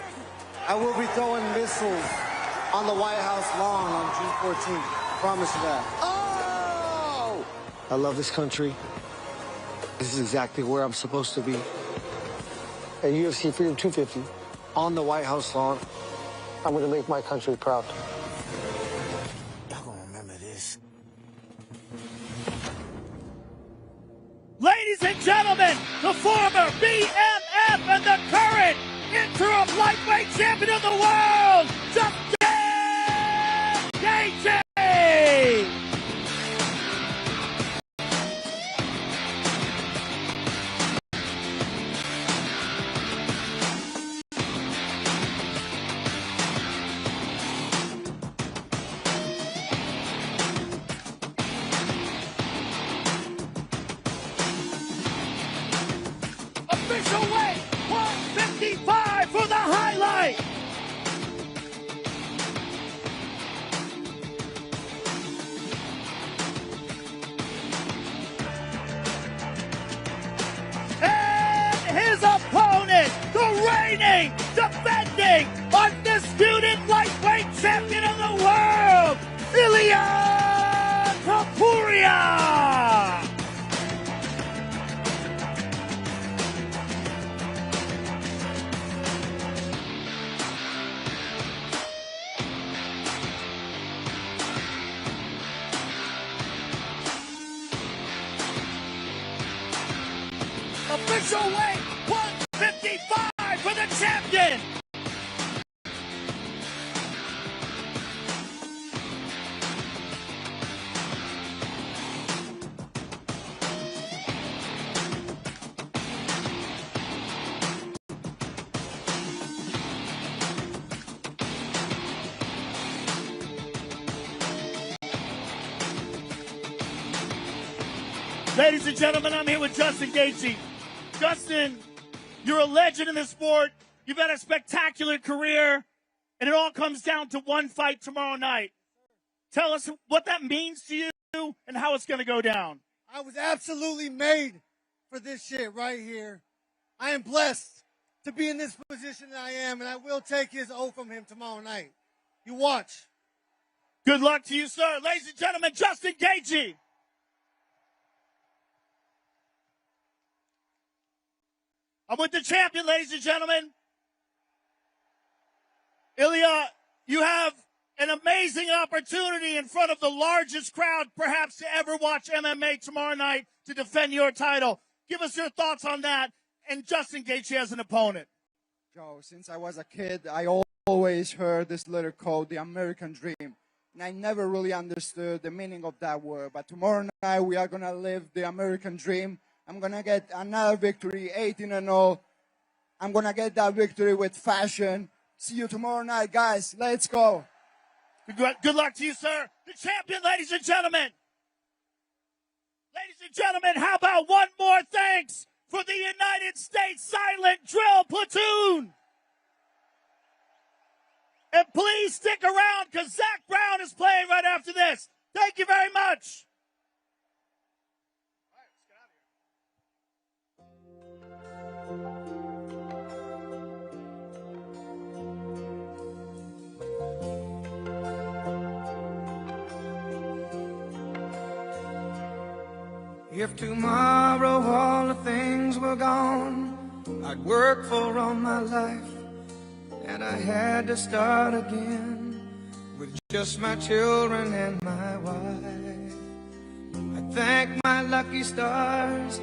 [SPEAKER 21] I will be throwing missiles on the White House lawn on June 14th. Promise you that. Oh! I love this country. This is exactly where I'm supposed to be. At UFC Freedom 250, on the White House lawn, I'm going to make my country proud. Y'all going to remember this.
[SPEAKER 30] Ladies and gentlemen, the former BMF and the current interim lightweight champion of the world, Justin Gaethje! Official weight, 155 for the highlight. And his opponent, the reigning, defending, undisputed lightweight champion of the world, Ilia Topuria. Official weight, 155 for the champion. Ladies and gentlemen, I'm here with Justin Gaethje. Justin, you're a legend in the sport. You've had a spectacular career, and it all comes down to one fight tomorrow night. Tell us what that means to you and how it's going to go down.
[SPEAKER 21] I was absolutely made for this shit right here. I am blessed to be in this position that I am, and I will take his oath from him tomorrow night. You watch.
[SPEAKER 30] Good luck to you, sir. Ladies and gentlemen, Justin Gaethje. I'm with the champion, ladies and gentlemen. Ilia, you have an amazing opportunity in front of the largest crowd perhaps to ever watch MMA tomorrow night to defend your title. Give us your thoughts on that. And Justin Gaethje as an opponent.
[SPEAKER 6] Joe, since I was a kid, I always heard this little called the American Dream. And I never really understood the meaning of that word. But tomorrow night, we are going to live the American Dream. I'm going to get another victory, 18-0. I'm going to get that victory with fashion. See you tomorrow night, guys. Let's go.
[SPEAKER 30] Good luck to you, sir. The champion, ladies and gentlemen. Ladies and gentlemen, how about one more thanks for the United States Silent Drill Platoon? And please stick around because Zach Brown is playing right after this. Thank you very much.
[SPEAKER 7] If tomorrow all the things were gone I'd worked for all my life, and I had to start again with just my children and my wife. Thank my lucky stars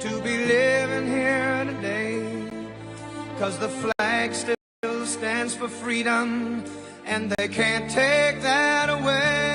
[SPEAKER 7] to be living here today. 'Cause the flag still stands for freedom, and they can't take that away.